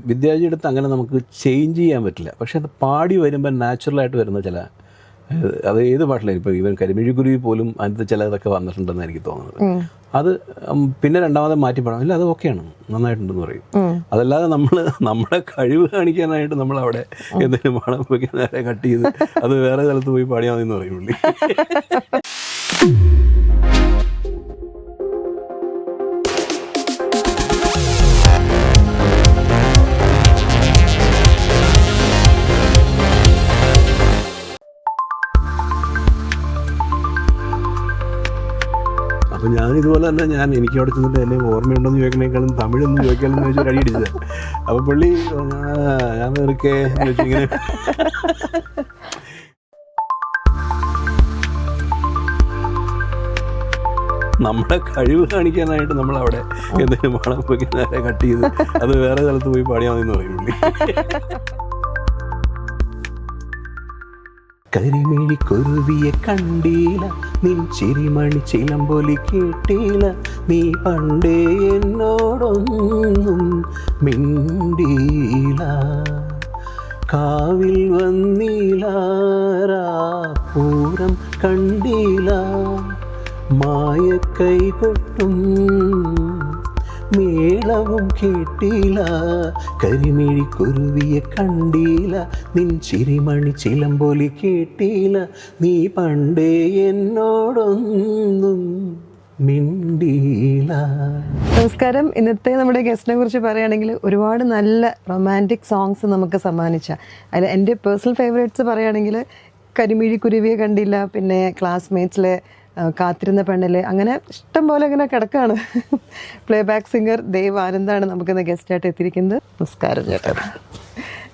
വിദ്യാർത്ഥിയുടെ അടുത്ത് അങ്ങനെ നമുക്ക് ചേഞ്ച് ചെയ്യാൻ പറ്റില്ല. പക്ഷെ അത് പാടി വരുമ്പോൾ നാച്ചുറലായിട്ട് വരുന്ന ചില, അത് ഏത് പാട്ടിലും ഇപ്പോൾ ഈവൻ കരിമിഴിക്കുരുവി പോലും അതിനകത്ത് ചിലതൊക്കെ വന്നിട്ടുണ്ടെന്ന് എനിക്ക് തോന്നുന്നത്. അത് പിന്നെ രണ്ടാമത് മാറ്റി പാടാം, ഇല്ല അത് ഓക്കെയാണ്, നന്നായിട്ടുണ്ടെന്ന് പറയും. അതല്ലാതെ നമ്മുടെ കഴിവ് കാണിക്കാനായിട്ട് നമ്മൾ അവിടെ എന്തെങ്കിലും പാടാൻ പോയി നേരെ കട്ട് ചെയ്ത് അത് വേറെ സ്ഥലത്ത് പോയി പാടിയാൽ മതി എന്ന് പറയുള്ളൂ. അപ്പം ഞാനിതുപോലെ തന്നെ എനിക്ക് അവിടെ ചെന്നിട്ട് എന്നെ ഓർമ്മയുണ്ടെന്ന് ചോദിക്കണേക്കാളും തമിഴൊന്നും ചോദിക്കാമെന്ന് ചോദിച്ചാൽ അടി അടിച്ചത്. അപ്പം പുള്ളി ഞാൻ വെറുക്കെ ഇങ്ങനെ നമ്മുടെ കഴിവ് കാണിക്കാനായിട്ട് നമ്മൾ അവിടെ എന്തെങ്കിലും പാടാൻ പോയി നേരെ കട്ട് ചെയ്ത് അത് വേറെ സ്ഥലത്ത് പോയി പാടിയാൽ മതി എന്ന് പറയുള്ളൂ. കരിമിഴിക്കുരുവിയെ കണ്ടീല, നിൻ ചിരിമണി ചിലമ്പൊലി കേട്ടീല, നീ പണ്ടേ എന്നോടൊന്നും മിണ്ടീല, കാവിൽ വന്നീല, പൂരം കണ്ടീല, മായക്കൈ കൊട്ടും മേളവും കേട്ടീല, കരിമിഴിക്കുരുവിയെ കണ്ടീല, നിൻ ചിരിമണി ചിലമ്പൊലി കേട്ടീല, നീ പണ്ടേ എന്നോടൊന്നും മിണ്ടീല. നമസ്കാരം. ഇന്നത്തെ നമ്മുടെ ഗസ്റ്റിനെ കുറിച്ച് പറയുകയാണെങ്കിൽ ഒരുപാട് നല്ല റൊമാൻറ്റിക് സോങ്സ് നമുക്ക് സമ്മാനിച്ച, അതിൽ എൻ്റെ പേഴ്സണൽ ഫേവറേറ്റ്സ് പറയുകയാണെങ്കിൽ കരിമിഴിക്കുരുവിയെ കണ്ടില്ല, പിന്നെ ക്ലാസ്മേറ്റ്സിലെ കാത്തിരുന്ന പെണ്ണില്, അങ്ങനെ ഇഷ്ടം പോലെ ഇങ്ങനെ കിടക്കാണ്. പ്ലേ ബാക്ക് സിംഗർ ദേവ് ആനന്ദാണ് നമുക്കിന്ന് ഗസ്റ്റായിട്ട് എത്തിയിരിക്കുന്നത്. നമസ്കാരം ചേട്ടാ,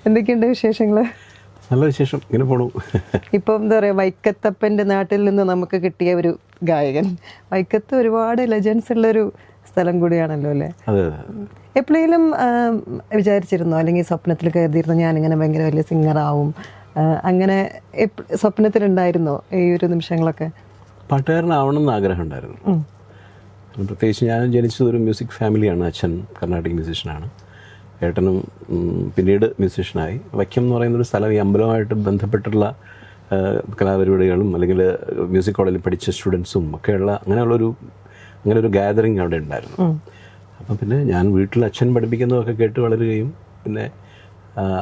എന്തൊക്കെയുണ്ട് വിശേഷങ്ങൾ? നല്ല വിശേഷം, ഇങ്ങനെ പോണു. ഇപ്പം എന്താ പറയുക, വൈക്കത്തപ്പൻ്റെ നാട്ടിൽ നിന്ന് നമുക്ക് കിട്ടിയ ഒരു ഗായകൻ. വൈക്കത്ത് ഒരുപാട് ലെജൻസ് ഉള്ളൊരു സ്ഥലം കൂടിയാണല്ലോ അല്ലേ? എപ്പോഴെങ്കിലും വിചാരിച്ചിരുന്നോ, അല്ലെങ്കിൽ സ്വപ്നത്തിൽ കരുതിയിരുന്നോ ഞാനിങ്ങനെ ഭയങ്കര വലിയ സിംഗറാവും, അങ്ങനെ സ്വപ്നത്തിലുണ്ടായിരുന്നോ ഈ ഒരു നിമിഷങ്ങളൊക്കെ? പാട്ടുകാരനാവണം എന്ന് ആഗ്രഹം ഉണ്ടായിരുന്നു. പ്രത്യേകിച്ച് ഞാൻ ജനിച്ചതൊരു മ്യൂസിക് ഫാമിലിയാണ്. അച്ഛൻ കർണാട്ടിക് മ്യൂസീഷ്യനാണ്, ഏട്ടനും പിന്നീട് മ്യൂസീഷ്യനായി. വൈക്കം എന്ന് പറയുന്നൊരു സ്ഥലം ഈ അമ്പലവുമായിട്ട് ബന്ധപ്പെട്ടുള്ള കലാപരിപാടികളും അല്ലെങ്കിൽ മ്യൂസിക് കോളേജിൽ പഠിച്ച സ്റ്റുഡൻസും ഒക്കെയുള്ള അങ്ങനെ ഒരു ഗാദറിങ് അവിടെ ഉണ്ടായിരുന്നു. അപ്പം പിന്നെ ഞാൻ വീട്ടിൽ അച്ഛൻ പഠിപ്പിക്കുന്നതൊക്കെ കേട്ട് വളരുകയും പിന്നെ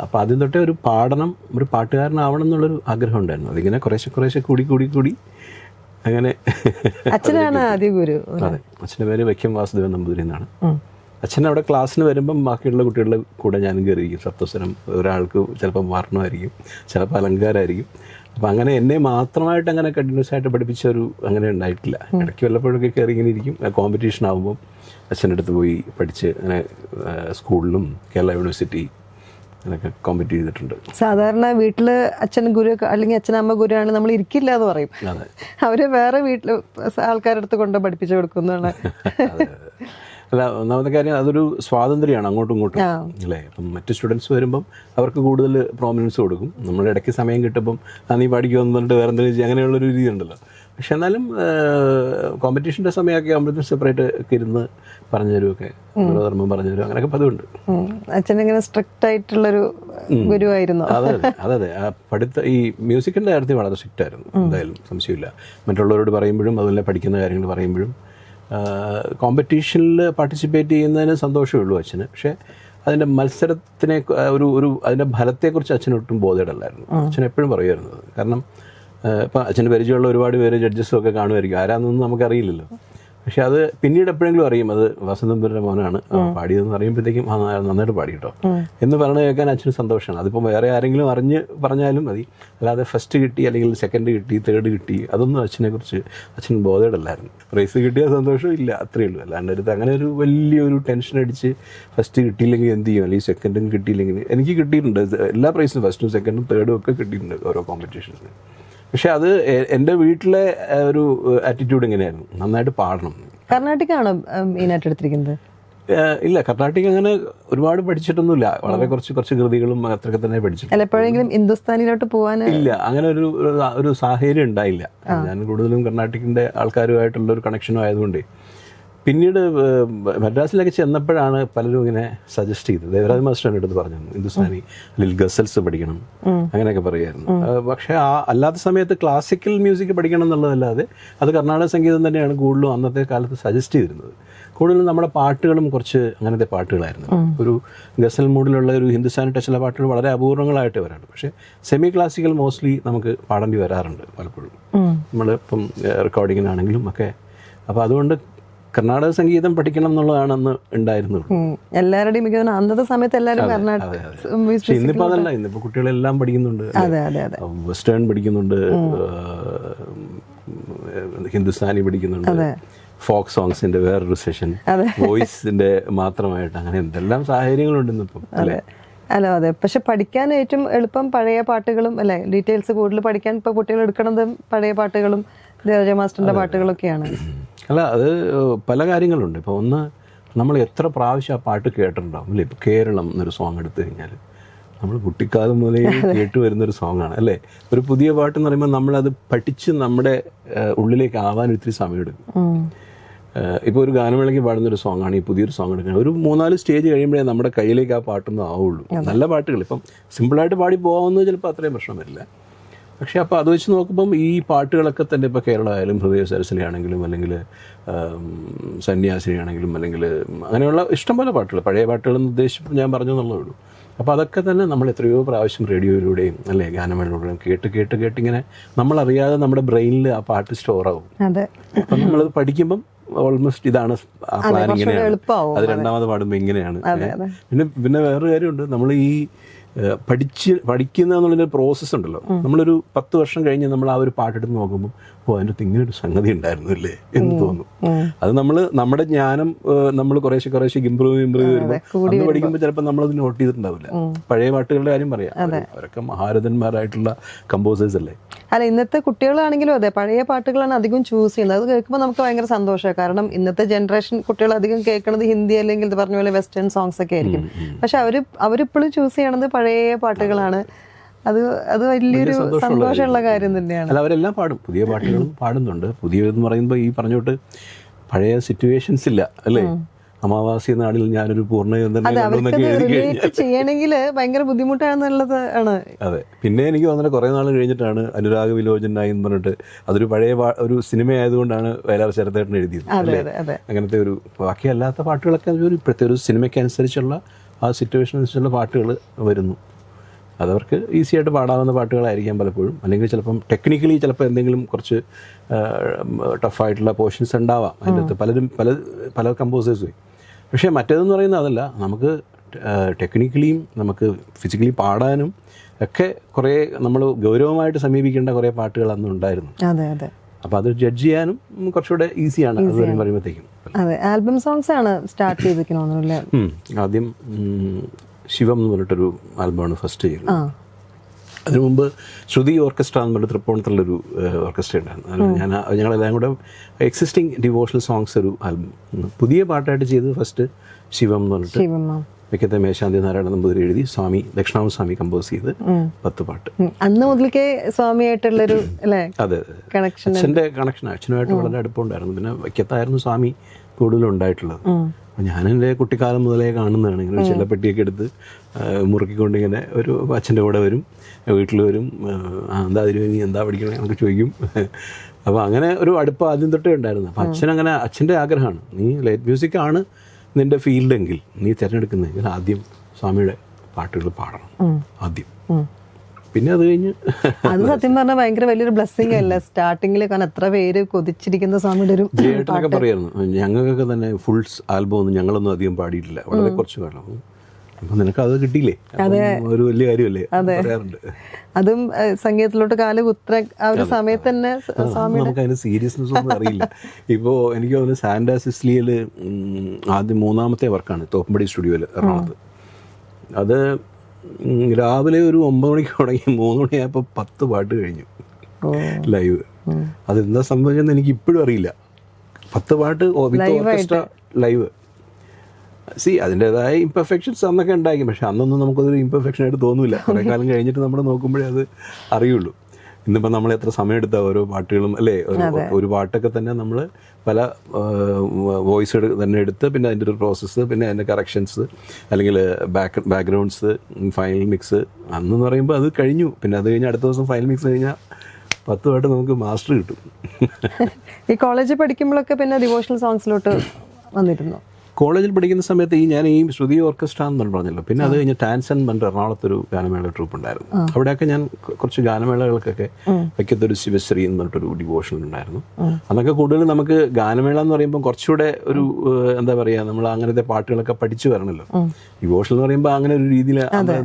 അപ്പോൾ ആദ്യം തൊട്ടേ ഒരു പാട്ടുകാരനാവണം എന്നുള്ളൊരു ആഗ്രഹം ഉണ്ടായിരുന്നു. അതിങ്ങനെ കുറേശ്ശെ കൂടി അങ്ങനെ. അച്ഛനാണ് ആദ്യ ഗുരു? അതെ, അച്ഛൻ്റെ പേര് വൈക്കം വാസുദേവൻ നമ്പൂതിരി എന്നാണ്. അച്ഛൻ അവിടെ ക്ലാസ്സിന് വരുമ്പം ബാക്കിയുള്ള കുട്ടികളുടെ കൂടെ ഞാനും കയറിയിരിക്കും. സപ്തസ്വരം ഒരാൾക്ക് ചിലപ്പോൾ വർണ്ണമായിരിക്കും, ചിലപ്പോൾ അലങ്കാരമായിരിക്കും. അപ്പം അങ്ങനെ എന്നെ മാത്രമായിട്ട് അങ്ങനെ കണ്ടിന്യൂസ് ആയിട്ട് പഠിപ്പിച്ചൊരു അങ്ങനെ ഉണ്ടായിട്ടില്ല. ഇടയ്ക്ക് വല്ലപ്പോഴൊക്കെ കയറി ഇങ്ങനെ ഇരിക്കും. കോമ്പറ്റീഷൻ ആകുമ്പം അച്ഛൻ്റെ അടുത്ത് പോയി പഠിച്ച് അങ്ങനെ സ്കൂളിലും കേരള യൂണിവേഴ്സിറ്റി അങ്ങനെയൊക്കെ കോമ്പറ്റ് ചെയ്തിട്ടുണ്ട്. സാധാരണ വീട്ടിൽ അച്ഛൻ ഗുരു അല്ലെങ്കിൽ അച്ഛനമ്മ ഗുരുവാണ്, നമ്മൾ ഇരിക്കില്ല എന്ന് പറയും. അവര് വേറെ വീട്ടിൽ ആൾക്കാരുടെ അടുത്ത് കൊണ്ട് പഠിപ്പിച്ചു കൊടുക്കുന്നതാണ്. അല്ല, ഒന്നാമത്തെ കാര്യം അതൊരു സ്വാതന്ത്ര്യമാണ് അങ്ങോട്ടും ഇങ്ങോട്ടും അല്ലേ. അപ്പം മറ്റ് സ്റ്റുഡൻസ് വരുമ്പം അവർക്ക് കൂടുതൽ പ്രോമിനൻസ് കൊടുക്കും. നമ്മുടെ ഇടയ്ക്ക് സമയം കിട്ടുമ്പം നീ പഠിക്കുക വന്നിട്ട് വേറെ എന്തെങ്കിലും അങ്ങനെയുള്ളൊരു രീതി ഉണ്ടല്ലോ. പക്ഷെ എന്നാലും കോമ്പറ്റീഷൻ്റെ സമയമൊക്കെ ആകുമ്പോഴത്തേക്കും സെപ്പറേറ്റ് ഒക്കെ ഇരുന്ന് പറഞ്ഞുതരുമൊക്കെ, ധർമ്മം പറഞ്ഞുതരും, അങ്ങനെയൊക്കെ പതിവുണ്ട്. അച്ഛനിങ്ങനെ സ്ട്രിക്റ്റ് ആയിട്ടുള്ളൊരു ഗുരുവായിരുന്നു. അതെ. ഈ മ്യൂസിക്കിൻ്റെ കാര്യത്തിൽ വളരെ സ്ട്രിക്റ്റ് ആയിരുന്നു, എന്തായാലും സംശയമില്ല. മറ്റുള്ളവരോട് പറയുമ്പോഴും അതുപോലെ പഠിക്കുന്ന കാര്യങ്ങൾ പറയുമ്പോഴും കോമ്പറ്റീഷനിൽ പാർട്ടിസിപ്പേറ്റ് ചെയ്യുന്നതിന് സന്തോഷമേ ഉള്ളൂ അച്ഛന്. പക്ഷേ അതിൻ്റെ മത്സരത്തിനെ അതിൻ്റെ ഫലത്തെക്കുറിച്ച് അച്ഛനൊട്ടും ബോധേഡല്ലായിരുന്നു. അച്ഛൻ എപ്പോഴും പറയുമായിരുന്നത്. കാരണം ഇപ്പം അച്ഛൻ്റെ പരിചയമുള്ള ഒരുപാട് പേര് ജഡ്ജസും ഒക്കെ കാണുമായിരിക്കും, ആരാന്നൊന്നും നമുക്കറിയില്ലല്ലോ. പക്ഷെ അത് പിന്നീട് എപ്പോഴെങ്കിലും അറിയും, അത് വസന്തപുരൻ്റെ മോനാണ് പാടിയതെന്ന് അറിയുമ്പോഴത്തേക്കും നന്നായിട്ട് പാടി കേട്ടോ എന്ന് പറഞ്ഞ് കേൾക്കാൻ അച്ഛന് സന്തോഷമാണ്. അതിപ്പം വേറെ ആരെങ്കിലും അറിഞ്ഞ് പറഞ്ഞാലും മതി. അല്ലാതെ ഫസ്റ്റ് കിട്ടി അല്ലെങ്കിൽ സെക്കൻഡ് കിട്ടി തേർഡ് കിട്ടി അതൊന്നും അച്ഛനെക്കുറിച്ച് അച്ഛൻ ബോധേഡല്ലായിരുന്നു. പ്രൈസ് കിട്ടിയ സന്തോഷം ഇല്ല, അത്രയേ ഉള്ളൂ. അല്ലാണ്ട് അടുത്ത് അങ്ങനെ ഒരു വലിയൊരു ടെൻഷൻ അടിച്ച് ഫസ്റ്റ് കിട്ടിയില്ലെങ്കിൽ എന്ത് ചെയ്യും, അല്ലെങ്കിൽ സെക്കൻഡും കിട്ടിയില്ലെങ്കിൽ. എനിക്ക് കിട്ടിയിട്ടുണ്ട് എല്ലാ പ്രൈസും, ഫസ്റ്റും സെക്കൻഡും തേർഡും ഒക്കെ കിട്ടിയിട്ടുണ്ട് ഓരോ കോമ്പറ്റീഷൻസിന്. പക്ഷെ അത് എൻ്റെ വീട്ടിലെ ഒരു ആറ്റിറ്റ്യൂഡ് എങ്ങനെയായിരുന്നു, നന്നായിട്ട് പാടണം. കർണാടകയാണോ മെയിനായിട്ട് എടുത്തിരിക്കുന്നത്? ഇല്ല, കർണാടക അങ്ങനെ ഒരുപാട് പഠിച്ചിട്ടൊന്നുമില്ല. വളരെ കുറച്ച് കൃതികളും അത്രയൊക്കെ തന്നെ പഠിച്ചിട്ടുണ്ട്. എപ്പോഴെങ്കിലും ഹിന്ദുസ്ഥാനിലോട്ട് പോകാൻ ഇല്ല, അങ്ങനെ ഒരു സാഹചര്യം ഉണ്ടായില്ല. ഞാൻ കൂടുതലും കർണാടകത്തിൻ്റെ ആൾക്കാരുമായിട്ടുള്ളൊരു കണക്ഷനും ആയതുകൊണ്ട് പിന്നീട് മദ്രാസിലൊക്കെ ചെന്നപ്പോഴാണ് പലരും ഇങ്ങനെ സജസ്റ്റ് ചെയ്തത്. ദേവരാജ് മാസ്റ്റർ എൻ്റെ അടുത്ത് പറഞ്ഞു ഹിന്ദുസ്ഥാനി അല്ലെങ്കിൽ ഗസൽസ് പഠിക്കണം അങ്ങനെയൊക്കെ പറയുമായിരുന്നു. പക്ഷേ അല്ലാത്ത സമയത്ത് ക്ലാസിക്കൽ മ്യൂസിക് പഠിക്കണം എന്നുള്ളതല്ലാതെ അത് കർണാടക സംഗീതം തന്നെയാണ് കൂടുതലും അന്നത്തെ കാലത്ത് സജസ്റ്റ് ചെയ്തിരുന്നത്. കൂടുതലും നമ്മുടെ പാട്ടുകളും കുറച്ച് അങ്ങനത്തെ പാട്ടുകളായിരുന്നു. ഒരു ഗസൽ മൂഡിലുള്ള ഒരു ഹിന്ദുസ്ഥാനി ടച്ചുള്ള പാട്ടുകൾ വളരെ അപൂർവങ്ങളായിട്ട് വരാറുണ്ട്. പക്ഷേ സെമി ക്ലാസിക്കൽ മോസ്റ്റ്ലി നമുക്ക് പാടേണ്ടി വരാറുണ്ട് പലപ്പോഴും, നമ്മളിപ്പം റെക്കോർഡിങ്ങിനാണെങ്കിലും ഒക്കെ. അപ്പോൾ അതുകൊണ്ട് കർണാടക സംഗീതം പഠിക്കണം എന്നുള്ളതാണ് അന്ന് ഉണ്ടായിരുന്നത്. എല്ലാവരുടെയും മികവ് അന്നത്തെ സമയത്ത് എല്ലാവരും പക്ഷെ ഇന്നിപ്പോ അതല്ല, ഇന്നിപ്പോ കുട്ടികളെല്ലാം പഠിക്കുന്നുണ്ട്. വെസ്റ്റേൺ പഠിക്കുന്നുണ്ട്, ഹിന്ദുസ്ഥാനി പഠിക്കുന്നുണ്ട്, ഫോക്ക് സോങ്സിന്റെ വേറൊരു സെഷൻ, വോയിസിന്റെ മാത്രമായിട്ട്, അങ്ങനെ എന്തെല്ലാം സാഹചര്യങ്ങളുണ്ട് ഇന്നിപ്പം അല്ലേ? അതെ. പക്ഷെ പഠിക്കാൻ ഏറ്റവും എളുപ്പം പഴയ പാട്ടുകളും അല്ലെ, ഡീറ്റെയിൽസ് കൂടുതൽ പഠിക്കാൻ ഇപ്പൊ കുട്ടികൾ എടുക്കണതും പഴയ പാട്ടുകളും ദേവരാജ മാസ്റ്ററിന്റെ പാട്ടുകളൊക്കെയാണ്. അല്ല, അത് പല കാര്യങ്ങളുണ്ട്. ഇപ്പോൾ ഒന്ന്, നമ്മൾ എത്ര പ്രാവശ്യം ആ പാട്ട് കേട്ടിട്ടുണ്ടാവും അല്ലേ? ഇപ്പോൾ കേരളം എന്നൊരു സോങ് എടുത്തു കഴിഞ്ഞാൽ നമ്മൾ കുട്ടിക്കാലം മുതലേ കേട്ട് വരുന്നൊരു സോങ്ങാണ് അല്ലേ? ഒരു പുതിയ പാട്ട് എന്ന് പറയുമ്പോൾ നമ്മളത് പഠിച്ച് നമ്മുടെ ഉള്ളിലേക്ക് ആവാൻ ഒത്തിരി സമയമെടുക്കും. ഇപ്പോൾ ഒരു ഗാനമേളയ്ക്ക് പാടുന്നൊരു സോങ്ങാണ് ഈ പുതിയൊരു സോങ് എടുക്കുന്നത്. ഒരു 3-4 സ്റ്റേജ് കഴിയുമ്പോഴേ നമ്മുടെ കയ്യിലേക്ക് ആ പാട്ടൊന്നും ആവുള്ളൂ. നല്ല പാട്ടുകൾ ഇപ്പം സിമ്പിളായിട്ട് പാടി പോകാവുന്നത് ചിലപ്പോൾ അത്രയും പ്രശ്നം വരില്ല. പക്ഷേ അപ്പോൾ അത് വെച്ച് നോക്കുമ്പം ഈ പാട്ടുകളൊക്കെ തന്നെ ഇപ്പോൾ കേരളമായാലും ഹൃദയ സരസിലയാണെങ്കിലും അല്ലെങ്കിൽ സന്യാസിനിയാണെങ്കിലും അല്ലെങ്കിൽ അങ്ങനെയുള്ള ഇഷ്ടംപോലെ പാട്ടുകൾ, പഴയ പാട്ടുകളെന്ന് ഉദ്ദേശിച്ചപ്പോൾ ഞാൻ പറഞ്ഞു എന്നുള്ളതേ ഉള്ളൂ. അപ്പോൾ അതൊക്കെ തന്നെ നമ്മൾ എത്രയോ പ്രാവശ്യം റേഡിയോയിലൂടെയും അല്ലേ ഗാനമേളയിലൂടെയും കേട്ട് ഇങ്ങനെ നമ്മളറിയാതെ നമ്മുടെ ബ്രെയിനിൽ ആ പാട്ട് സ്റ്റോറാവും. അപ്പം നമ്മളത് പഠിക്കുമ്പം ഓൾമോസ്റ്റ് ഇതാണ് പ്ലാൻ, ഇങ്ങനെയാണ്, അത് രണ്ടാമത് പാടുമ്പോൾ ഇങ്ങനെയാണ്. പിന്നെ വേറൊരു കാര്യമുണ്ട്, നമ്മൾ ഈ പഠിക്കുന്ന എന്നുള്ളൊരു പ്രോസസ്സ് ഉണ്ടല്ലോ. നമ്മളൊരു 10 വർഷം കഴിഞ്ഞ് നമ്മൾ ആ ഒരു പാട്ടെടുത്ത് നോക്കുമ്പോൾ അതിൻ്റെ ഇങ്ങനെ ഒരു സംഗതി ഉണ്ടായിരുന്നു അല്ലേ എന്ന് തോന്നും. അത് നമ്മുടെ ജ്ഞാനം നമ്മൾ കുറേശ്ശെ ഇമ്പ്രൂവ് വരുമ്പോൾ അന്ന് പഠിക്കുമ്പോൾ ചിലപ്പോൾ നമ്മളത് നോട്ട് ചെയ്തിട്ടുണ്ടാവില്ല. പഴയ പാട്ടുകളുടെ കാര്യം പറയാം, അവരൊക്കെ മഹാരഥന്മാരായിട്ടുള്ള കമ്പോസേഴ്സ് അല്ലേ. അല്ല, ഇന്നത്തെ കുട്ടികളാണെങ്കിലും അതെ, പഴയ പാട്ടുകളാണ് അധികം ചൂസ് ചെയ്യുന്നത്. അത് കേൾക്കുമ്പോൾ നമുക്ക് ഭയങ്കര സന്തോഷമാണ്. കാരണം ഇന്നത്തെ ജനറേഷൻ കുട്ടികൾ അധികം കേൾക്കുന്നത് ഹിന്ദി അല്ലെങ്കിൽ ഇത് പറഞ്ഞ പോലെ വെസ്റ്റേൺ സോങ്സ് ഒക്കെ ആയിരിക്കും. പക്ഷെ അവരിപ്പോഴും ചൂസ് ചെയ്യണത് പഴയ പാട്ടുകളാണ്. അത് വലിയൊരു സന്തോഷമുള്ള കാര്യം തന്നെയാണ്. അല്ല, അവരെല്ലാം പാടും, പുതിയ പാട്ടുകളും പാടുന്നുണ്ട്. പുതിയതെന്ന് പറയുമ്പോൾ ഈ പറഞ്ഞോട്ട് പഴയ സിറ്റുവേഷൻസ് ഇല്ല അല്ലേ? അമാവാസി നാളിൽ ഞാനൊരു ചെയ്യണമെങ്കിൽ ഭയങ്കര ബുദ്ധിമുട്ടാണെന്നുള്ളത് ആണ്. അതെ. പിന്നെ എനിക്ക് തോന്നുന്നത് കുറേ നാൾ കഴിഞ്ഞിട്ടാണ് അനുരാഗ വിലോചനായി എന്ന് പറഞ്ഞിട്ട്, അതൊരു പഴയ ഒരു സിനിമ ആയതുകൊണ്ടാണ് വയലാർ ശരത്തേട്ടൻ എഴുതിയത് അല്ലേ? അങ്ങനത്തെ ഒരു, ബാക്കിയല്ലാത്ത പാട്ടുകളൊക്കെ ഒരു പ്രത്യേക ഒരു സിനിമയ്ക്ക് അനുസരിച്ചുള്ള ആ സിറ്റുവേഷൻ അനുസരിച്ചുള്ള പാട്ടുകൾ വരുന്നു. അതവർക്ക് ഈസി ആയിട്ട് പാടാവുന്ന പാട്ടുകളായിരിക്കാം പലപ്പോഴും. അല്ലെങ്കിൽ ചിലപ്പം ടെക്നിക്കലി ചിലപ്പോൾ എന്തെങ്കിലും കുറച്ച് ടഫായിട്ടുള്ള പോർഷൻസ് ഉണ്ടാവാം അതിൻ്റെ അകത്ത് പല കമ്പോസേഴ്സും. പക്ഷേ മറ്റേതെന്ന് പറയുന്നത് അതല്ല, നമുക്ക് ടെക്നിക്കലിയും നമുക്ക് ഫിസിക്കലി പാടാനും ഒക്കെ കുറേ നമ്മൾ ഗൗരവമായിട്ട് സമീപിക്കേണ്ട കുറേ പാട്ടുകൾ അന്ന് ഉണ്ടായിരുന്നു. അപ്പോൾ അത് ജഡ്ജ് ചെയ്യാനും കുറച്ചുകൂടെ ഈസിയാണ് അത് പറയുമ്പോഴത്തേക്കും. അതെ, ആൽബം സോങ്സ് ആണ് സ്റ്റാർട്ട് ചെയ്തിരിക്കണമെന്നല്ലേ? ആദ്യം ശിവം എന്ന് പറഞ്ഞിട്ടൊരു ആൽബമാണ് ഫസ്റ്റ് ചെയ്തത്. അതിനു മുമ്പ് ശ്രുതി ഓർക്കസ്ട്ര എന്ന് പറഞ്ഞിട്ട് തൃപ്പൂണിത്തുള്ളൊരു ഓർക്കസ്ട്ര ഉണ്ടായിരുന്നു. ഞങ്ങളെല്ലാം കൂടെ എക്സിസ്റ്റിംഗ് ഡിവോഷണൽ സോങ്സ് ഒരു ആൽബം പുതിയ പാട്ടായിട്ട് ചെയ്തത് ഫസ്റ്റ് ശിവം എന്ന് പറഞ്ഞിട്ട് മിക്കത്തെ മേശാന്തി നാരായണ നമ്പൂതിരി എഴുതി സ്വാമി ദക്ഷിണാമസ്വാമി കമ്പോസ് ചെയ്ത് 10 പാട്ട്. അന്ന് മുതൽക്കേ സ്വാമിയായിട്ടുള്ളൊരു അതെ അച്ഛൻ്റെ കണക്ഷൻ, അച്ഛനുമായിട്ട് വളരെ അടുപ്പമുണ്ടായിരുന്നു. പിന്നെ വൈക്കത്തായിരുന്നു സ്വാമി കൂടുതലും ഉണ്ടായിട്ടുള്ളത്. അപ്പം ഞാൻ എൻ്റെ കുട്ടിക്കാലം മുതലേ കാണുന്നതാണ് ഇങ്ങനെ ഒരു ചെല്ലപ്പെട്ടിയൊക്കെ എടുത്ത് മുറുക്കിക്കൊണ്ടിങ്ങനെ ഒരു അച്ഛൻ്റെ കൂടെ വരും, വീട്ടിൽ വരും, എന്താ തിരുവേനി എന്താ പഠിക്കണേ നമുക്ക് ചോദിക്കും. അപ്പോൾ അങ്ങനെ ഒരു അടുപ്പം ആദ്യം തൊട്ടേ ഉണ്ടായിരുന്നു. അപ്പം അച്ഛനങ്ങനെ, അച്ഛൻ്റെ ആഗ്രഹമാണ്, നീ ലൈറ്റ് മ്യൂസിക്കാണ് നിൻ്റെ ഫീൽഡെങ്കിൽ നീ തിരഞ്ഞെടുക്കുന്നതെങ്കിൽ ആദ്യം സ്വാമിയുടെ പാട്ടുകൾ പാടണം ആദ്യം. പിന്നെ അത് കഴിഞ്ഞ് അത് സത്യം പറഞ്ഞാൽ ഭയങ്കര വലിയൊരു ബ്ലെസ്സിങ് അല്ല സ്റ്റാർട്ടിങ്ങിൽ. കാരണം എത്ര പേര് കൊതിച്ചിരിക്കുന്ന സ്വാമിയുടെ ഒരു ജയേട്ടനൊക്കെ പറയായിരുന്നു. ഞങ്ങൾക്കൊക്കെ തന്നെ ഫുൾ ആൽബം ഒന്നും ഞങ്ങളൊന്നും അധികം പാടിയിട്ടില്ല, വളരെ കുറച്ച് കാലം. അപ്പം നിനക്ക് അത് കിട്ടിയില്ലേ, ഒരു വലിയ കാര്യമല്ലേ പറയാറുണ്ട്. അതും സംഗീതത്തിലോട്ട് കാല് കുത്ര ആ ഒരു സമയത്ത് തന്നെ നമുക്ക് അതിന് സീരിയസ്നെസ് ഒന്നും അറിയില്ല. ഇപ്പോൾ എനിക്ക് തോന്നുന്നു സാന്റാ സിസിലിയിൽ ആദ്യം 3ാമത്തെ വർക്കാണ് തോപ്പുംപടി സ്റ്റുഡിയോയിൽ എറണാകുളത്ത്. അത് രാവിലെ ഒരു 9 മണിക്ക് തുടങ്ങി 3 മണിയായപ്പോൾ 10 പാട്ട് കഴിഞ്ഞു ലൈവ്. അതെന്താ സംഭവിച്ചെന്ന് എനിക്ക് ഇപ്പോഴും അറിയില്ല. 10 പാട്ട് വിത്ത് ഓർക്കസ്ട്ര ലൈവ്. അതിൻ്റെതായ ഇംപെർഫെക്ഷൻസ് അന്നൊക്കെ ഉണ്ടായിരിക്കും. പക്ഷെ അന്നൊന്നും നമുക്കതൊരു ഇംപെർഫെക്ഷൻ ആയിട്ട് തോന്നില്ല. കുറേ കാലം കഴിഞ്ഞിട്ട് നമ്മൾ നോക്കുമ്പോഴേ അത് അറിയുള്ളൂ. ഇന്നിപ്പോൾ നമ്മൾ എത്ര സമയം എടുത്ത ഓരോ പാട്ടുകളും അല്ലേ, ഒരു പാട്ടൊക്കെ തന്നെ നമ്മൾ പല വോയിസ് തന്നെ എടുത്ത് പിന്നെ അതിൻ്റെ ഒരു പ്രോസസ്സ്, പിന്നെ അതിൻ്റെ കറക്ഷൻസ്, അല്ലെങ്കിൽ ബാക്ക്ഗ്രൗണ്ട്സ്, ഫൈനൽ മിക്സ്. അന്നെന്ന് പറയുമ്പോൾ അത് കഴിഞ്ഞു. പിന്നെ അത് കഴിഞ്ഞ് അടുത്ത ദിവസം ഫൈനൽ മിക്സ് കഴിഞ്ഞാൽ 10 പാട്ട് നമുക്ക് മാസ്റ്റർ കിട്ടും. ഈ കോളേജിൽ പഠിക്കുമ്പോഴൊക്കെ പിന്നെ ഡിവോഷണൽ സോങ്സിലോട്ട് വന്നിരുന്നു? കോളേജിൽ പഠിക്കുന്ന സമയത്ത് ഞാൻ ഈ ശ്രുതി ഓർക്കസ്ട്ര എന്ന് പറഞ്ഞല്ലോ, പിന്നെ അത് കഴിഞ്ഞ് ടാൻസൺ പറഞ്ഞിട്ട് എറണാകുളത്തൊരു ഗാനമേള ട്രൂപ്പ് ഉണ്ടായിരുന്നു. അവിടെയൊക്കെ ഞാൻ കുറച്ച് ഗാനമേളകൾക്കൊക്കെ വയ്ക്കത്തൊരു ശിവശ്രീ എന്ന് പറഞ്ഞിട്ടൊരു ഡിവോഷണൽ ഉണ്ടായിരുന്നു. അന്നൊക്കെ കൂടുതലും നമുക്ക് ഗാനമേള എന്ന് പറയുമ്പോൾ കുറച്ചുകൂടെ ഒരു എന്താ പറയുക, നമ്മൾ അങ്ങനത്തെ പാട്ടുകളൊക്കെ പഠിച്ചു വരണമല്ലോ. ഡിവോഷണൽ എന്ന് പറയുമ്പോൾ അങ്ങനെ ഒരു രീതിയിൽ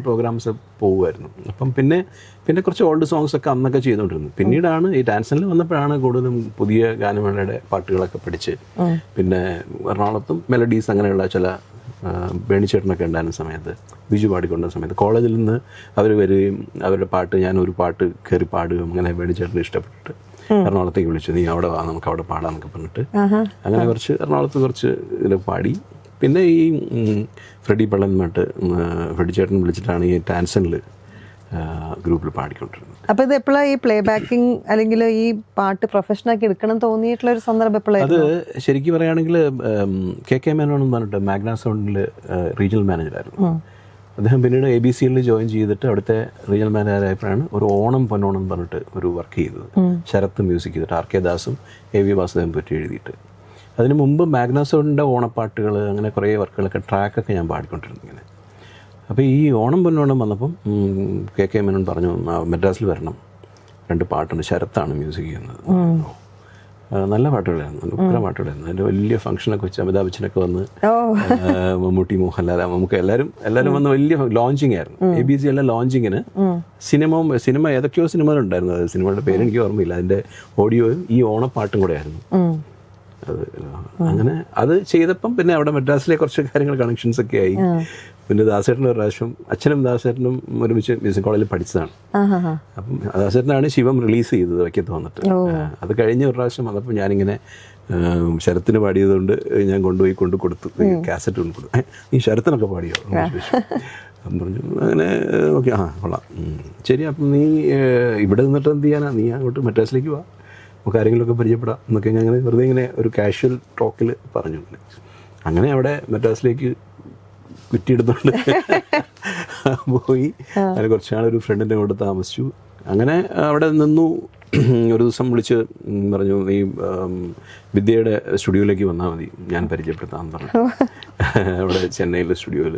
പ്രോഗ്രാംസ് പോകുമായിരുന്നു. അപ്പം പിന്നെ കുറച്ച് ഓൾഡ് സോങ്സ് ഒക്കെ അന്നൊക്കെ ചെയ്തുകൊണ്ടിരുന്നു. പിന്നീടാണ് ഈ ടാൻസണിൽ വന്നപ്പോഴാണ് കൂടുതലും പുതിയ ഗാനമേളയുടെ പാട്ടുകളൊക്കെ പഠിച്ച്, പിന്നെ എറണാകുളത്തും മെലഡീസ് അങ്ങനെയുള്ള ചില ബേണിച്ചേട്ടനൊക്കെ ഉണ്ടായിരുന്ന സമയത്ത്, ബിജു പാടിക്കൊണ്ടിരുന്ന സമയത്ത് കോളേജിൽ നിന്ന് അവർ വരികയും അവരുടെ പാട്ട്, ഞാനൊരു പാട്ട് കയറി പാടുകയും, അങ്ങനെ ബേണിച്ചേട്ടന് ഇഷ്ടപ്പെട്ടിട്ട് എറണാകുളത്തേക്ക് വിളിച്ചു, നീ അവിടെ വാ, നമുക്ക് അവിടെ പാടാന്നൊക്കെ പറഞ്ഞിട്ട് അങ്ങനെ കുറച്ച് എറണാകുളത്ത് കുറച്ച് ഇതിൽ പാടി. പിന്നെ ഈ ഫ്രെഡി പള്ളൻ എന്നിട്ട് ഫ്രെഡി ചേട്ടൻ വിളിച്ചിട്ടാണ് ഈ ടാൻസണിൽ ഗ്രൂപ്പിൽ പാടിക്കൊണ്ടിരുന്നത്. അപ്പോൾ ഇത് എപ്പോഴാണ് ഈ പ്ലേ ബാക്കിംഗ് അല്ലെങ്കിൽ ഈ പാട്ട് പ്രൊഫഷനാക്കി എടുക്കണം തോന്നിയിട്ടുള്ള ഒരു സന്ദർഭം എപ്പോഴായിരുന്നു? അത് ശരിക്കും പറയുകയാണെങ്കിൽ കെ മേനോൻ എന്ന് പറഞ്ഞിട്ട് മാഗ്ന സൗണ്ടിൽ റീജിയണൽ മാനേജറായിരുന്നു. അദ്ദേഹം പിന്നീട് ABCയിൽ ജോയിൻ ചെയ്തിട്ട് അവിടുത്തെ റീജിയണൽ മാനേജറായപ്പോഴാണ് ഒരു ഓണം പൊന്നോണം എന്ന് പറഞ്ഞിട്ട് ഒരു വർക്ക് ചെയ്തത്. ശരത്ത് മ്യൂസിക് ചെയ്തിട്ട് RK ദാസും AV വാസുദേവൻ പറ്റി എഴുതിയിട്ട്. അതിന് മുമ്പ് മാഗ്ന സൗണ്ടിൻ്റെ ഓണപ്പാട്ടുകൾ അങ്ങനെ കുറേ വർക്കുകളൊക്കെ ട്രാക്കൊക്കെ ഞാൻ പാടിക്കൊണ്ടിരുന്നു ഇങ്ങനെ. അപ്പോൾ ഈ ഓണം പൊന്നോണം വന്നപ്പം കെ മേനോൻ പറഞ്ഞു, മദ്രാസിൽ വരണം, 2 പാട്ടുണ്ട്, ശരത്താണ് മ്യൂസിക് ചെയ്യുന്നത്. നല്ല പാട്ടുകളായിരുന്നു, നല്ല ഉഗ്ര പാട്ടുകളായിരുന്നു. അതിൻ്റെ വലിയ ഫംഗ്ഷനൊക്കെ വെച്ച് അമിതാഭ് ബച്ചനൊക്കെ വന്ന്, മമ്മൂട്ടി, മോഹൻലാൽ, നമുക്ക് എല്ലാവരും വന്ന് വലിയ ലോഞ്ചിങ് ആയിരുന്നു. ABC എല്ലാം ലോഞ്ചിങ്ങിന് സിനിമ ഏതൊക്കെയോ സിനിമകളുണ്ടായിരുന്നു. അത് സിനിമയുടെ പേരെനിക്ക് ഓർമ്മയില്ല. അതിൻ്റെ ഓഡിയോയും ഈ ഓണപ്പാട്ടും കൂടെ ആയിരുന്നു. അത് അങ്ങനെ അത് ചെയ്തപ്പം പിന്നെ അവിടെ മദ്രാസിലെ കുറച്ച് കാര്യങ്ങൾ കണക്ഷൻസ് ഒക്കെ ആയി. പിന്നെ ദാസേട്ടൻ ഒരു പ്രാവശ്യം, അച്ഛനും ദാസേട്ടനും ഒരുമിച്ച് മ്യൂസിക് കോളേജിൽ പഠിച്ചതാണ്. അപ്പം ദാസേട്ടനാണ് ശിവം റിലീസ് ചെയ്തത് വയ്ക്കത്ത് വന്നിട്ട്. അത് കഴിഞ്ഞ ഒരു പ്രാവശ്യം വന്നപ്പോൾ ഞാനിങ്ങനെ ശരത്തിന് പാടിയതുകൊണ്ട് ഞാൻ കൊണ്ടു കൊടുത്തു, കാസറ്റ് കൊണ്ട് കൊടുത്തു. ഈ ശരത്തിനൊക്കെ പാടിയോ അപ്പം പറഞ്ഞു. അങ്ങനെ ഓക്കെ, കൊള്ളാം, ശരി, അപ്പം നീ ഇവിടെ നിന്നിട്ട് എന്ത് ചെയ്യാനാ, നീ അങ്ങോട്ട് മദ്രാസിലേക്ക് വാ, നമുക്ക് കാര്യങ്ങളൊക്കെ പരിചയപ്പെടാം എന്നൊക്കെ ഞാൻ അങ്ങനെ വെറുതെ ഇങ്ങനെ ഒരു കാഷ്വൽ ടോക്കിൽ പറഞ്ഞു. അങ്ങനെ അവിടെ മദ്രാസിലേക്ക് കുറ്റിയെടുത്തോണ്ട് പോയി. അതിന് കുറച്ച് നാളൊരു ഫ്രണ്ടിൻ്റെ കൂടെ താമസിച്ചു. അങ്ങനെ അവിടെ നിന്നു. ഒരു ദിവസം വിളിച്ച് പറഞ്ഞു, നീ വിദ്യയുടെ സ്റ്റുഡിയോയിലേക്ക് വന്നാൽ മതി, ഞാൻ പരിചയപ്പെടുത്താമെന്ന് പറഞ്ഞു. അവിടെ ചെന്നൈയിലെ സ്റ്റുഡിയോയിൽ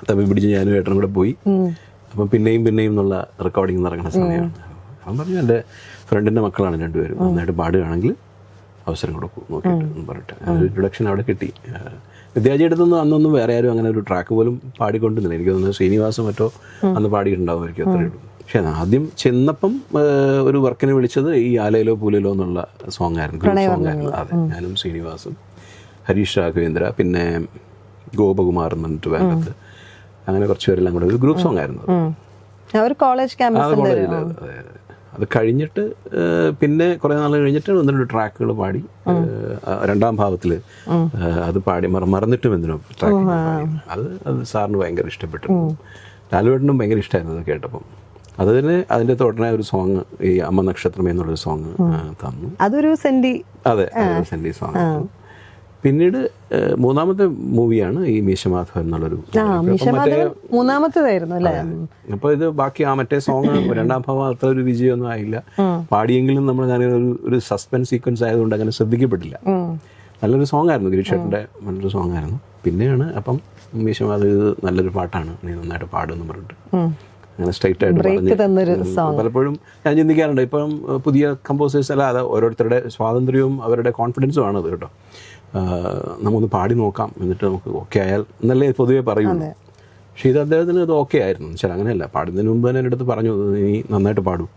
തമ്മിൽ പിടിച്ച് ഞാനും ഏട്ടനും കൂടെ പോയി. അപ്പം പിന്നെയും എന്നുള്ള റെക്കോർഡിങ് നടക്കുന്ന സമയമാണ്. അവൻ പറഞ്ഞു, എൻ്റെ ഫ്രണ്ടിൻ്റെ മക്കളാണ് 2 പേരും, നന്നായിട്ട് പാടുകയാണെങ്കിൽ അവസരം കൊടുക്കും നോക്കിയിട്ട് എന്ന് പറഞ്ഞിട്ട് ഒരു ഇൻട്രൊഡക്ഷൻ അവിടെ കിട്ടി. വിദ്യാജിയുടെ അടുത്തൊന്നും അന്നൊന്നും വേറെ ആരും അങ്ങനെ ഒരു ട്രാക്ക് പോലും പാടിക്കൊണ്ടിരുന്നില്ല. എനിക്ക് തോന്നുന്നു ശ്രീനിവാസം മറ്റോ അന്ന് പാടിയിട്ടുണ്ടാവുമായിരിക്കും, അത്രയേ ഉള്ളൂ. പക്ഷേ ആദ്യം ചെന്നപ്പം ഒരു വർക്കിന് വിളിച്ചത് ഈ ആലയിലോ പൂലയിലോ എന്നുള്ള സോങ് ആയിരുന്നു, ഗ്രൂപ്പ് സോങ് ആയിരുന്നു. അതെ, ഞാനും ശ്രീനിവാസും ഹരീഷ് രാഘവേന്ദ്ര പിന്നെ ഗോപകുമാർ എന്ന് പറഞ്ഞിട്ട് വേണ്ടത്, അങ്ങനെ കുറച്ച് പേരെല്ലാം കൂടെ ഒരു ഗ്രൂപ്പ് സോങ് ആയിരുന്നു. കോളേജിൽ അത് കഴിഞ്ഞിട്ട് പിന്നെ കുറേ നാൾ കഴിഞ്ഞിട്ട് 1-2 ട്രാക്കുകൾ പാടി. 2ാം ഭാഗത്തിൽ അത് പാടി മറന്നിട്ടും എന്തിനോ ട്രാക്ക് പാടി. അത് സാറിന് ഭയങ്കര ഇഷ്ടപ്പെട്ടിരുന്നു. ലാലുവേട്ടനും ഭയങ്കര ഇഷ്ടമായിരുന്നു അത് കേട്ടപ്പം. അത് തന്നെ അതിൻ്റെ തുടർന്ന് ഒരു സോങ്, ഈ അമ്മ നക്ഷത്രമേ എന്നുള്ളൊരു സോങ് തന്നു. അതൊരു സെൻഡി, അതെ, സെൻഡി സോങ്. പിന്നീട് 3ാമത്തെ മൂവിയാണ് ഈ മീശമാധവൻ എന്നുള്ളൊരു, മൂന്നാമത്തേതായിരുന്നു അല്ലേ. അപ്പോൾ ഇത് ബാക്കി മറ്റേ സോങ് 2ാം ഭാഗം അത്ര ഒരു വിജയമൊന്നും ആയില്ല. പാടിയെങ്കിലും നമ്മൾ ഒരു സസ്പെൻസ് സീക്വൻസ് ആയതുകൊണ്ട് അങ്ങനെ ശ്രദ്ധിക്കപ്പെട്ടില്ല. നല്ലൊരു സോങ് ആയിരുന്നു, ഗിരീഷേട്ടൻ്റെ നല്ലൊരു സോങ് ആയിരുന്നു. പിന്നെയാണ് അപ്പം മീശമാധവൻ ഇത് നല്ലൊരു പാട്ടാണ്, നീ നന്നായിട്ട് പാടുമെന്ന് പറഞ്ഞിട്ട് അങ്ങനെ സ്ട്രൈറ്റ് ആയിട്ട് പറഞ്ഞു. പലപ്പോഴും ഞാൻ ചിന്തിക്കാറുണ്ട്, ഇപ്പം പുതിയ കമ്പോസേഴ്സ് അല്ല, അത് ഓരോരുത്തരുടെ സ്വാതന്ത്ര്യവും അവരുടെ കോൺഫിഡൻസും ആണത് കേട്ടോ. നമുക്കൊന്ന് പാടി നോക്കാം, എന്നിട്ട് നമുക്ക് ഓക്കെ ആയാൽ എന്നല്ലേ പൊതുവേ പറയുള്ളൂ. പക്ഷേ ഇത് അദ്ദേഹത്തിന് ഇത് ഓക്കെ ആയിരുന്നു. വെച്ചാൽ അങ്ങനെയല്ല, പാടുന്നതിന് മുമ്പ് തന്നെ എൻ്റെ അടുത്ത് പറഞ്ഞു, നീ നന്നായിട്ട് പാടും,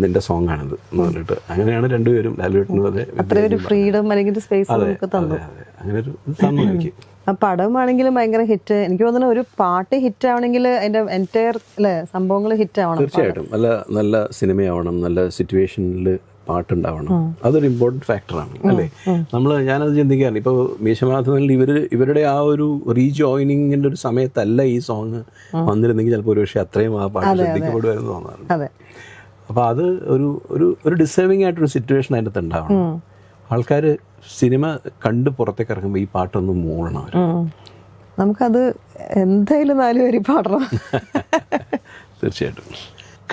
നിന്റെ സോങ് ആണിത് എന്ന് പറഞ്ഞിട്ട്. അങ്ങനെയാണ് 2 പേരും, ലാലുവേട്ടനും അതെ, ഫ്രീഡം അല്ലെങ്കിൽ സ്പേസ് അങ്ങനെ ഒരു തന്നു എനിക്ക്. ആ പടമാണെങ്കിലും ഭയങ്കര ഹിറ്റ്. എനിക്ക് തോന്നുന്നു ഒരു പാട്ട് ഹിറ്റ് ആവണമെങ്കിൽ അതിന്റെ എൻറ്റയർ സംഭവങ്ങൾ ഹിറ്റ് ആവണം. തീർച്ചയായിട്ടും നല്ല സിനിമയാവണം, നല്ല സിറ്റുവേഷനിൽ പാട്ടുണ്ടാവണം. അതൊരു ഇമ്പോർട്ടൻറ്റ് ഫാക്ടറാണ് അല്ലേ. ഞാനത് ചിന്തിക്കാറില്ല. ഇപ്പോൾ മീശമാധവനിൽ ഇവരുടെ ആ ഒരു റീജോയിനിങ്ങിൻ്റെ ഒരു സമയത്തല്ല ഈ സോങ് വന്നിരുന്നെങ്കിൽ ചിലപ്പോൾ ഒരു പക്ഷേ അത്രയും ആ പാട്ട് ശ്രദ്ധിക്കപ്പെടുമായിരുന്നു തോന്നാറുണ്ട്. അപ്പോൾ അത് ഒരു ഒരു ഒരു ഡിസേർവിംഗ് ആയിട്ടൊരു സിറ്റുവേഷൻ അതിൻ്റെ അകത്ത് ഉണ്ടാവണം. ആൾക്കാർ സിനിമ കണ്ട് പുറത്തേക്ക് ഇറങ്ങുമ്പോൾ ഈ പാട്ടൊന്ന് മൂളണം അവർ. നമുക്കത് എന്തായാലും 4 വരി പാടണം. തീർച്ചയായിട്ടും.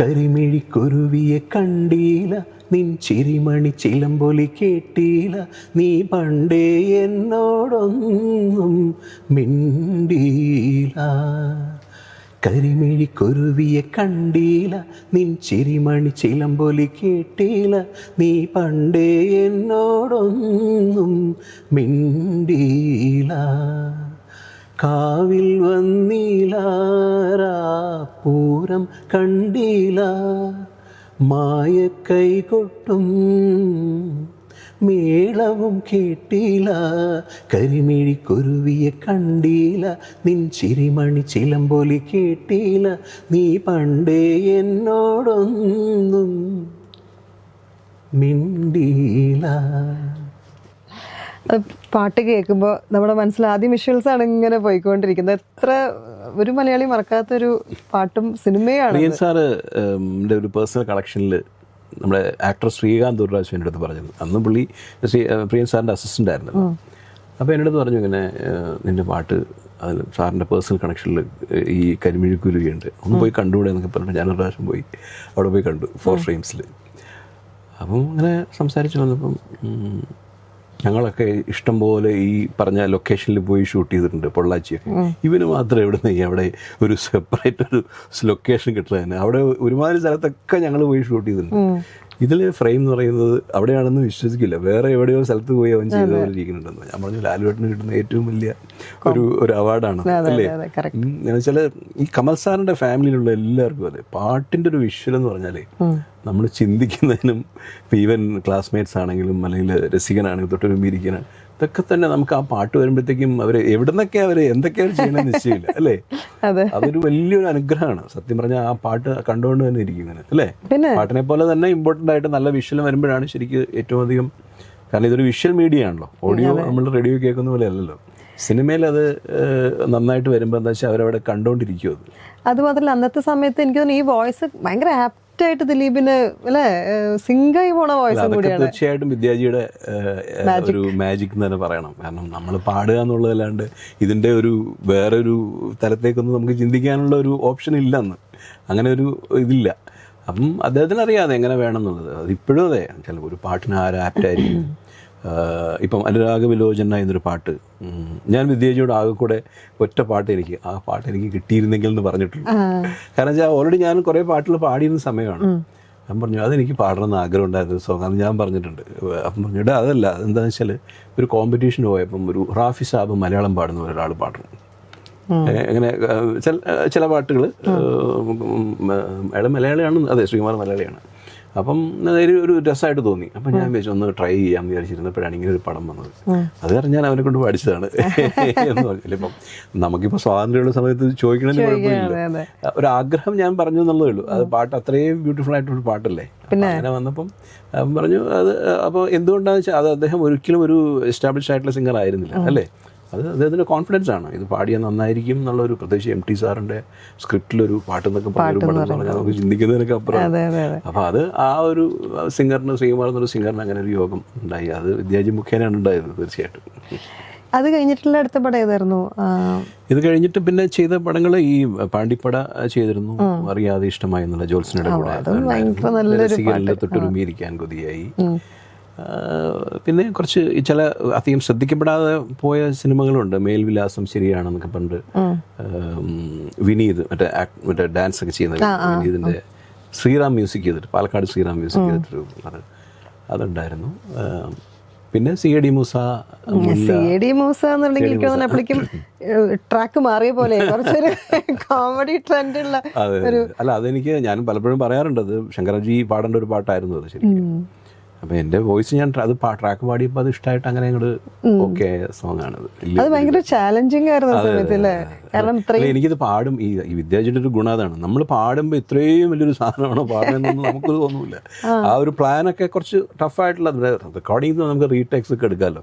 കരിമിഴിക്കുരുവിയെ കണ്ടീല, നിൻ ചിരിമണി ചിലമ്പൊലി കേട്ടീല, നീ പണ്ടേ എന്നോടൊന്നും മിണ്ടീല. കരിമിഴിക്കുരുവിയെ കണ്ടീല, നിൻ ചിരിമണി ചിലമ്പൊലി കേട്ടീല, നീ പണ്ടേ എന്നോടൊന്നും മിണ്ടീല. കാവിൽ വന്നീലാരാപ്പൂരം കണ്ടീല, മായക്കൈ കൊട്ടും മേളവും കേട്ടീല. കരിമിഴിക്കുരുവിയെ കണ്ടീല, നിൻ ചിരിമണി ചിലമ്പൊലി കേട്ടീല, നീ പണ്ടേ എന്നോടൊന്നും മിണ്ടീല. പാട്ട് കേൾക്കുമ്പോൾ നമ്മുടെ മനസ്സിൽ ആദ്യം വിഷ്വൽസ് ആണ് ഇങ്ങനെ പോയിക്കൊണ്ടിരിക്കുന്നത്. എത്ര ഒരു മലയാളി മറക്കാത്തൊരു പാട്ടും സിനിമയാണ്. പ്രിയൻ സാറ് എൻ്റെ ഒരു പേഴ്സണൽ കളക്ഷനിൽ നമ്മുടെ ആക്ടർ ശ്രീകാന്ത് ദുർരാജ് എൻ്റെ അടുത്ത് പറഞ്ഞത്, അന്ന് പുള്ളി പ്രിയൻ സാറിൻ്റെ അസിസ്റ്റൻ്റ് ആയിരുന്നു. അപ്പോൾ എൻ്റെ അടുത്ത് പറഞ്ഞു, ഇങ്ങനെ നിൻ്റെ പാട്ട് അതിൽ സാറിൻ്റെ പേഴ്സണൽ കണക്ഷനിൽ ഈ കരിമിഴിക്കുരുവിയുണ്ട്, ഒന്ന് പോയി കണ്ടുകൂടെ എന്നൊക്കെ പറഞ്ഞിട്ട് ഞാനൊരു പ്രാവശ്യം പോയി അവിടെ പോയി കണ്ടു 4 ഫ്രെയിംസിൽ. അപ്പം അങ്ങനെ സംസാരിച്ച് വന്നപ്പം ഞങ്ങളൊക്കെ ഇഷ്ടം പോലെ ഈ പറഞ്ഞ ലൊക്കേഷനിൽ പോയി ഷൂട്ട് ചെയ്തിട്ടുണ്ട്, പൊള്ളാച്ചിയൊക്കെ. ഇവന് മാത്രം എവിടെ നിന്ന് അവിടെ ഒരു സെപ്പറേറ്റ് ഒരു ലൊക്കേഷൻ കിട്ടുക തന്നെ. അവിടെ ഒരുമാതിരി സ്ഥലത്തൊക്കെ ഞങ്ങൾ പോയി ഷൂട്ട് ചെയ്തിട്ടുണ്ട്. ഇതിൽ ഫ്രെയിം എന്ന് പറയുന്നത് അവിടെയാണെന്ന് വിശ്വസിക്കില്ല, വേറെ എവിടെയോ സ്ഥലത്ത് പോയി അവൻ ചെയ്തുകൊണ്ടിരിക്കുന്നുണ്ടെന്ന്. ഞാൻ പറഞ്ഞു, ലാലുവേട്ടന് കിട്ടുന്ന ഏറ്റവും വലിയ ഒരു അവാർഡാണ് അല്ലേ. എന്ന് വെച്ചാൽ ഈ കമൽ സാറിൻ്റെ ഫാമിലിയിലുള്ള എല്ലാവർക്കും അതെ പാട്ടിൻ്റെ ഒരു വിഷ്വൽ എന്ന് പറഞ്ഞാൽ നമ്മൾ ചിന്തിക്കുന്നതിനും ഇപ്പം ഈവൻ ക്ലാസ്മേറ്റ്സ് ആണെങ്കിലും അല്ലെങ്കിൽ രസികനാണെങ്കിലും തൊട്ടൊരുമ്പിരിക്കുന്ന ഇതൊക്കെ തന്നെ നമുക്ക് ആ പാട്ട് വരുമ്പോഴത്തേക്കും അവർ എവിടെ നിന്നൊക്കെ അവർ എന്തൊക്കെയാണ് ചെയ്യണമെന്ന് നിശ്ചയമില്ല അല്ലേ. അതൊരു വലിയൊരു അനുഗ്രഹമാണ് സത്യം പറഞ്ഞാൽ. ആ പാട്ട് കണ്ടുകൊണ്ട് തന്നെ ഇരിക്കുന്നത് അല്ലേ. പാട്ടിനെ പോലെ തന്നെ ഇമ്പോർട്ടൻ്റ് ആയിട്ട് നല്ല വിഷ്വൽ വരുമ്പോഴാണ് ശരിക്കും ഏറ്റവും അധികം. കാരണം ഇതൊരു വിഷ്വൽ മീഡിയ ആണല്ലോ, ഓഡിയോ നമ്മൾ റേഡിയോ കേൾക്കുന്ന പോലെ അല്ലല്ലോ. സിനിമയിൽ അത് നന്നായിട്ട് വരുമ്പോൾ എന്താ വെച്ചാൽ അവരവിടെ കണ്ടുകൊണ്ടിരിക്കും. അത് മാത്രമല്ല അന്നത്തെ സമയത്ത് എനിക്ക് തോന്നുന്നു ഈ വോയിസ് ഭയങ്കര ആപ്റ്റായിട്ട് ദിലീപിന് അല്ലേ സിംഗായി പോണ വോയിസ് കൂടിയാണ്. തീർച്ചയായിട്ടും വിദ്യാജിയുടെ ഒരു മാജിക് എന്ന് തന്നെ പറയണം. കാരണം നമ്മൾ പാടുക എന്നുള്ളതല്ലാണ്ട് ഇതിൻ്റെ ഒരു വേറൊരു തലത്തേക്കൊന്നും നമുക്ക് ചിന്തിക്കാനുള്ള ഒരു ഓപ്ഷൻ ഇല്ല അന്ന്, അങ്ങനെ ഒരു ഇതില്ല. അപ്പം അദ്ദേഹത്തിന് അറിയാതെ എങ്ങനെ വേണം എന്നുള്ളത്. അതിപ്പോഴും അതെ, ചിലപ്പോൾ ഒരു പാട്ടിന് ആപ്റ്റായിരിക്കും. ഇപ്പം അനുരാഗ വിലോചന എന്നൊരു പാട്ട് ഞാൻ വിദ്യാജിയോട് ആകെ കൂടെ ഒറ്റ പാട്ട് ആ പാട്ട് എനിക്ക് കിട്ടിയിരുന്നെങ്കിൽ എന്ന് പറഞ്ഞിട്ടുള്ളൂ. കാരണം വെച്ചാൽ ഓൾറെഡി ഞാൻ കുറേ പാട്ടുകൾ പാടിയിരുന്ന സമയമാണ്. ഞാൻ പറഞ്ഞു അതെനിക്ക് പാടണമെന്ന് ആഗ്രഹം ഉണ്ടായിരുന്ന സോങ് അത് ഞാൻ പറഞ്ഞിട്ടുണ്ട്. അപ്പം പറഞ്ഞിട്ട് അതല്ല, എന്താണെന്ന് വെച്ചാൽ ഒരു കോമ്പറ്റീഷൻ പോയപ്പം ഒരു റാഫി സാബ് മലയാളം പാടുന്ന ഒരാൾ പാടുന്നു. അങ്ങനെ ചില പാട്ടുകൾ അയാൾ മലയാളിയാണ്, അതെ ശ്രീകുമാർ മലയാളിയാണ്. അപ്പം ഒരു രസമായിട്ട് തോന്നി. അപ്പം ഞാൻ വിചാരിച്ചു ഒന്ന് ട്രൈ ചെയ്യാമെന്ന് വിചാരിച്ചിരുന്നപ്പോഴാണ് ഇങ്ങനെ ഒരു പടം വന്നത്. അത് കാരണം ഞാൻ അവനെ കൊണ്ട് പഠിച്ചതാണ് എന്ന് പറഞ്ഞില്ല. ഇപ്പം നമുക്കിപ്പോൾ സ്വാതന്ത്ര്യമുള്ള സമയത്ത് ചോദിക്കണമെന്ന് കുഴപ്പമില്ല, ഒരു ആഗ്രഹം ഞാൻ പറഞ്ഞു എന്നുള്ളതേ ഉള്ളൂ. അത് പാട്ട് അത്രയും ബ്യൂട്ടിഫുൾ ആയിട്ടൊരു പാട്ടല്ലേ. അങ്ങനെ വന്നപ്പം പറഞ്ഞു അത്. അപ്പോൾ എന്തുകൊണ്ടാണെന്ന് വെച്ചാൽ അത് അദ്ദേഹം ഒരിക്കലും ഒരു എസ്റ്റാബ്ലിഷ് ആയിട്ടുള്ള സിംഗർ ആയിരുന്നില്ല അല്ലേ. അത് അദ്ദേഹത്തിൻ്റെ കോൺഫിഡൻസ് ആണ്. ഇത് പാടിയാൽ നന്നായിരിക്കും എന്നുള്ളൊരു, പ്രത്യേകിച്ച് MT സാറിൻ്റെ സ്ക്രിപ്റ്റിലൊരു പാട്ടെന്നൊക്കെ പറഞ്ഞാൽ നമുക്ക് ചിന്തിക്കുന്നതിനൊക്കെ അപ്പുറം. അപ്പോൾ അത് ആ ഒരു സിംഗറിന്, ശ്രീകുമാർ എന്നൊരു സിംഗറിന് അങ്ങനെ ഒരു യോഗം ഉണ്ടായി. അത് വിദ്യാജി മുഖേനയാണ് ഉണ്ടായത് തീർച്ചയായിട്ടും. അത് കഴിഞ്ഞിട്ടുള്ള അടുത്ത പടം ഏതായിരുന്നു? ഇത് കഴിഞ്ഞിട്ട് പിന്നെ ചെയ്ത പടങ്ങൾ ഈ പാണ്ടിപ്പട ചെയ്തിരുന്നു, അറിയാതെ ഇഷ്ടമായി എന്നുള്ള ജോത്സനയുടെ കൂടെ, തൊട്ടൊരുമിയിരിക്കാൻ കൊതിയായി. പിന്നെ കുറച്ച് ചില അധികം ശ്രദ്ധിക്കപ്പെടാതെ പോയ സിനിമകളുണ്ട്. മേൽവിലാസം ശരിയാണെന്നൊക്കെ പറഞ്ഞിട്ട് വിനീത് മറ്റേ ഡാൻസ് ഒക്കെ ചെയ്യുന്ന വിനീതിൻ്റെ ശ്രീറാം മ്യൂസിക് ചെയ്തിട്ട്, പാലക്കാട് ശ്രീറാം മ്യൂസിക് ചെയ്തിട്ടൊരു അതുണ്ടായിരുന്നു. പിന്നെ CAD മൂസ എന്നുണ്ടെങ്കിൽ ട്രാക്ക് മാറിയ പോലെ കുറച്ചൊരു കോമഡി ട്രെൻഡുള്ള. അല്ല അതെനിക്ക് ഞാൻ പലപ്പോഴും പറയാറുണ്ട്, അത് ശങ്കർജി പാടേണ്ട ഒരു പാട്ടായിരുന്നു അത് ശരിക്കും. അപ്പം എൻ്റെ വോയിസ് ഞാൻ അത് ട്രാക്ക് പാടിയപ്പോൾ അത് ഇഷ്ടമായിട്ട് അങ്ങനെ അങ്ങോട്ട് ഓക്കെ സോങ് ആണത്. അത് ഭയങ്കര ചാലഞ്ചിങ് ആയിരുന്നു സമയത്തല്ലേ. കാരണം എനിക്കിത് പാടും ഈ വിദ്യാജിയുടെ ഒരു ഗുണം അതാണ്, നമ്മൾ പാടുമ്പോൾ ഇത്രയും വലിയൊരു സാധനമാണോ പാടുന്നതെന്നൊന്നും നമുക്കത് തോന്നൂല. ആ ഒരു പ്ലാനൊക്കെ കുറച്ച് ടഫായിട്ടുള്ള റെക്കോർഡിംഗ് നമുക്ക് റീടേക്സ് ഒക്കെ എടുക്കാമല്ലോ,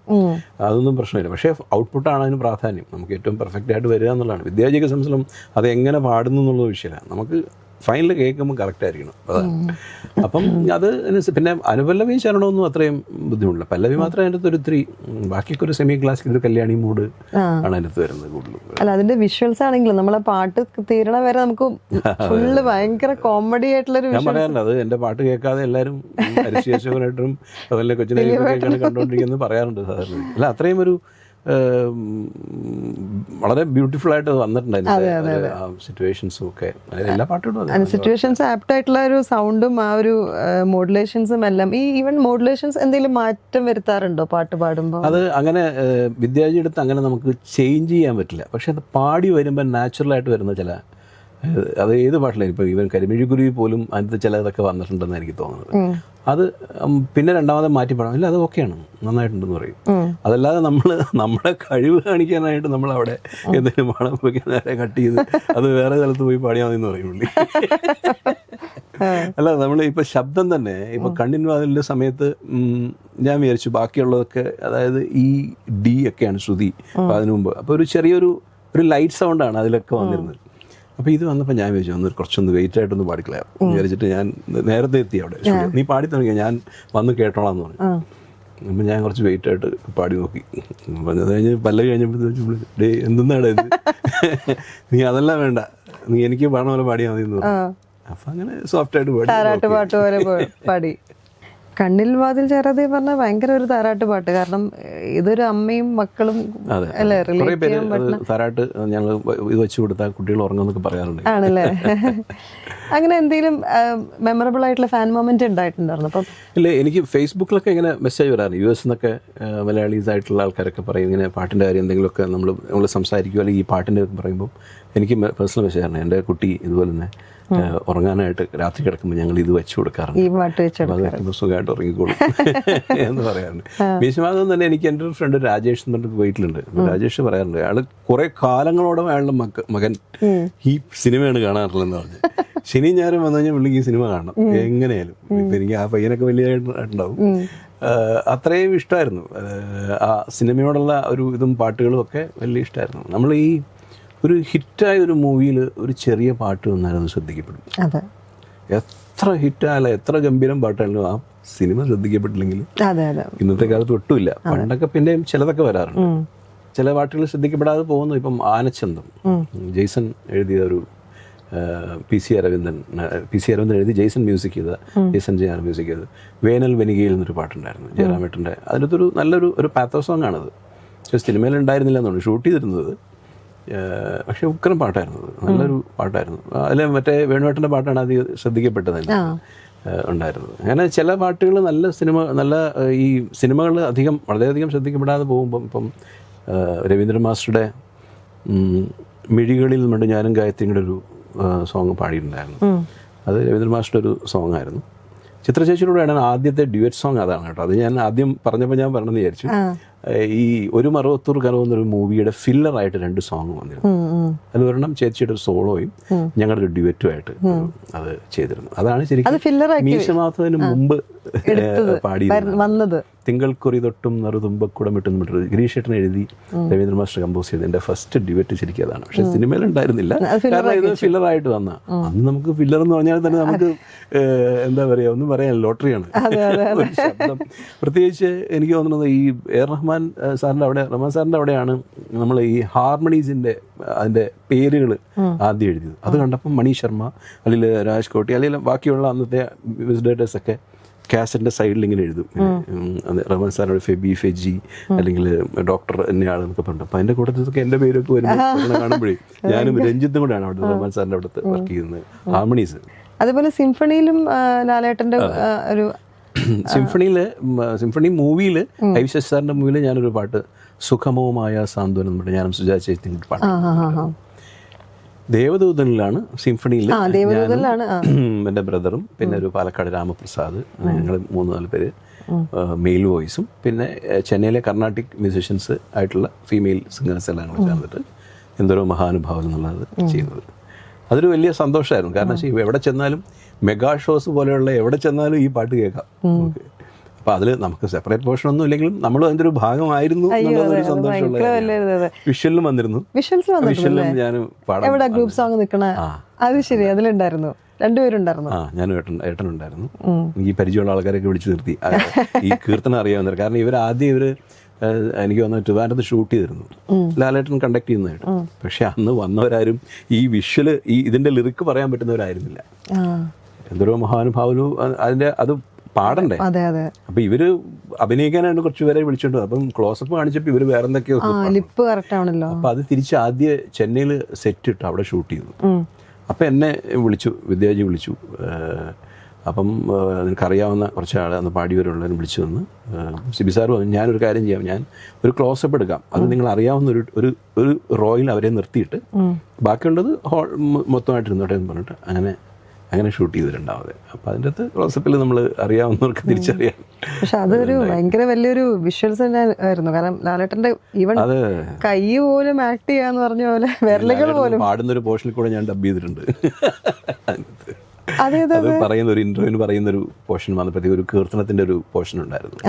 അതൊന്നും പ്രശ്നമില്ല. പക്ഷേ ഔട്ട്പുട്ടാണ് അതിന് പ്രാധാന്യം. നമുക്ക് ഏറ്റവും പെർഫെക്റ്റ് ആയിട്ട് വരിക എന്നുള്ളതാണ്. വിദ്യാജിയെ സംബന്ധിച്ചും അത് എങ്ങനെ പാടുന്നു എന്നുള്ള വിഷയമല്ല, നമുക്ക് ഫൈനൽ കേൾക്കുമ്പോൾ കറക്റ്റ് ആയിരിക്കണം അതാണ്. അപ്പം അത് പിന്നെ അനുപല്ലവി ശരണമൊന്നും അത്രയും ബുദ്ധിമുട്ടില്ല. പല്ലവി മാത്രമേ അതിൻ്റെ അകത്ത് ഒരു ഇത്തിരി, ബാക്കിയൊക്കെ ഒരു സെമി ക്ലാസിക്കൽ ഒരു കല്യാണി മൂഡ് ആണ് അതിനകത്ത് വരുന്നത് കൂടുതലും. അല്ല, അതിന്റെ വിഷ്വൽസ് ആണെങ്കിലും നമ്മളെ പാട്ട് തീരണ വരെ നമുക്ക് ഫുള്ള് ഭയങ്കര കോമഡി ആയിട്ടുള്ളൊരു ഞാൻ പറയാറുണ്ട്, അത് എൻ്റെ പാട്ട് കേൾക്കാതെ എല്ലാവരും അരിശേഷകനായിട്ടും അതുപോലെ കൊച്ചിനെ കണ്ടുകൊണ്ടിരിക്കുന്നത് പറയാറുണ്ട് സാധാരണ. അല്ല, അത്രയും ഒരു വളരെ ബ്യൂട്ടിഫുൾ ആയിട്ട് വന്നിട്ടുണ്ട് സിറ്റുവേഷൻസും ഒക്കെ. എല്ലാ പാട്ടുകളും സിറ്റുവേഷൻസ് ആപ്റ്റ് ആയിട്ടുള്ള ഒരു സൗണ്ടും ആ ഒരു മോഡുലേഷൻസും എല്ലാം. ഈ ഈവൻ മോഡുലേഷൻസ് എന്തെങ്കിലും മാറ്റം വരുത്താറുണ്ടോ പാട്ട് പാടുമ്പോൾ? അത് അങ്ങനെ വിദ്യാർത്ഥി എടുത്ത് അങ്ങനെ നമുക്ക് ചേഞ്ച് ചെയ്യാൻ പറ്റില്ല. പക്ഷെ അത് പാടി വരുമ്പോൾ നാച്ചുറലായിട്ട് വരുന്ന ചില, അത് ഏത് പാട്ടിലായി, ഇപ്പോൾ ഇവൻ കരിമിഴിക്കുരുവി പോലും അതിനകത്ത് ചിലതൊക്കെ വന്നിട്ടുണ്ടെന്ന് എനിക്ക് തോന്നുന്നത്. അത് പിന്നെ രണ്ടാമത് മാറ്റി പാടാം, ഇല്ല അത് ഓക്കെയാണ്, നന്നായിട്ടുണ്ടെന്ന് പറയും. അതല്ലാതെ നമ്മുടെ കഴിവ് കാണിക്കാനായിട്ട് നമ്മളവിടെ എന്തെങ്കിലും പാടാൻ പോയി നേരെ കട്ട് ചെയ്ത് അത് വേറെ സ്ഥലത്ത് പോയി പാടിയാൽ മതി എന്ന് പറയും പുള്ളി. അല്ല, നമ്മൾ ഇപ്പം ശബ്ദം തന്നെ ഇപ്പം കണ്ണിൻ വാതിലിൻ്റെ സമയത്ത് ഞാൻ വിചാരിച്ചു ബാക്കിയുള്ളതൊക്കെ, അതായത് ഈ ഡി ഒക്കെയാണ് ശ്രുതി അതിനു മുമ്പ്. അപ്പോൾ ഒരു ചെറിയൊരു ലൈറ്റ് സൗണ്ടാണ് അതിലൊക്കെ വന്നിരുന്നത്. അപ്പോൾ ഇത് വന്നപ്പോൾ ഞാൻ വിചാരിച്ചു ഒന്ന് കുറച്ചൊന്ന് വെയിറ്റ് ആയിട്ടൊന്ന് പാടിക്കളയാം വിചാരിച്ചിട്ട് ഞാൻ നേരത്തെ എത്തി അവിടെ. നീ പാടി തുടങ്ങിയ ഞാൻ വന്ന് കേട്ടോളാം എന്ന് പറഞ്ഞു. അപ്പം ഞാൻ കുറച്ച് വെയിറ്റ് ആയിട്ട് പാടി നോക്കി. അത് കഴിഞ്ഞ് പല്ലവി കഴിഞ്ഞപ്പോഴത്തേക്ക് ഡേ എന്തെന്നാണ് ഇത്, നീ അതെല്ലാം വേണ്ട, നീ എനിക്ക് പാടുന്ന പോലെ പാടിയാൽ മതി എന്ന് പറഞ്ഞു. അപ്പം അങ്ങനെ സോഫ്റ്റായിട്ട് പാടി. കണ്ണിൽ വാതിൽ ചേരാതെ പറഞ്ഞാൽ ഭയങ്കര ഒരു താരാട്ട് പാട്ട്. കാരണം ഇതൊരു അമ്മയും മക്കളും അല്ലേ റിലേറ്റ് ചെയ്യാൻ പറ്റുന്ന താരാട്ട്. ഞങ്ങൾ ഇത് വെച്ച് കൊടുത്താൽ കുട്ടികൾ ഉറങ്ങുന്നൊക്കെ പറയാറുണ്ട്. ആണല്ലേ? അങ്ങനെ എന്തെങ്കിലും മെമ്മറബിൾ ആയിട്ടുള്ള ഫാൻ മൊമെന്റ് ഉണ്ടായിട്ടുണ്ടായിരുന്നു? അപ്പം ഇല്ല, എനിക്ക് ഫേസ്ബുക്കിലൊക്കെ ഇങ്ങനെ മെസ്സേജ് വരാറുണ്ട്. US എന്നൊക്കെ മലയാളീസ് ആയിട്ടുള്ള ആൾക്കാരൊക്കെ പറയും ഇങ്ങനെ പാട്ടിൻ്റെ കാര്യം എന്തെങ്കിലുമൊക്കെ നമ്മൾ സംസാരിക്കുക അല്ലെങ്കിൽ ഈ പാട്ടിൻ്റെ പറയുമ്പോൾ എനിക്ക് പേഴ്സണൽ മെസ്സേജ് ആണ്. എൻ്റെ കുട്ടി ഇതുപോലെ തന്നെ ഉറങ്ങാനായിട്ട് രാത്രി കിടക്കുമ്പോൾ ഞങ്ങൾ ഇത് വെച്ച് കൊടുക്കാറുണ്ട്, ഈ പാട്ട് വെച്ച് സുഖമായിട്ട് ഉറങ്ങിക്കോളും എന്ന് പറയാറുണ്ട്. മീശമാധവൻ തന്നെ എനിക്ക് എൻ്റെ ഒരു ഫ്രണ്ട് രാജേഷ് എന്ന് പറഞ്ഞിട്ട് വീട്ടിലുണ്ട്. രാജേഷ് പറയാറുണ്ട് അയാൾ കുറെ കാലങ്ങളോടെ അയാളുടെ മകൻ ഈ സിനിമയാണ് കാണാറുള്ളതെന്ന് പറഞ്ഞ്. ശനി ഞായറും വന്നു കഴിഞ്ഞാൽ പുള്ളിക്ക് ഈ സിനിമ കാണണം എങ്ങനെയാലും. ഇപ്പം എനിക്ക് ആ പയ്യനൊക്കെ വലിയതായിട്ടുണ്ടാവും. അത്രയും ഇഷ്ടമായിരുന്നു ആ സിനിമയോടുള്ള ഒരു ഇതും പാട്ടുകളും ഒക്കെ വലിയ ഇഷ്ടമായിരുന്നു. നമ്മൾ ഈ ഒരു ഹിറ്റായ ഒരു മൂവിയിൽ ഒരു ചെറിയ പാട്ട് വന്നാലും അത് ശ്രദ്ധിക്കപ്പെടും. എത്ര ഹിറ്റായാലും എത്ര ഗംഭീരം പാട്ടായാലും ആ സിനിമ ശ്രദ്ധിക്കപ്പെട്ടില്ലെങ്കിൽ ഇന്നത്തെ കാലത്ത് ഒട്ടുമില്ല. പണ്ടൊക്കെ പിന്നെയും ചിലതൊക്കെ വരാറുണ്ട്. ചില പാട്ടുകൾ ശ്രദ്ധിക്കപ്പെടാതെ പോകുന്നു. ഇപ്പം ആനച്ചന്തം ജെയ്സൺ എഴുതിയ ഒരു PC അരവിന്ദൻ എഴുതി ജെയ്സൺ മ്യൂസിക് ചെയ്ത, ജെയ്സൺ ജയറാം മ്യൂസിക് ചെയ്ത് വേനൽ വെനികയിൽ എന്നൊരു പാട്ടുണ്ടായിരുന്നു ജയറാമേട്ടൻ്റെ. അതിനകത്തൊരു നല്ലൊരു പാത്തോ സോങ് ആണത്. പക്ഷേ സിനിമയിൽ ഉണ്ടായിരുന്നില്ല എന്നുണ്ട്, ഷൂട്ട് ചെയ്തിരുന്നത്. പക്ഷെ ഉക്രം പാട്ടായിരുന്നു, നല്ലൊരു പാട്ടായിരുന്നു. അതിൽ മറ്റേ വേണുവേട്ടൻ്റെ പാട്ടാണ് അത് ശ്രദ്ധിക്കപ്പെട്ടത് ഉണ്ടായിരുന്നത്. അങ്ങനെ ചില പാട്ടുകൾ നല്ല ഈ സിനിമകൾ വളരെയധികം ശ്രദ്ധിക്കപ്പെടാതെ പോകുമ്പം ഇപ്പം രവീന്ദ്രൻ മാസ്റ്ററുടെ മിഴികളിൽ നിന്നുകൊണ്ട് ഞാനും ഗായത്രിയുടെ ഒരു സോങ് പാടിയിട്ടുണ്ടായിരുന്നു. അത് രവീന്ദ്രൻ മാസ്റ്ററുടെ ഒരു സോങ് ആയിരുന്നു. ചിത്ര ചേച്ചിയോടെയാണ് ആദ്യത്തെ ഡ്യുവറ്റ് സോങ് അതാണ് കേട്ടോ. അത് ഞാൻ ആദ്യം പറഞ്ഞപ്പോൾ ഞാൻ പറഞ്ഞെന്ന് വിചാരിച്ചു. ഈ ഒരു മറുവത്തൂർ കനവ് എന്നൊരു മൂവിയുടെ ഫില്ലറായിട്ട് 2 സോങ് വന്നിരുന്നു. അത് ഒരെണ്ണം ചേച്ചിയുടെ ഒരു സോളോയും ഞങ്ങളുടെ ഒരു ഡ്യുവറ്റുമായിട്ട് അത് ചെയ്തിരുന്നു. അതാണ് ശരിക്കും മീശമാധവന് മുമ്പ് പാടിയത്. തിങ്കൾക്കുറി തൊട്ടും നറുതുമ്പക്കുടമിട്ടും ഗിരീഷേട്ടൻ എഴുതി രവീന്ദ്ര മാസ്റ്റർ കമ്പോസ് ചെയ്ത് എൻ്റെ ഫസ്റ്റ് ഡ്യുവറ്റ് ശരിക്കും അതാണ്. പക്ഷെ സിനിമയിൽ ഉണ്ടായിരുന്നില്ല, കാരണം ഇത് ഫില്ലറായിട്ട് വന്ന. അന്ന് നമുക്ക് ഫില്ലർ എന്ന് പറഞ്ഞാൽ തന്നെ നമുക്ക് എന്താ പറയുക, ഒന്നും പറയാൻ ലോട്ടറിയാണ് ഒരു ശബ്ദം. പ്രത്യേകിച്ച് എനിക്ക് തോന്നുന്നത് ഈ റഹ്മാൻ സാറിൻ്റെ അവിടെയാണ് നമ്മൾ ഈ ഹാർമണീസിൻ്റെ അതിൻ്റെ പേരുകൾ ആദ്യം എഴുതിയത്. അത് കണ്ടപ്പോൾ മണി ശർമ്മ അല്ലെങ്കിൽ രാജ് കോട്ടി അല്ലെങ്കിൽ ബാക്കിയുള്ള അന്നത്തെ മ്യൂസിക് ഡയറക്ടേഴ്സ് ഒക്കെ കാസറ്റിൻ്റെ സൈഡിൽ ഇങ്ങനെ എഴുതും. റഹ്മാൻ സാറിനോട് ഫെജി അല്ലെങ്കിൽ ഡോക്ടർ എന്നെയാളെന്നൊക്കെ പറഞ്ഞു. അപ്പം അതിൻ്റെ കൂട്ടത്തിലൊക്കെ എൻ്റെ പേരൊക്കെ വരുമ്പോൾ കാണുമ്പോഴേ ഞാനും രഞ്ജിത്തും കൂടെയാണ് അവിടെ റഹ്മാൻ സാറിൻ്റെ അവിടുത്തെ വർക്ക് ചെയ്യുന്നത്, ഹാർമണീസ്. അതുപോലെ സിംഫണിയിലും ലാലേട്ടൻ്റെ ഒരു സിംഫണി മൂവിയിൽ ഐവിശേഷ് സാറിൻ്റെ മൂവിയിൽ ഞാനൊരു പാട്ട് സുഖമോമായ സാന്ത്വനം എന്ന് പറഞ്ഞാൽ ഞാനും സുജാ ചേച്ചി പാട്ട്. ദേവദൂതനിലാണ് സിംഫണിയിൽ എൻ്റെ ബ്രദറും പിന്നെ ഒരു പാലക്കാട് രാമപ്രസാദ്, ഞങ്ങൾ 3-4 പേര് മെയിൽ വോയിസും പിന്നെ ചെന്നൈയിലെ കർണാട്ടിക് മ്യൂസീഷ്യൻസ് ആയിട്ടുള്ള ഫീമെയിൽ സിംഗേഴ്സ് എല്ലാം കൂടെ ചേർന്നിട്ട് എന്തോരോ മഹാനുഭാവം എന്നുള്ളത് ചെയ്യുന്നത്. അതൊരു വലിയ സന്തോഷമായിരുന്നു. കാരണം എവിടെ ചെന്നാലും മെഗാ ഷോസ് പോലെയുള്ള എവിടെ ചെന്നാലും ഈ പാട്ട് കേൾക്കാം. അപ്പോൾ അതിൽ നമുക്ക് സെപ്പറേറ്റ് പോർഷൻ ഒന്നും ഇല്ലെങ്കിലും നമ്മളും അതിൻ്റെ ഒരു ഭാഗമായിരുന്നു എന്നുള്ളതൊരു സന്തോഷമുള്ള വിഷ്വലിലും വന്നിരുന്നു. വിഷ്വലിലും ഞാൻ എവിടെ ഗ്രൂപ്പ് സോങ് നിൽക്കണ അത് ശരി, അതിലുണ്ടായിരുന്നു, രണ്ടുപേരുണ്ടായിരുന്നു. ഞാനും ഏട്ടനുണ്ടായിരുന്നു. എനിക്ക് പരിചയമുള്ള ആൾക്കാരൊക്കെ വിളിച്ചു നിർത്തി ഈ കീർത്തനം അറിയാവുന്നവർ. കാരണം ഇവർ എനിക്ക് വന്ന് ട്രിവാൻഡ്രത്ത് ഷൂട്ട് ചെയ്തിരുന്നു, ലാലേട്ടൻ കണ്ടക്ട് ചെയ്യുന്നതായിട്ട്. പക്ഷെ അന്ന് വന്നവരാരും ഈ വിഷ്വല് ഇതിന്റെ ലിറിക്ക് പറയാൻ പറ്റുന്നവരായിരുന്നില്ല. എന്തൊരു മഹാനുഭാവനും അത് പാടണ്ടേ. അപ്പൊ ഇവര് അഭിനയിക്കാനായിട്ട് കുറച്ച് പേരെ വിളിച്ചോണ്ട്, അപ്പം ക്ലോസപ്പ് കാണിച്ചപ്പോ ഇവര് വേറെ എന്തൊക്കെയോ ലിപ്പ് കറക്റ്റ് ആണല്ലോ. അപ്പൊ അത് തിരിച്ച് ആദ്യം ചെന്നൈയിൽ സെറ്റ് ഇട്ട് അവിടെ ഷൂട്ട് ചെയ്തു. അപ്പം എന്നെ വിളിച്ചു, വിദ്യാജി വിളിച്ചു. അപ്പം നിനക്കറിയാവുന്ന കുറച്ച് ആൾ അന്ന് പാടിയവരുള്ളവരും വിളിച്ചു വന്ന് സിബി സാർ പറഞ്ഞു, ഞാനൊരു കാര്യം ചെയ്യാം, ഞാൻ ഒരു ക്ലോസപ്പ് എടുക്കാം, അത് നിങ്ങൾ അറിയാവുന്ന ഒരു റോയിൽ അവരെ നിർത്തിയിട്ട് ബാക്കിയുള്ളത് മൊത്തമായിട്ട് ഇരുന്നോട്ടെ എന്ന് പറഞ്ഞിട്ട് അങ്ങനെ ഷൂട്ട് ചെയ്തിട്ടുണ്ടാവുന്നത്. അപ്പം അതിൻ്റെ അകത്ത് ക്ലോസപ്പിൽ നമ്മൾ അറിയാവുന്നവർക്ക് തിരിച്ചറിയാം. പക്ഷെ അതൊരു ഭയങ്കര വലിയൊരു വിഷ്വൽസ് തന്നെ ആയിരുന്നു. കാരണം ലാലേട്ടൻ്റെ ഈവൻ കൈ പോലും ആക്ട് ചെയ്യാന്ന് പറഞ്ഞ പോലെ വിരലുകൾ പോലും പാടുന്നൊരു പോർഷനിൽ കൂടെ ഞാൻ ഡബ് ചെയ്തിട്ടുണ്ട്. അത് പറയുന്ന ഒരു ഇന്റർവ്യൂവിന് പറയുന്നൊരു പോർഷൻ വന്നപ്പോഴത്തേക്ക് ഒരു കീർത്തനത്തിന്റെ ഒരു പോർഷൻ ഉണ്ടായിരുന്നു.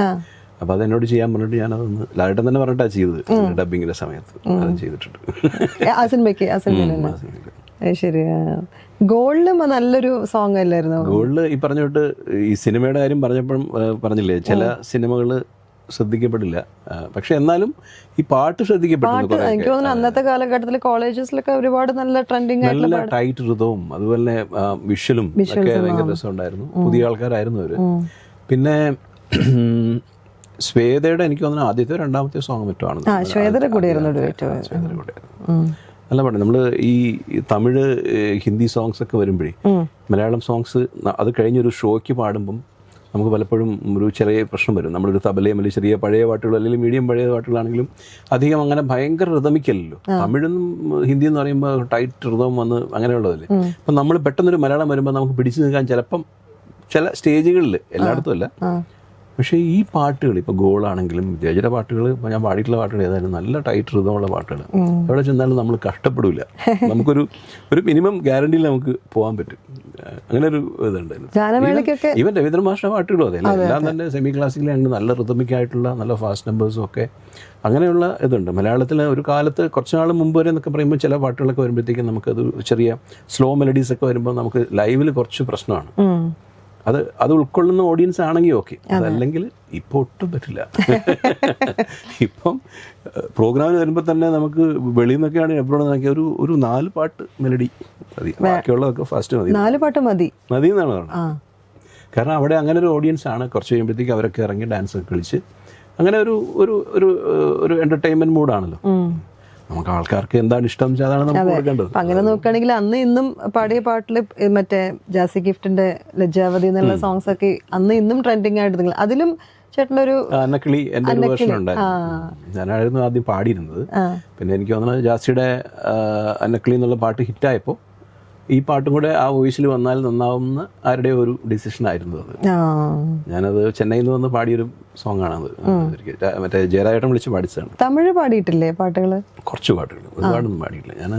അപ്പൊ അതെന്നോട് ചെയ്യാൻ പറഞ്ഞിട്ട് ഞാനതൊന്ന് ലാലേട്ടൻ തന്നെ പറഞ്ഞിട്ടാണ് ചെയ്തത്. ഡബിങ്ങിന്റെ സമയത്ത് അത് ചെയ്തിട്ടുണ്ട്. ശരി. ഗോൾഡിലും നല്ലൊരു സോങ് അല്ലായിരുന്നു? ഗോൾഡ് ഈ പറഞ്ഞോട്ട് ഈ സിനിമയുടെ കാര്യം പറഞ്ഞപ്പോഴും പറഞ്ഞില്ലേ, ചില സിനിമകള് ശ്രദ്ധിക്കപ്പെടില്ല, പക്ഷെ എന്നാലും ഈ പാട്ട് ശ്രദ്ധിക്കപ്പെടുന്നു. എനിക്ക് തോന്നുന്നു അന്നത്തെ കാലഘട്ടത്തിൽ കോളേജസിലൊക്കെ ഒരുപാട് നല്ല ട്രെൻഡിങ് നല്ല ടൈറ്റ് ഋതവും അതുപോലെ വിഷ്വലും ഒക്കെ ഭയങ്കര രസമുണ്ടായിരുന്നു. പുതിയ ആൾക്കാരായിരുന്നു അവര്. പിന്നെ ശ്വേതയുടെ എനിക്ക് തോന്നുന്നു ആദ്യത്തെ രണ്ടാമത്തെ സോങ് മറ്റുമാണ്. ശ്വേതയുടെ കൂടെയായിരുന്നു നല്ല പാട്ട്. നമ്മൾ ഈ തമിഴ് ഹിന്ദി സോങ്സ് ഒക്കെ വരുമ്പോഴേ മലയാളം സോങ്സ് അത് കഴിഞ്ഞൊരു ഷോയ്ക്ക് പാടുമ്പം നമുക്ക് പലപ്പോഴും ഒരു ചെറിയ പ്രശ്നം വരും. നമ്മളൊരു തബലയും അല്ലെങ്കിൽ ചെറിയ പഴയ പാട്ടുകൾ അല്ലെങ്കിൽ മീഡിയം പഴയ പാട്ടുകളാണെങ്കിലും അധികം അങ്ങനെ ഭയങ്കര ഋതമിക്കല്ലോ. തമിഴും ഹിന്ദി എന്ന് പറയുമ്പോൾ ടൈറ്റ് ഋതം വന്ന് അങ്ങനെയുള്ളതല്ലേ. അപ്പം നമ്മൾ പെട്ടെന്നൊരു മലയാളം വരുമ്പോൾ നമുക്ക് പിടിച്ചു നിൽക്കാൻ ചിലപ്പം ചില സ്റ്റേജുകളിൽ, എല്ലായിടത്തും അല്ല. പക്ഷേ ഈ പാട്ടുകൾ ഇപ്പോൾ ഗോളാണെങ്കിലും വിദ്യാജിയുടെ പാട്ടുകൾ, ഇപ്പോൾ ഞാൻ പാടിയിട്ടുള്ള പാട്ടുകൾ ഏതായാലും നല്ല ടൈറ്റ് ഋതമുള്ള പാട്ടുകൾ. എവിടെ ചെന്നാലും നമ്മൾ കഷ്ടപ്പെടില്ല, നമുക്കൊരു മിനിമം ഗ്യാരണ്ടിയിൽ നമുക്ക് പോകാൻ പറ്റും. അങ്ങനെ ഒരു ഇതുണ്ടായിരുന്നു. ഈവൻ രവീന്ദ്ര മാഷിന്റെ പാട്ടുകളും അതെ, എല്ലാം തന്നെ സെമി ക്ലാസിക്കലായിട്ട് നല്ല ഋതമിക്കായിട്ടുള്ള നല്ല ഫാസ്റ്റ് നമ്പേഴ്സും ഒക്കെ അങ്ങനെയുള്ള ഇതുണ്ട്. മലയാളത്തിൽ ഒരു കാലത്ത് കുറച്ച് നാൾ മുമ്പ് വരെ എന്നൊക്കെ പറയുമ്പോൾ ചില പാട്ടുകളൊക്കെ വരുമ്പോഴത്തേക്കും നമുക്കത് ചെറിയ സ്ലോ മെലഡീസ് ഒക്കെ വരുമ്പോൾ നമുക്ക് ലൈവിൽ കുറച്ച് പ്രശ്നമാണ്. അത് ഉൾക്കൊള്ളുന്ന ഓഡിയൻസ് ആണെങ്കിൽ ഓക്കെ, അതല്ലെങ്കിൽ ഇപ്പം ഒട്ടും പറ്റില്ല. ഇപ്പം പ്രോഗ്രാമിന് വരുമ്പോൾ തന്നെ നമുക്ക് വെളിയിൽ നിന്നൊക്കെയാണ് എപ്പോഴും നോക്കിയ ഒരു 4 പാട്ട് മെലഡി മതി, ബാക്കിയുള്ളതൊക്കെ ഫാസ്റ്റ് മതി. 4 പാട്ട് മതി എന്നാണ് പറഞ്ഞത്. കാരണം അവിടെ അങ്ങനെ ഒരു ഓഡിയൻസ് ആണ്. കുറച്ച് കഴിയുമ്പോഴത്തേക്ക് അവരൊക്കെ ഇറങ്ങി ഡാൻസ് ഒക്കെ കളിച്ച് അങ്ങനെ ഒരു എന്റർടൈൻമെന്റ് മൂഡാണല്ലോ. നമുക്ക് ആൾക്കാർക്ക് എന്താണ് ഇഷ്ടം അതാണ് നമുക്ക് കൊടുക്കേണ്ടത്. അങ്ങനെ നോക്കുകയാണെങ്കിൽ അന്ന് ഇന്നും പാടിയ പാട്ടില് മറ്റേ ജാസി ഗിഫ്റ്റിന്റെ ലജ്ജാവതി എന്നുള്ള സോങ്സ് ഒക്കെ അന്ന് ഇന്നും ട്രെൻഡിങ് ആയിട്ട് അതിലും ചേട്ടനൊരു അന്നക്കിളി എൻ്റെ ഒരു വേർഷൻ ഉണ്ടായിരുന്നു. ഞാനായിരുന്നു ആദ്യം പാടിയിരുന്നത്. പിന്നെ എനിക്ക് തോന്നുന്നത് ജാസിയുടെ അന്നക്കിളി എന്നുള്ള പാട്ട് ഹിറ്റായപ്പോൾ ഈ പാട്ടും കൂടെ ആ വോയിസിൽ വന്നാൽ നന്നാവുന്ന ആരുടെ ഒരു ഡിസിഷൻ ആയിരുന്നു അത്. ഞാനത് ചെന്നൈയിൽ നിന്ന് വന്ന് പാടിയൊരു സോങ് ആണത്. മറ്റേ ജയരാജേട്ടൻ വിളിച്ച് പാടിച്ചതാണ്. തമിഴ് പാടിയിട്ടില്ലേ പാട്ടുകൾ? കുറച്ച് പാട്ടുകൾ, ഒരുപാടൊന്നും പാടിയിട്ടില്ല. ഞാൻ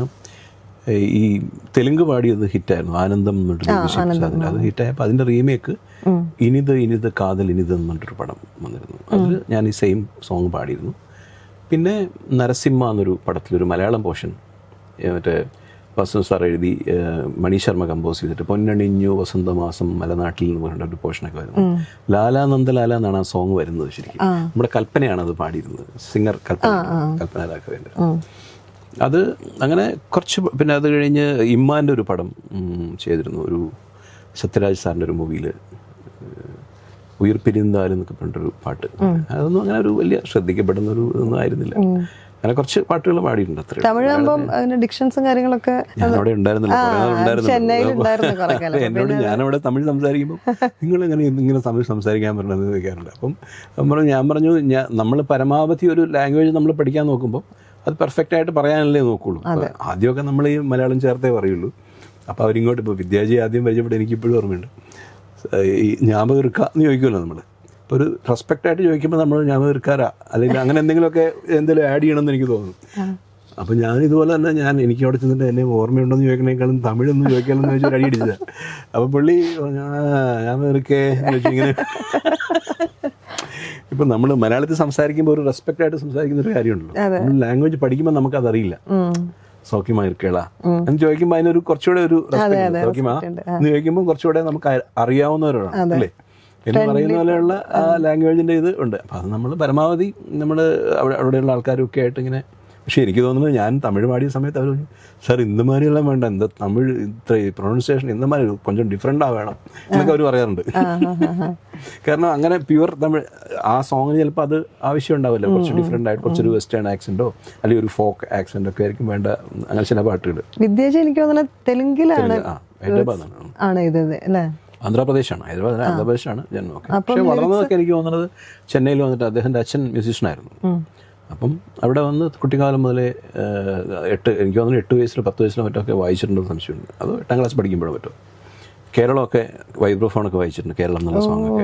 ഈ തെലുങ്ക് പാടിയത് ഹിറ്റായിരുന്നു, ആനന്ദം എന്നിട്ട് അത് ഹിറ്റായപ്പോൾ അതിൻ്റെ റീമേക്ക് ഇനിത് കാതൽ ഇനിത് എന്ന് പറഞ്ഞിട്ടൊരു പടം വന്നിരുന്നു. അതിൽ ഞാൻ ഈ സെയിം സോങ് പാടിയിരുന്നു. പിന്നെ നരസിംഹ എന്നൊരു പടത്തിലൊരു മലയാളം പോർഷൻ മറ്റേ വസന്ത് സാർ എഴുതി മണി ശർമ്മ കമ്പോസ് ചെയ്തിട്ട് പൊന്നണിഞ്ഞു വസന്തമാസം മലനാട്ടിൽ എന്ന് പറഞ്ഞ ഒരു പോർഷനൊക്കെ വരുന്നു. ലാലാ നന്ദലാല എന്നാണ് ആ സോങ് വരുന്നത്. ശരിക്കും നമ്മുടെ കൽപ്പനയാണ് അത് പാടിയിരുന്നത്, സിംഗർ കൽപ്പന രാഘവേന്ദ്രൻ. അത് അങ്ങനെ കുറച്ച്. പിന്നെ അത് കഴിഞ്ഞ് ഇമ്മാൻ്റെ ഒരു പടം ചെയ്തിരുന്നു, ഒരു സത്യരാജ് സാറിൻ്റെ ഒരു മൂവിയിൽ ഉയർപ്പിരിന്താലും എന്നൊക്കെ പറഞ്ഞിട്ടൊരു പാട്ട്. അതൊന്നും അങ്ങനെ ഒരു വലിയ ശ്രദ്ധിക്കപ്പെടുന്ന ഒരു ഇതൊന്നും ആയിരുന്നില്ല. അങ്ങനെ കുറച്ച് പാട്ടുകൾ പാടിയിട്ടുണ്ട്. അത്ര തമിഴാകുമ്പം ഡിക്ഷൻസും കാര്യങ്ങളൊക്കെ ഞാനവിടെ ഉണ്ടായിരുന്നില്ല, എന്നോട് ഞാനവിടെ തമിഴ് സംസാരിക്കുമ്പോൾ നിങ്ങളെങ്ങനെ ഇങ്ങനെ തമിഴ് സംസാരിക്കാൻ പറഞ്ഞത് ചോദിക്കാറുണ്ട്. അപ്പം ഞാൻ പറഞ്ഞു നമ്മൾ പരമാവധി ഒരു ലാംഗ്വേജ് നമ്മൾ പഠിക്കാൻ നോക്കുമ്പോൾ അത് പെർഫെക്റ്റ് ആയിട്ട് പറയാനല്ലേ നോക്കുള്ളൂ. ആദ്യമൊക്കെ നമ്മൾ ഈ മലയാളം ചേർത്തേ പറയുള്ളൂ. അപ്പോൾ അവരിങ്ങോട്ട് ഇപ്പോൾ വിദ്യാജി ആദ്യം പരിചയപ്പെട്ട് എനിക്കിപ്പോഴും ഓർമ്മയുണ്ട്. ഈ ஞாபகம் இருக்கா എന്ന് ചോദിക്കുമല്ലോ നമ്മൾ. ഇപ്പോൾ ഒരു റെസ്പെക്റ്റായിട്ട് ചോദിക്കുമ്പോൾ നമ്മൾ ஞாபகம் இருக்காരാ അല്ലെങ്കിൽ അങ്ങനെ എന്തെങ്കിലുമൊക്കെ എന്തെങ്കിലും ആഡ് ചെയ്യണമെന്ന് എനിക്ക് തോന്നുന്നു. അപ്പം ഞാനിതുപോലെ തന്നെ എനിക്ക് അവിടെ ചെന്നിട്ട് എന്നെ ഓർമ്മയുണ്ടോയെന്ന് ചോദിക്കണേക്കാളും തമിഴൊന്നും ചോദിക്കാമെന്ന് ചോദിച്ചാൽ അടി അടിച്ചതാണ്. അപ്പം പുള്ളി ஞாபகம் இருக்கே ചോദിച്ചു ഇങ്ങനെ ഇപ്പം നമ്മൾ മലയാളത്തിൽ സംസാരിക്കുമ്പോൾ ഒരു റെസ്പെക്റ്റ് ആയിട്ട് സംസാരിക്കുന്ന ഒരു കാര്യമുണ്ടല്ലോ, ലാംഗ്വേജ് പഠിക്കുമ്പോൾ നമുക്കതറിയില്ല. സൗഖ്യമാ ഇരിക്കേള എന്ന് ചോദിക്കുമ്പോൾ അതിനൊരു കുറച്ചുകൂടെ ഒരു റെസ്പെക്ട്, സൗഖ്യമാ എന്ന് ചോദിക്കുമ്പോൾ കുറച്ചുകൂടെ നമുക്ക് അറിയാവുന്നവരാണ് അല്ലേ എന്ന് പറയുന്ന പോലെയുള്ള ആ ലാംഗ്വേജിൻ്റെ ഇത് ഉണ്ട്. അപ്പം അത് നമ്മൾ പരമാവധി നമ്മൾ അവിടെയുള്ള ആൾക്കാരൊക്കെ ആയിട്ട് ഇങ്ങനെ. പക്ഷേ എനിക്ക് തോന്നുന്നത് ഞാൻ തമിഴ് പാടിയ സമയത്ത് അവർ സാർ இந்த மாதிரிയെല്ലാം വേണ്ട, എന്താ തമിഴ് ഇത്ര പ്രൊണൗൺസിയേഷൻ இந்த மாதிரி കൊഞ്ചം ഡിഫറെൻ്റ് വേണം എന്നൊക്കെ അവർ പറയാറുണ്ട്. കാരണം അങ്ങനെ പ്യുവർ തമിഴ് ആ സോങ്ങിന് ചിലപ്പോൾ അത് ആവശ്യം ഉണ്ടാവില്ല, കുറച്ച് ഡിഫറെൻ്റ് ആയിട്ട് കുറച്ചൊരു വെസ്റ്റേൺ ആക്സെൻറ്റോ അല്ലെങ്കിൽ ഒരു ഫോക്ക് ആക്സെൻ്റ് ഒക്കെ ആയിരിക്കും വേണ്ട. അങ്ങനെ ചില പാട്ടുകൾ. വിദ്യാജി എനിക്ക് തോന്നുന്നത് തെലുങ്കിലാണ്, ഹൈദരാബാദാണ് ഇത് അല്ലേ? ആന്ധ്രാപ്രദേശാണ്, ആന്ധ്രാപ്രദേശാണ് ജന്മം. പക്ഷേ വളർന്നതൊക്കെ എനിക്ക് തോന്നുന്നത് ചെന്നൈയിൽ വന്നിട്ട് അദ്ദേഹത്തിൻ്റെ അച്ഛൻ മ്യൂസീഷ്യനായിരുന്നു. അപ്പം അവിടെ വന്ന് കുട്ടിക്കാലം മുതലേ എനിക്ക് തോന്നുന്നു 8 വയസ്സിലോ 10 വയസ്സിലോ മറ്റൊക്കെ വായിച്ചിട്ടുണ്ടെന്ന് സംശയമുണ്ട്. അത് 8ാം ക്ലാസ് പഠിക്കുമ്പോഴോ മറ്റോ. കേരളമൊക്കെ വൈബ്രോഫോണൊക്കെ വായിച്ചിട്ടുണ്ട്, കേരളം എന്നുള്ള സോങ്ങൊക്കെ.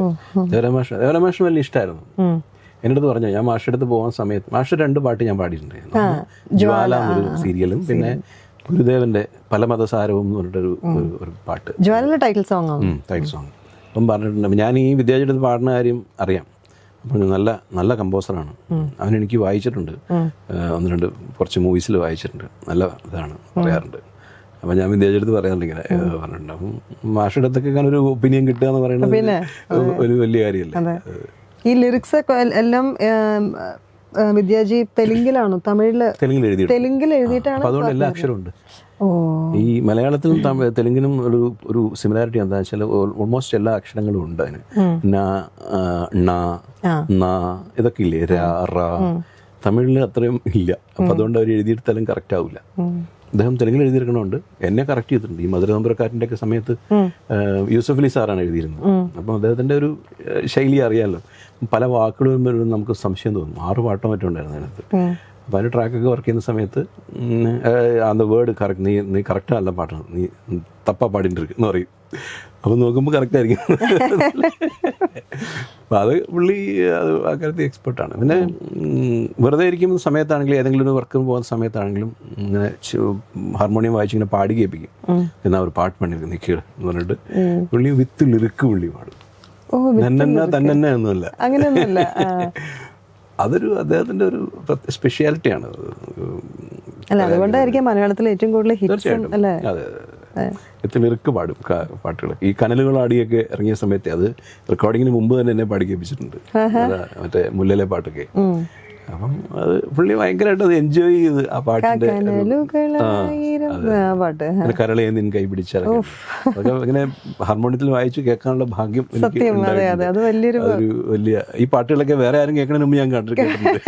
ദേവരാമാഷ് വലിയ ഇഷ്ടമായിരുന്നു. എൻ്റെ അടുത്ത് പറഞ്ഞു, ഞാൻ മാഷയുടെ അടുത്ത് പോകുന്ന സമയത്ത് മാഷ് 2 പാട്ട് ഞാൻ പാടിയിട്ടുണ്ട്. ജ്വാല എന്നൊരു സീരിയലും പിന്നെ ഗുരുദേവൻ്റെ പല മതസാരവും എന്ന് പറഞ്ഞിട്ടൊരു ഒരു പാട്ട്, ടൈറ്റിൽ സോങ്. അപ്പം പറഞ്ഞിട്ടുണ്ട്. ഞാൻ ഈ വിദ്യാർത്ഥിയുടെ അടുത്ത് പാടുന്ന കാര്യം അറിയാം. അപ്പോൾ നല്ല കമ്പോസറാണ് അവൻ. എനിക്ക് വായിച്ചിട്ടുണ്ട്, 1-2 കുറച്ച് മൂവീസിൽ വായിച്ചിട്ടുണ്ട്, നല്ല ഇതാണ് പറയാറുണ്ട്. അപ്പം ഞാൻ വിദ്യാർത്ഥിയുടെ പറയാറുണ്ട് ഇങ്ങനെ പറഞ്ഞിട്ടുണ്ട്. അപ്പം മാഷയുടെ അടുത്തൊക്കെ അങ്ങനെ ഒരു ഒപ്പീനിയൻ കിട്ടുക എന്ന് പറയുന്നത് ഒരു വലിയ കാര്യമല്ലേ. ഈ ലിറിക്സ് എല്ലാം വിദ്യാജി തെലുങ്കിലാണോ തെലുങ്കിൽ എഴുതിയിട്ടാണ്? അതുകൊണ്ട് എല്ലാ അക്ഷരമുണ്ട്. ഈ മലയാളത്തിലും തെലുങ്കിനും ഒരു സിമിലാരിറ്റി എന്താ വെച്ചാൽ ഓൾമോസ്റ്റ് എല്ലാ അക്ഷരങ്ങളും ഉണ്ട് അതിന്. ഇതൊക്കെ ഇല്ലേ, തമിഴിൽ അത്രയും ഇല്ല. അപ്പം അതുകൊണ്ട് അവർ എഴുതിയെടുത്താലും കറക്റ്റ് ആവില്ല. അദ്ദേഹം തെലുങ്കിൽ എഴുതിയിരിക്കണോണ്ട് എന്നെ കറക്റ്റ് ചെയ്തിട്ടുണ്ട്. ഈ മധുര നമ്പരക്കാരൻ്റെ ഒക്കെ സമയത്ത് യൂസഫ് അലി സാറാണ് എഴുതിയിരുന്നത്. അപ്പം അദ്ദേഹത്തിൻ്റെ ഒരു ശൈലി അറിയാമല്ലോ. പല വാക്കുകളും വരുമ്പോൾ നമുക്ക് സംശയം തോന്നും. 6 പാട്ടോ മറ്റോ ഉണ്ടായിരുന്നു അതിനകത്ത്. അപ്പോൾ അതിന് ട്രാക്കൊക്കെ വർക്ക് ചെയ്യുന്ന സമയത്ത് அந்த വേർഡ് കറക്റ്റ്, നീ കറക്റ്റ് അല്ല പാട്ടാണ്, നീ തപ്പാ പാടിണ്ടിരിക്കും എന്ന് പറയും. അപ്പോൾ നോക്കുമ്പോൾ കറക്റ്റ് ആയിരിക്കും. അപ്പോൾ അത് പുള്ളി അത് ആ കാര്യത്തിൽ എക്സ്പെർട്ടാണ്. പിന്നെ വെറുതെ ഇരിക്കുന്ന സമയത്താണെങ്കിലും ഏതെങ്കിലും ഒരു വർക്കിന് പോകുന്ന സമയത്താണെങ്കിലും ഇങ്ങനെ ഹാർമോണിയം വായിച്ചിങ്ങനെ പാടി കേൾപ്പിക്കും. എന്നാൽ ഒരു പാട്ട് പണിയെടുക്കും നിൽക്കുക എന്ന് പറഞ്ഞിട്ട് പുള്ളി വിത്ത് ലിറിക്ക് പുള്ളി പാടും. തന്നെ ഒന്നുമല്ല, അങ്ങനെയൊന്നുമല്ല. അതൊരു അദ്ദേഹത്തിൻ്റെ ഒരു സ്പെഷ്യാലിറ്റിയാണ്. അല്ല, അതുകൊണ്ടായിരിക്കും മലയാളത്തിൽ ഏറ്റവും കൂടുതൽ ഹിറ്റ്സ്. അല്ലേ? അതെ, ലിറിക്ക് പാടും പാട്ടുകൾ. ഈ കനലുകളാടിയൊക്കെ ഇറങ്ങിയ സമയത്ത് അത് റെക്കോർഡിങ്ങിന് മുമ്പ് തന്നെ എന്നെ പാടി കേൾപ്പിച്ചിട്ടുണ്ട്, മറ്റേ മുല്ലയിലെ പാട്ടൊക്കെ. അപ്പം അത് പുള്ളി ഭയങ്കരമായിട്ട് അത് എൻജോയ് ചെയ്ത് ആ പാട്ടിന്റെ കരളയെ നിൻ കൈ പിടിച്ചാൽ അതൊക്കെ ഇങ്ങനെ ഹാർമോണിയത്തിൽ വായിച്ചു കേൾക്കാനുള്ള ഭാഗ്യം അത് വലിയ. ഈ പാട്ടുകളൊക്കെ വേറെ ആരും കേൾക്കണതിന് മുമ്പ് ഞാൻ കേട്ടിട്ടുണ്ട്.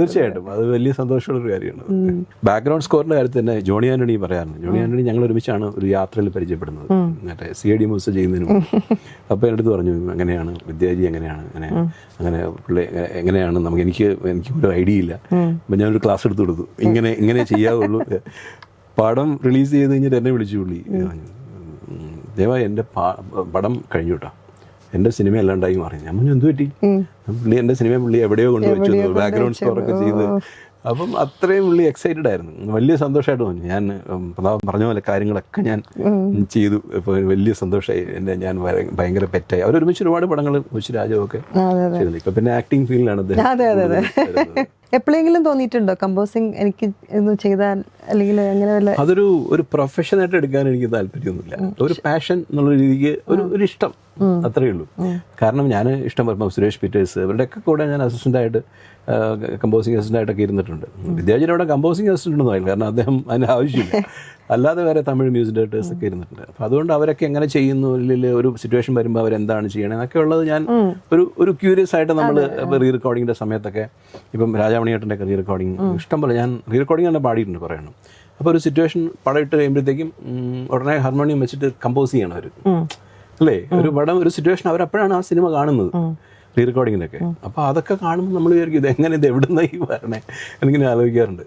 തീർച്ചയായിട്ടും അത് വലിയ സന്തോഷമുള്ള ഒരു കാര്യമാണ്. ബാക്ക്ഗ്രൗണ്ട് സ്കോറിന്റെ കാര്യത്തിൽ തന്നെ ജോണി ആന്റണി പറയാറുണ്ട്. ജോണി ആന്റണി ഞങ്ങൾ ഒരുമിച്ചാണ് ഒരു യാത്രയിൽ പരിചയപ്പെടുന്നത്, മറ്റേ CID മൂസ ചെയ്യുന്നതിന് മുമ്പ്. അപ്പോൾ എൻ്റെ അടുത്ത് പറഞ്ഞു, എങ്ങനെയാണ് വിദ്യാജി, എങ്ങനെയാണ് അങ്ങനെ പുള്ളി എങ്ങനെയാണ് എനിക്ക് ഒരു ഐഡിയ ഇല്ല. അപ്പം ഞാനൊരു ക്ലാസ് എടുത്ത് കൊടുത്തു, ഇങ്ങനെ ചെയ്യാവുള്ളൂ. പടം റിലീസ് ചെയ്ത് കഴിഞ്ഞിട്ട് എന്നെ വിളിച്ചു പുള്ളി, ദേവാ എൻ്റെ പടം കഴിഞ്ഞു കേട്ടോ, എൻ്റെ സിനിമ അല്ലാണ്ടായി മാറി. ഞാൻ പറഞ്ഞു എന്ത് പറ്റി? പുള്ളി എൻ്റെ സിനിമ പുള്ളി എവിടെയോ കൊണ്ടുവച്ചു, ബാക്ക്ഗ്രൗണ്ട് സ്കോറൊക്കെ ചെയ്ത്. അപ്പം അത്രയും പുള്ളി എക്സൈറ്റഡ് ആയിരുന്നു. വലിയ സന്തോഷമായിട്ട് തോന്നി. ഞാൻ പ്രതാപൻ പറഞ്ഞ പോലെ കാര്യങ്ങളൊക്കെ ഞാൻ ചെയ്തു. ഇപ്പോൾ വലിയ സന്തോഷമായി. ഞാൻ ഭയങ്കര പെറ്റായി. അവരൊരുമിച്ച് ഒരുപാട് പടങ്ങൾ രാജവൊക്കെ ചെയ്തു. ഇപ്പം പിന്നെ ആക്ടിങ് ഫീൽഡിലാണ് അദ്ദേഹം. എപ്പോഴെങ്കിലും തോന്നിയിട്ടുണ്ടോ കമ്പോസിങ് എനിക്ക് ചെയ്താൽ, അല്ലെങ്കിൽ അങ്ങനെ വല്ല? ഒരു പ്രൊഫഷനായിട്ട് എടുക്കാൻ എനിക്ക് താല്പര്യമൊന്നുമില്ല. ഒരു പാഷൻ എന്നുള്ള രീതിക്ക് ഒരു ഇഷ്ടം, അത്രയേ ഉള്ളൂ. കാരണം ഞാൻ ഇഷ്ടം പറയുമ്പോൾ സുരേഷ് പീറ്റേഴ്സ് ഇവരുടെയൊക്കെ കൂടെ ഞാൻ അസിസ്റ്റൻ്റായിട്ട്, കമ്പോസിങ് അസിസ്റ്റൻ്റായിട്ടൊക്കെ ഇരുന്നിട്ടുണ്ട്. വിദ്യാജിയുടെ അവിടെ കമ്പോസിങ് അസിസ്റ്റൻ്റ് ഒന്നും ആയില്ല, കാരണം അദ്ദേഹം അതിന് ആവശ്യമില്ല. അല്ലാതെ വേറെ തമിഴ് മ്യൂസിക് ഡയറക്ടേഴ്സ് ഒക്കെ ഇരുന്നിട്ടുണ്ട്. അപ്പോൾ അതുകൊണ്ട് അവരൊക്കെ എങ്ങനെ ചെയ്യുന്നു, അല്ലെങ്കിൽ ഒരു സിറ്റുവേഷൻ വരുമ്പോൾ അവരെന്താണ് ചെയ്യണത് എന്നൊക്കെ ഉള്ളത് ഞാൻ ഒരു ക്യൂരിയസ് ആയിട്ട് നമ്മൾ റീ റെക്കോർഡിങ്ങിൻ്റെ സമയത്തൊക്കെ, ഇപ്പം രാജാമണിയേട്ടൻ്റെ ഒക്കെ റീ റെക്കോർഡിങ് ഇഷ്ടംപോലെ ഞാൻ റീ റെക്കോർഡിങ് തന്നെ പാടിയിട്ടുണ്ട് പറയണം. അപ്പോൾ ഒരു സിറ്റുവേഷൻ പടം ഇട്ട് കഴിയുമ്പോഴത്തേക്കും ഉടനെ ഹാർമോണിയം വെച്ചിട്ട് കമ്പോസ് ചെയ്യണം അവർ, അല്ലേ? ഒരു പടം, ഒരു സിറ്റുവേഷൻ അവരപ്പോഴാണ് ആ സിനിമ കാണുന്നത് റീ റെക്കോർഡിങ്ങിനൊക്കെ. അപ്പോൾ അതൊക്കെ കാണുമ്പോൾ നമ്മൾ വിചാരിക്കും ഇത് എവിടെ നിന്നായി വരണേ എന്നിങ്ങനെ ആലോചിക്കാറുണ്ട്.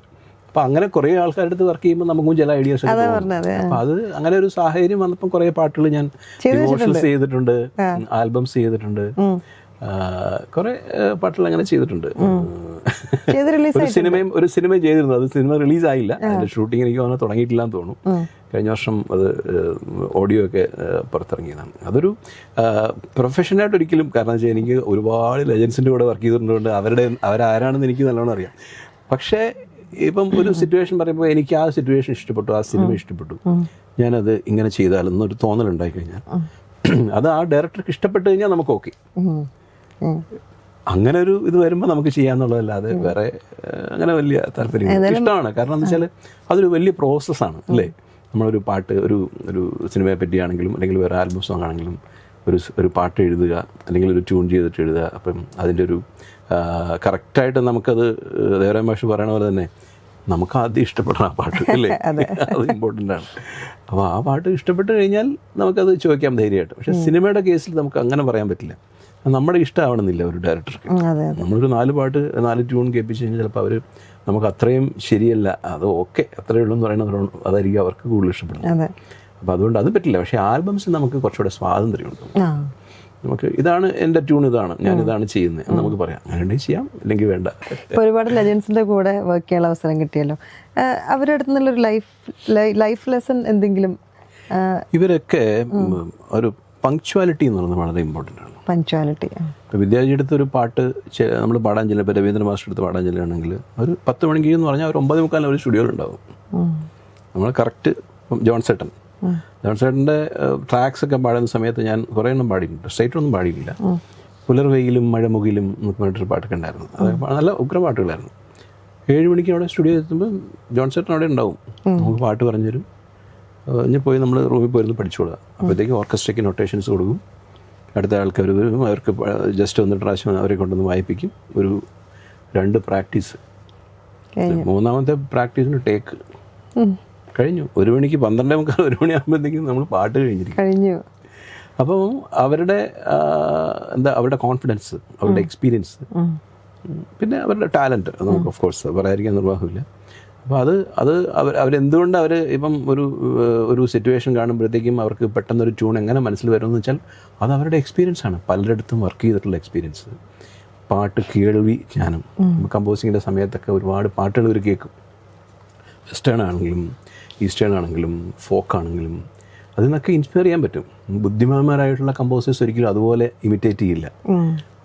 അപ്പം അങ്ങനെ കുറേ ആൾക്കാരുടെ അടുത്ത് വർക്ക് ചെയ്യുമ്പോൾ നമുക്കും ചില ഐഡിയാസ് ഒക്കെ തോന്നും. അപ്പം അത് അങ്ങനെ ഒരു സാഹചര്യം വന്നപ്പം കുറേ പാട്ടുകൾ ഞാൻ ഇമോഷൻസ് ചെയ്തിട്ടുണ്ട്, ആൽബംസ് ചെയ്തിട്ടുണ്ട്. കുറേ പാട്ടുകൾ അങ്ങനെ ചെയ്തിട്ടുണ്ട്. ചെയ്ത് ഒരു സിനിമയും ചെയ്തിരുന്നു. അത് സിനിമ റിലീസായില്ല. അതിൻ്റെ ഷൂട്ടിംഗ് എനിക്ക് അങ്ങനെ തുടങ്ങിയിട്ടില്ല എന്ന് തോന്നുന്നു. കഴിഞ്ഞ വർഷം അത് ഓഡിയോ ഒക്കെ പുറത്തിറങ്ങിയതാണ്. അതൊരു പ്രൊഫഷനായിട്ട് ഒരിക്കലും, കാരണം വെച്ചാൽ എനിക്ക് ഒരുപാട് ലെജൻസിൻ്റെ കൂടെ വർക്ക് ചെയ്തിട്ടുണ്ട്. അവരാരാണെന്ന് എനിക്ക് നല്ലോണം അറിയാം. പക്ഷേ ഇപ്പം ഒരു സിറ്റുവേഷൻ പറയുമ്പോൾ എനിക്ക് ആ സിറ്റുവേഷൻ ഇഷ്ടപ്പെട്ടു, ആ സിനിമ ഇഷ്ടപ്പെട്ടു, ഞാനത് ഇങ്ങനെ ചെയ്താലെന്നൊരു തോന്നലുണ്ടായി കഴിഞ്ഞാൽ അത് ആ ഡയറക്ടർക്ക് ഇഷ്ടപ്പെട്ട് കഴിഞ്ഞാൽ നമുക്ക് ഓക്കെ. അങ്ങനെ ഒരു ഇത് വരുമ്പോൾ നമുക്ക് ചെയ്യാന്നുള്ളതല്ലാതെ വേറെ അങ്ങനെ വലിയ താല്പര്യം ഇഷ്ടമാണ്. കാരണം എന്ന് വെച്ചാൽ അതൊരു വലിയ പ്രോസസ്സാണ് അല്ലേ. നമ്മളൊരു പാട്ട് ഒരു സിനിമയെ പറ്റിയാണെങ്കിലും അല്ലെങ്കിൽ വേറെ ആൽബം സോങ് ആണെങ്കിലും ഒരു പാട്ട് എഴുതുക അല്ലെങ്കിൽ ഒരു ട്യൂൺ ചെയ്തിട്ട് എഴുതുക. അപ്പം അതിൻ്റെ ഒരു കറക്റ്റായിട്ട് നമുക്കത് ദേവരാം മാഷ് പറയണ പോലെ തന്നെ നമുക്ക് ആദ്യം ഇഷ്ടപ്പെടണം ആ പാട്ട് അല്ലേ. അത് ഇമ്പോർട്ടൻ്റ് ആണ്. അപ്പോൾ ആ പാട്ട് ഇഷ്ടപ്പെട്ട് കഴിഞ്ഞാൽ നമുക്കത് ചോദിക്കാം ധൈര്യമായിട്ട്. പക്ഷേ സിനിമയുടെ കേസിൽ നമുക്ക് അങ്ങനെ പറയാൻ പറ്റില്ല. നമ്മുടെ ഇഷ്ടമാവണമെന്നില്ല ഒരു ഡയറക്ടർക്ക്. നമ്മളൊരു 4 ട്യൂൺ കേൾപ്പിച്ച് കഴിഞ്ഞാൽ ചിലപ്പോൾ അവർ നമുക്ക് അത്രയും ശരിയല്ല, അത് ഓക്കെ അത്രയേ ഉള്ളൂ എന്ന് പറയുന്നത് അതായിരിക്കും അവർക്ക് കൂടുതൽ ഇഷ്ടപ്പെടുന്നത്. അപ്പോൾ അതുകൊണ്ട് അത് പറ്റില്ല. പക്ഷേ ആൽബംസ് നമുക്ക് കുറച്ചുകൂടെ സ്വാതന്ത്ര്യമുണ്ട്. നമുക്ക് ഇതാണ് എൻ്റെ ട്യൂൺ, ഇതാണ് ഞാനിതാണ് ചെയ്യുന്നത് എന്ന് നമുക്ക് പറയാം. അങ്ങനെ ഉണ്ടെങ്കിൽ ചെയ്യാം, ഇല്ലെങ്കിൽ വേണ്ട. ഒരുപാട് ലെജൻസിൻ്റെ കൂടെ വർക്ക് ചെയ്യാനുള്ള അവസരം കിട്ടിയല്ലോ. അവരുടെ അടുത്ത് നിന്നുള്ളൊരു ലൈഫ് ലെസൺ എന്തെങ്കിലും? ഇവരൊക്കെ ഒരു പങ്ക്ച്വാലിറ്റി എന്ന് പറയുന്നത് വളരെ ഇമ്പോർട്ടൻ്റ് ആണ്. പങ്ക്ച്വാലിറ്റി. ഇപ്പോൾ വിദ്യാർത്ഥി അടുത്ത് ഒരു പാട്ട് നമ്മൾ പാടാൻ ചെല്ലുക, ഇപ്പോൾ രവീന്ദ്ര മാസ്റ്റർ അടുത്ത് പാടാൻ ചെല്ലുകയാണെങ്കിൽ ഒരു 10 മണിക്ക് എന്ന് പറഞ്ഞാൽ ഒരു 9:45 ഒരു സ്റ്റുഡിയോയിലുണ്ടാവും. നമ്മൾ കറക്റ്റ് ജോൺസേട്ടൻ്റെ ട്രാക്സ് ഒക്കെ പാടുന്ന സമയത്ത് ഞാൻ കുറേ എണ്ണം പാടിയിട്ടുണ്ട്. സ്ട്രൈറ്റൊന്നും പാടിയില്ല. പുലർവെയിലും മഴമുകിലും എന്നൊക്കെ പറഞ്ഞിട്ടൊരു പാട്ടൊക്കെ ഉണ്ടായിരുന്നു. അത് നല്ല ഉഗ്ര പാട്ടുകളായിരുന്നു. 7 മണിക്ക് അവിടെ സ്റ്റുഡിയോ എത്തുമ്പോൾ ജോൺസേട്ടൻ അവിടെ ഉണ്ടാവും. നമുക്ക് പാട്ട് പറഞ്ഞു തരും. ഇനി പോയി നമ്മൾ റൂമിൽ പോയിരുന്നു പഠിച്ചോളുക. അപ്പോഴത്തേക്ക് ഓർക്കസ്ട്രയ്ക്ക് നൊട്ടേഷൻസ് കൊടുക്കും. അടുത്ത ആൾക്കാർ വരും, അവർക്ക് ജസ്റ്റ് 1 പ്രാവശ്യം അവരെ കൊണ്ടുവന്ന് വായിപ്പിക്കും. ഒരു 2 പ്രാക്ടീസ്, 3ാമത്തെ പ്രാക്ടീസിന് ടേക്ക് കഴിഞ്ഞു. 1 മണിക്ക് 12:45 1 മണിയാകുമ്പോഴത്തേക്കും നമ്മൾ പാട്ട് കഴിഞ്ഞു. അപ്പം അവരുടെ അവരുടെ കോൺഫിഡൻസ്, അവരുടെ എക്സ്പീരിയൻസ്, പിന്നെ അവരുടെ ടാലൻറ്റ് നമുക്ക് ഓഫ് കോഴ്സ് പറയാതിരിക്കാൻ നിർവാഹമില്ല. അപ്പോൾ അത് അവരെന്തുകൊണ്ട് ഇപ്പം ഒരു സിറ്റുവേഷൻ കാണുമ്പോഴത്തേക്കും അവർക്ക് പെട്ടെന്നൊരു ട്യൂൺ എങ്ങനെ മനസ്സിൽ വരുമെന്ന് വെച്ചാൽ അത് അവരുടെ എക്സ്പീരിയൻസ് ആണ്. പലരിടത്തും വർക്ക് ചെയ്തിട്ടുള്ള എക്സ്പീരിയൻസ്, പാട്ട് കേൾവി ജ്ഞാനം. കമ്പോസിങ്ങിൻ്റെ സമയത്തൊക്കെ ഒരുപാട് പാട്ടുകൾ ഇവർ കേൾക്കും. വെസ്റ്റേൺ ആണെങ്കിലും ഈസ്റ്റേൺ ആണെങ്കിലും ഫോക്ക് ആണെങ്കിലും അതിൽ നിന്നൊക്കെ ഇൻസ്പയർ ചെയ്യാൻ പറ്റും. ബുദ്ധിമാന്മാരായിട്ടുള്ള കമ്പോസേഴ്സ് ഒരിക്കലും അതുപോലെ ഇമിറ്റേറ്റ് ചെയ്യില്ല.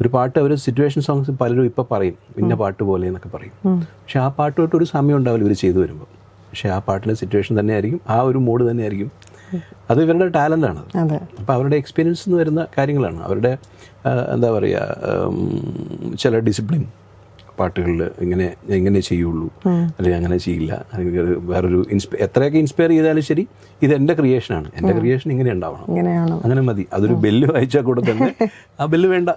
ഒരു പാട്ട് അവർ സിറ്റുവേഷൻ സോങ്സ് പലരും ഇപ്പോൾ പറയും ഇന്ന പാട്ട് പോലെ എന്നൊക്കെ പറയും. പക്ഷെ ആ പാട്ടുമായിട്ട് ഒരു സമയം ഉണ്ടാവില്ല ഇവർ ചെയ്തു വരുമ്പോൾ. പക്ഷേ ആ പാട്ടിൻ്റെ സിറ്റുവേഷൻ തന്നെയായിരിക്കും, ആ ഒരു മൂഡ് തന്നെയായിരിക്കും. അത് ഇവരുടെ ടാലൻ്റാണ്. അപ്പോൾ അവരുടെ എക്സ്പീരിയൻസ് എന്ന് വരുന്ന കാര്യങ്ങളാണ്. അവരുടെ എന്താ പറയുക, ചില ഡിസിപ്ലിൻ പാട്ടുകളിൽ എങ്ങനെ ചെയ്യുള്ളൂ അല്ലെങ്കിൽ അങ്ങനെ ചെയ്യില്ല, അല്ലെങ്കിൽ വേറൊരു എത്രയൊക്കെ ഇൻസ്പയർ ചെയ്താലും ശരി ഇത് എൻ്റെ ക്രിയേഷനാണ്, എൻ്റെ ക്രിയേഷൻ ഇങ്ങനെ ഉണ്ടാവണം, അങ്ങനെ മതി. അതൊരു ബെല്ല് വായിച്ചാൽ കൂടെ തന്നെ ആ ബെല്ല് വേണ്ട,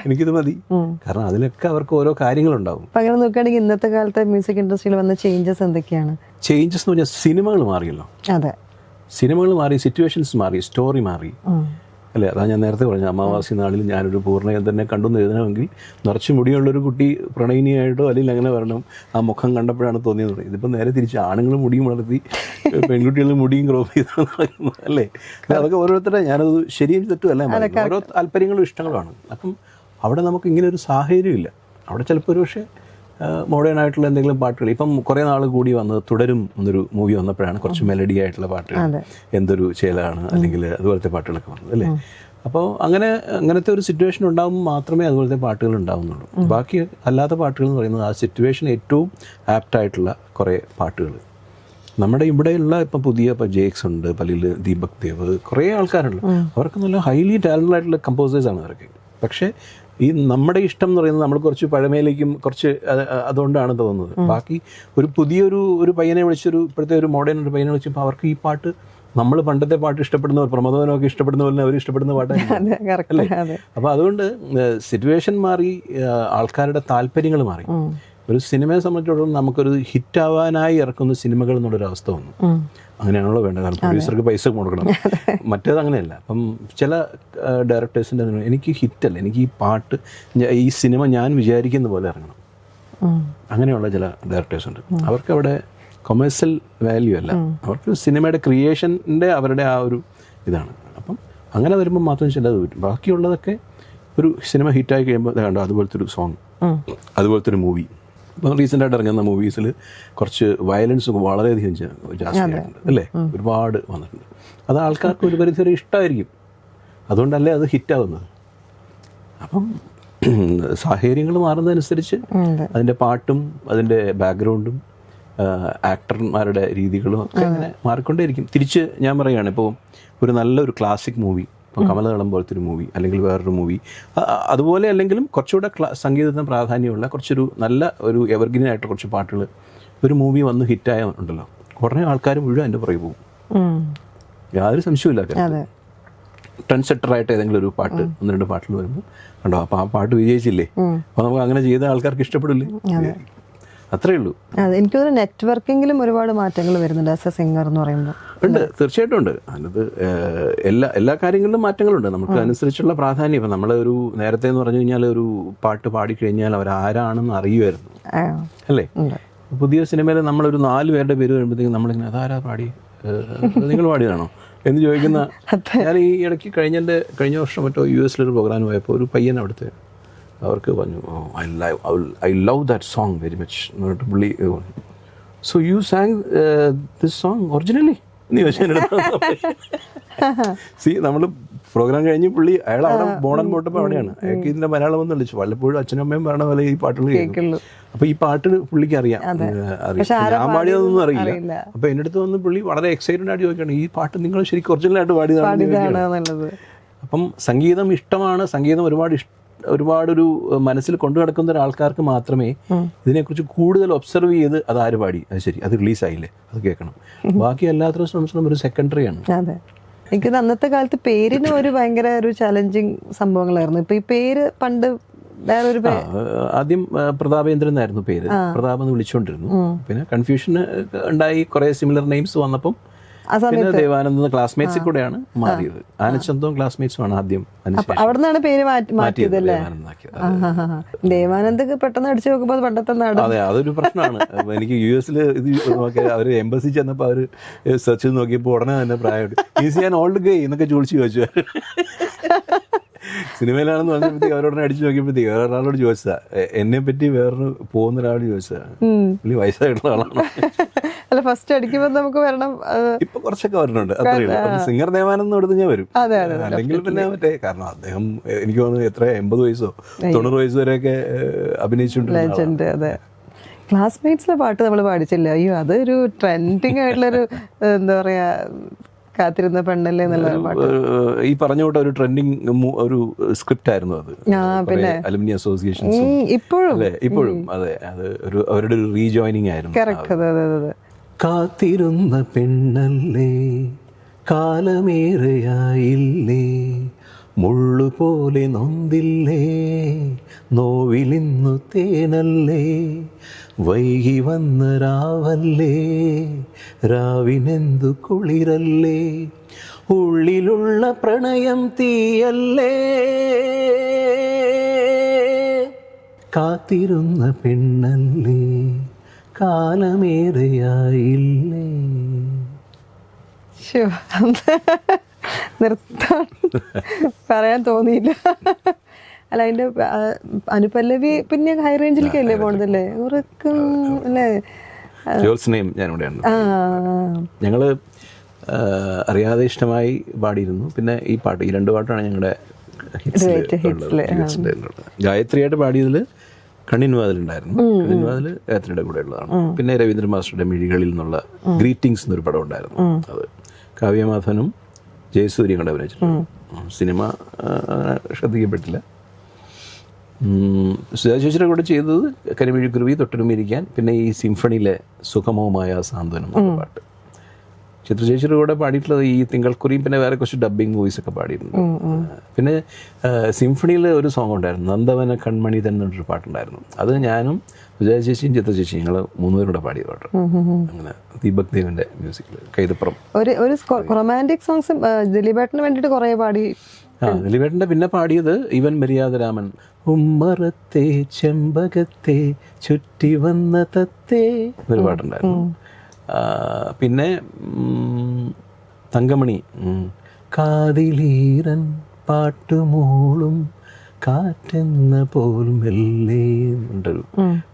എനിക്കിത് മതി. കാരണം അതിലൊക്കെ അവർക്ക് ഓരോ കാര്യങ്ങളുണ്ടാവും. അങ്ങനെ നോക്കുകയാണെങ്കിൽ ഇന്നത്തെ കാലത്തെ മ്യൂസിക് ഇൻഡസ്ട്രിയിൽ വന്ന ചേഞ്ചസ് എന്തൊക്കെയാണ്? ചേഞ്ചസ് എന്ന് പറഞ്ഞാൽ സിനിമകൾ മാറിയല്ലോ. അതെ, സിനിമകൾ മാറി, സിറ്റുവേഷൻസ് മാറി, സ്റ്റോറി മാറി അല്ലേ. അതാ ഞാൻ നേരത്തെ പറഞ്ഞു, അമാവാസി നാളിൽ ഞാനൊരു പൂർണ്ണയം തന്നെ കണ്ടെന്ന് എഴുതണമെങ്കിൽ നിറച്ച് മുടിയുള്ളൊരു കുട്ടി പ്രണയിനിയായിട്ടോ അല്ലെങ്കിൽ അങ്ങനെ വരണം, ആ മുഖം കണ്ടപ്പോഴാണ് തോന്നിയത്. ഇതിപ്പോൾ നേരെ തിരിച്ച് ആണുങ്ങൾ മുടിയും വളർത്തി പെൺകുട്ടികൾ മുടിയും ക്രോപ്പ് ചെയ്താണ് അല്ലേ. അതൊക്കെ ഓരോരുത്തരുടെ, ഞാനത് ശരിയും തെറ്റും അല്ല, ഓരോ താല്പര്യങ്ങളും ഇഷ്ടങ്ങളുമാണ്. അപ്പം അവിടെ നമുക്ക് ഇങ്ങനെ ഒരു സാഹചര്യമില്ല. അവിടെ ചിലപ്പോൾ ഒരു പക്ഷേ മോഡേൺ ആയിട്ടുള്ള എന്തെങ്കിലും പാട്ടുകൾ, ഇപ്പം കുറേ നാൾ കൂടി വന്നത് തുടരും എന്നൊരു മൂവി വന്നപ്പോഴാണ് കുറച്ച് മെലഡി ആയിട്ടുള്ള പാട്ടുകൾ, എന്തൊരു ചേലാണ് അല്ലെങ്കിൽ അതുപോലത്തെ പാട്ടുകളൊക്കെ വന്നത് അല്ലേ. അപ്പോൾ അങ്ങനത്തെ ഒരു സിറ്റുവേഷൻ ഉണ്ടാകുമ്പോൾ മാത്രമേ അതുപോലത്തെ പാട്ടുകൾ ഉണ്ടാകുന്നുള്ളൂ. ബാക്കി അല്ലാത്ത പാട്ടുകൾ എന്ന് പറയുന്നത് ആ സിറ്റുവേഷൻ ഏറ്റവും ആപ്റ്റായിട്ടുള്ള കുറേ പാട്ടുകൾ നമ്മുടെ ഇവിടെയുള്ള ഇപ്പം പുതിയ ജേക്സ് ഉണ്ട്, പലയിൽ ദീപക് ദേവ്, കുറേ ആൾക്കാരുണ്ട്. അവർക്ക് നല്ല ഹൈലി ടാലൻ്റഡ് ആയിട്ടുള്ള കമ്പോസേഴ്സാണ് അവരൊക്കെ. പക്ഷേ ഈ നമ്മുടെ ഇഷ്ടം എന്ന് പറയുന്നത് നമ്മൾ കുറച്ച് പഴമയിലേക്കും കുറച്ച് അതുകൊണ്ടാണ് തോന്നുന്നത്. ബാക്കി ഒരു പുതിയൊരു പയ്യനെ വിളിച്ചൊരു ഇപ്പോഴത്തെ ഒരു മോഡേൺ ഒരു പയ്യനെ വിളിച്ചപ്പോൾ അവർക്ക് ഈ പാട്ട് നമ്മൾ പണ്ടത്തെ പാട്ട് ഇഷ്ടപ്പെടുന്നവർ, പ്രമോദനമൊക്കെ ഇഷ്ടപ്പെടുന്ന പോലെ അവർ ഇഷ്ടപ്പെടുന്ന പാട്ടാണ് അല്ലേ. അപ്പോൾ അതുകൊണ്ട് സിറ്റുവേഷൻ മാറി, ആൾക്കാരുടെ താല്പര്യങ്ങൾ മാറി. ഒരു സിനിമയെ സംബന്ധിച്ചിടത്തോളം നമുക്കൊരു ഹിറ്റാവാനായി ഇറക്കുന്ന സിനിമകൾ എന്നുള്ളൊരവസ്ഥ വന്നു. അങ്ങനെയാണല്ലോ വേണ്ടത്. കാരണം പ്രൊഡ്യൂസർക്ക് പൈസ കൊടുക്കണം, മറ്റേത് അങ്ങനെയല്ല. അപ്പം ചില ഡയറക്ടേഴ്സിൻ്റെ എനിക്ക് ഹിറ്റല്ല, എനിക്ക് ഈ പാട്ട് ഈ സിനിമ ഞാൻ വിചാരിക്കുന്ന പോലെ ഇറങ്ങണം, അങ്ങനെയുള്ള ചില ഡയറക്ടേഴ്സ് ഉണ്ട്. അവർക്ക് അവിടെ കൊമേഴ്സ്യൽ വാല്യൂ അല്ല, അവർക്ക് സിനിമയുടെ ക്രിയേഷൻ്റെ അവരുടെ ആ ഒരു ഇതാണ്. അപ്പം അങ്ങനെ വരുമ്പോൾ മാത്രം ചിലത് പറ്റും. ബാക്കിയുള്ളതൊക്കെ ഒരു സിനിമ ഹിറ്റായി കഴിയുമ്പോൾ കണ്ടോ അതുപോലത്തെ ഒരു സോങ്, അതുപോലത്തെ ഒരു മൂവി. ഇപ്പം റീസെൻ്റായിട്ട് ഇറങ്ങുന്ന മൂവീസിൽ കുറച്ച് വയലൻസ് വളരെയധികം ജാസ്തിയായിട്ടുണ്ട് അല്ലേ, ഒരുപാട് വന്നിട്ടുണ്ട്. അത് ആൾക്കാർക്ക് ഒരു പരിധി ഇഷ്ടമായിരിക്കും, അതുകൊണ്ടല്ലേ അത് ഹിറ്റാവുന്നത്. അപ്പം സാഹചര്യങ്ങൾ മാറുന്നതനുസരിച്ച് അതിൻ്റെ പാട്ടും അതിൻ്റെ ബാക്ക്ഗ്രൗണ്ടും ആക്ടർമാരുടെ രീതികളും ഒക്കെ അങ്ങനെ മാറിക്കൊണ്ടേയിരിക്കും. തിരിച്ച് ഞാൻ പറയുകയാണ്, ഇപ്പോൾ ഒരു നല്ലൊരു ക്ലാസിക് മൂവി, ഇപ്പോൾ കമലദളം പോലത്തെ ഒരു മൂവി അല്ലെങ്കിൽ വേറൊരു മൂവി, അതുപോലെ അല്ലെങ്കിലും കുറച്ചുകൂടെ സംഗീതത്തിന് പ്രാധാന്യമുള്ള കുറച്ചൊരു നല്ല ഒരു എവർഗ്രീനായിട്ട് കുറച്ച് പാട്ടുകൾ ഒരു മൂവി വന്ന് ഹിറ്റായ ഉണ്ടല്ലോ, കുറേ ആൾക്കാർ മുഴുവൻ എൻ്റെ പുറകെ പോകും, യാതൊരു സംശയമില്ല. ട്രെൻഡ് സെറ്ററായിട്ട് ഏതെങ്കിലും ഒരു പാട്ട് 1-2 പാട്ടുകൾ വരുമ്പോൾ കണ്ടോ അപ്പോൾ ആ പാട്ട് വിജയിച്ചില്ലേ, അപ്പോൾ നമുക്ക് അങ്ങനെ ചെയ്ത ആൾക്കാർക്ക് ഇഷ്ടപ്പെടില്ലേ, അത്രേ ഉള്ളൂ. അതെ, എനിക്ക് തോന്നുന്നു നെറ്റ്വർക്കിങ്ങിലും ഒരുപാട് മാറ്റങ്ങൾ വരുന്നുണ്ട് ആസ് എ സിംഗർ എന്ന് പറയുമ്പോൾ. ഉണ്ട്, തീർച്ചയായിട്ടും ഉണ്ട്. അതിനകത്ത് എല്ലാ കാര്യങ്ങളിലും മാറ്റങ്ങളുണ്ട്. നമുക്ക് അനുസരിച്ചുള്ള പ്രാധാന്യം. ഇപ്പം നമ്മൾ ഒരു നേരത്തെ എന്ന് പറഞ്ഞു കഴിഞ്ഞാൽ ഒരു പാട്ട് പാടിക്കഴിഞ്ഞാൽ അവരാരാണെന്ന് അറിയുമായിരുന്നു അല്ലേ. പുതിയ സിനിമയിൽ നമ്മളൊരു 4 പേരുടെ പേര് വരുമ്പോഴത്തേക്കും നമ്മളിങ്ങനെ അതാരാ പാടി, നിങ്ങൾ പാടിയതാണോ എന്ന് ചോദിക്കുന്ന. ഞാൻ ഈ ഇടയ്ക്ക് കഴിഞ്ഞ വർഷം മറ്റോ US പ്രോഗ്രാം പോയപ്പോൾ ഒരു പയ്യൻ അവിടുത്തെ അവർക്ക് പറഞ്ഞു, I love that song very much എന്നിട്ട് പുള്ളി, so you San this song originally എന്ന് ചോദിച്ചാൽ സി നമ്മൾ പ്രോഗ്രാം കഴിഞ്ഞ് പുള്ളി അയാൾ അവിടെ ബോണൻ പോട്ടപ്പോൾ അവിടെയാണ്, അയാൾക്ക് ഇതിൻ്റെ മലയാളം ഒന്നും വിളിച്ചു, വല്ലപ്പോഴും അച്ഛനും അമ്മയും പറയണ പോലെ ഈ പാട്ടുകൾ കേൾക്കും. അപ്പോൾ ഈ പാട്ട് പുള്ളിക്ക് അറിയാം, ഞാൻ പാടിയതൊന്നും അറിയില്ല. അപ്പോൾ എൻ്റെ അടുത്ത് വന്ന് പുള്ളി വളരെ എക്സൈറ്റഡ് ആയിട്ട് ചോദിക്കുകയാണ്, ഈ പാട്ട് നിങ്ങൾ ശരിക്കും ഒറിജിനലായിട്ട് പാടിയതാണ്. അപ്പം സംഗീതം ഇഷ്ടമാണ്, സംഗീതം ഒരുപാടൊരു മനസ്സിൽ കൊണ്ടു നടക്കുന്ന ഒരാൾക്കാർക്ക് മാത്രമേ ഇതിനെക്കുറിച്ച് കൂടുതൽ ഒബ്സർവ് ചെയ്ത് അത് ആര് പാടി, അത് ശരി, അത് റിലീസായില്ലേ, അത് കേൾക്കണം. ബാക്കി എല്ലാത്തിനും ശ്രമിച്ചാലും ഒരു സെക്കൻഡറിയാണ്. അതെ, എനിക്ക് അന്നത്തെ കാലത്ത് പേരിന് ഒരു ഭയങ്കര ഒരു ചലഞ്ചിങ് സംഭവങ്ങളായിരുന്നു. ഇപ്പൊ ഈ പേര് പണ്ട് വേറൊരു ആദ്യം പ്രതാപേന്ദ്രൻ എന്നായിരുന്നു പേര്, പ്രതാപ് എന്ന് വിളിച്ചുകൊണ്ടിരുന്നു. പിന്നെ കൺഫ്യൂഷൻ ഉണ്ടായി, കുറെ സിമിലർ നെയിംസ് വന്നപ്പം പിന്നെ ദേവാനന്ദ ക്ലാസ്മേറ്റ്സിൽ കൂടെയാണ് മാറിയത്. ആനച്ചന്തവും ക്ലാസ്മേറ്റ്സുമാണ് ആദ്യം, അവിടുന്നാണ് പേര് മാറ്റിയത്. ദേവാനന്ദ് പെട്ടെന്ന് അടിച്ചു നോക്കുമ്പോൾ പണ്ടത്തെ നാട്. അതെ, അതൊരു പ്രശ്നമാണ്. എനിക്ക് US ഇത് അവര് എംബസി ചെന്നപ്പോൾ അവര് സെർച്ച് ചെയ്ത് നോക്കിയപ്പോൾ ഉടനെ തന്നെ പ്രായം ഈസി ആൻഡ് ഓൾഡ് ഗൈ എന്നൊക്കെ ചോദിച്ചു. സിനിമയിലാണെന്ന് പറഞ്ഞപ്പോഴത്തേക്ക് അവരോടനെ അടിച്ചു നോക്കിയപ്പോഴത്തേക്ക് വേറൊരാളോട് ചോദിച്ചതാ, എന്നെ പറ്റി വേറൊരു പോകുന്ന ഒരാളോട് ചോദിച്ചതാ, പുള്ളി വയസ്സായിട്ടുള്ള ആളാണ്. അല്ല, ഫസ്റ്റ് അടിക്കുമ്പോൾ നമുക്ക് വരണം, ഇപ്പൊ കുറച്ചൊക്കെ വരുന്നുണ്ട്, അത്രയേ ഉള്ളൂ. സിംഗർ ദേവാനന്ദ് എടുത്ത് ഞാൻ വരും, അല്ലെങ്കിൽ പിന്നെ മറ്റേ, കാരണം അദ്ദേഹം എനിക്ക് തോന്നുന്നു എത്ര 80 വയസ്സോ 90 വയസ്സ് വരെയൊക്കെ അഭിനയിച്ചിട്ടുണ്ട്. അതെ, ക്ലാസ്മേറ്റ്സിലെ പാട്ട് നമ്മൾ പാടിച്ചില്ല. അയ്യോ, അതൊരു ട്രെൻഡിങ് ആയിട്ടുള്ളൊരു എന്താ പറയാ, കാത്തിരുന്ന പെണ്ണല്ലേ എന്നുള്ള പാട്ട്. ഈ പറഞ്ഞ കൂട്ട ഒരു ട്രെൻഡിങ് ഒരു സ്ക്രിപ്റ്റ് ആയിരുന്നു അത്. പിന്നെ അലുമിനി അസോസിയേഷൻ ഇപ്പോഴും അതെ, അത് അവരുടെ ഒരു റീജോയിനിങ് ആയിരുന്നു. കാത്തിരുന്ന പെണ്ണല്ലേ കാലമേറെയായില്ലേ, മുള്ളുപോലെ നൊന്തില്ലേ, നോവിലിന്നു തേനല്ലേ, വൈകി വന്ന രാവല്ലേ, രാവിനെന്തു കുളിരല്ലേ, ഉള്ളിലുള്ള പ്രണയം തീയല്ലേ, കാത്തിരുന്ന പെണ്ണല്ലേ കാലമേറെയായില്ലേ. നിർത്താൻ പറയാൻ തോന്നിയില്ല. അല്ല, അതിന്റെ അനുപല്ലവി പിന്നെ ഹൈ റേഞ്ചിലേക്കല്ലേ പോണതല്ലേ, അല്ലേ? ഞങ്ങള് അറിയാതെ ഇഷ്ടമായി പാടിയിരുന്നു. പിന്നെ ഈ പാട്ട്, ഈ 2 പാട്ടാണ് ഞങ്ങളുടെ ഗായത്രിയായിട്ട് പാടിയതിൽ കണ്ണിൻവാതിലുണ്ടായിരുന്നു. കണ്ണിൻവാതിൽ ഗായത്രിയുടെ കൂടെ ഉള്ളതാണ്. പിന്നെ രവീന്ദ്രൻ മാസ്റ്ററുടെ മിഴികളിൽ നിന്നുള്ള ഗ്രീറ്റിംഗ്സ് എന്നൊരു പടം ഉണ്ടായിരുന്നു. അത് കാവ്യമാധവനും ജയസൂര്യയും കൂടെ അഭിനയിച്ചിട്ടുണ്ട്. സിനിമ ശ്രദ്ധിക്കപ്പെട്ടില്ല. സുജാ ചേച്ചിയുടെ കൂടെ ചെയ്തത് കരിമിഴിക്കുരുവി, തൊട്ടനുമിരിക്കാൻ, പിന്നെ ഈ സിംഫണിയിലെ സുഖമവുമായ സാന്ത്വനം എന്ന പാട്ട്. ചിത്ര ചേച്ചിയുടെ കൂടെ പാടിയിട്ടുള്ളത് ഈ തിങ്കൾക്കുറിയും പിന്നെ വേറെ കുറച്ച് ഡബ്ബിങ് വോയിസ് ഒക്കെ പാടിയിട്ടുണ്ട്. പിന്നെ സിംഫണിയിൽ ഒരു സോങ് ഉണ്ടായിരുന്നു, നന്ദവന കൺമണി തന്നെ ഒരു പാട്ടുണ്ടായിരുന്നു. അത് ഞാനും സുജാ ചേച്ചിയും ചിത്ര ചേച്ചിയും ഞങ്ങൾ 3 പേരും കൂടെ പാടിയ പാട്ട്. അങ്ങനെ ദീപക് ദേവിന്റെ മ്യൂസിക്കിൽ കൈതപ്പുറം. ഒരു റൊമാൻറ്റിക് സോങ്സ് ദിലീപേട്ടന് വേണ്ടിയിട്ട് കുറേ പാടി. ദിലീപേട്ടൻ്റെ പിന്നെ പാടിയത് ഇവൻ മര്യാദരാമൻ, ഉമ്മറത്തെ ചെമ്പകത്തെ ചുറ്റി വന്ന തത്തേ ഒരു പാട്ടുണ്ടായിരുന്നു. പിന്നെ തങ്കമണി, കാതിലീരൻ പാട്ടുമൂളും കാറ്റെന്ന പോൽ മെല്ലെ എന്നൊരു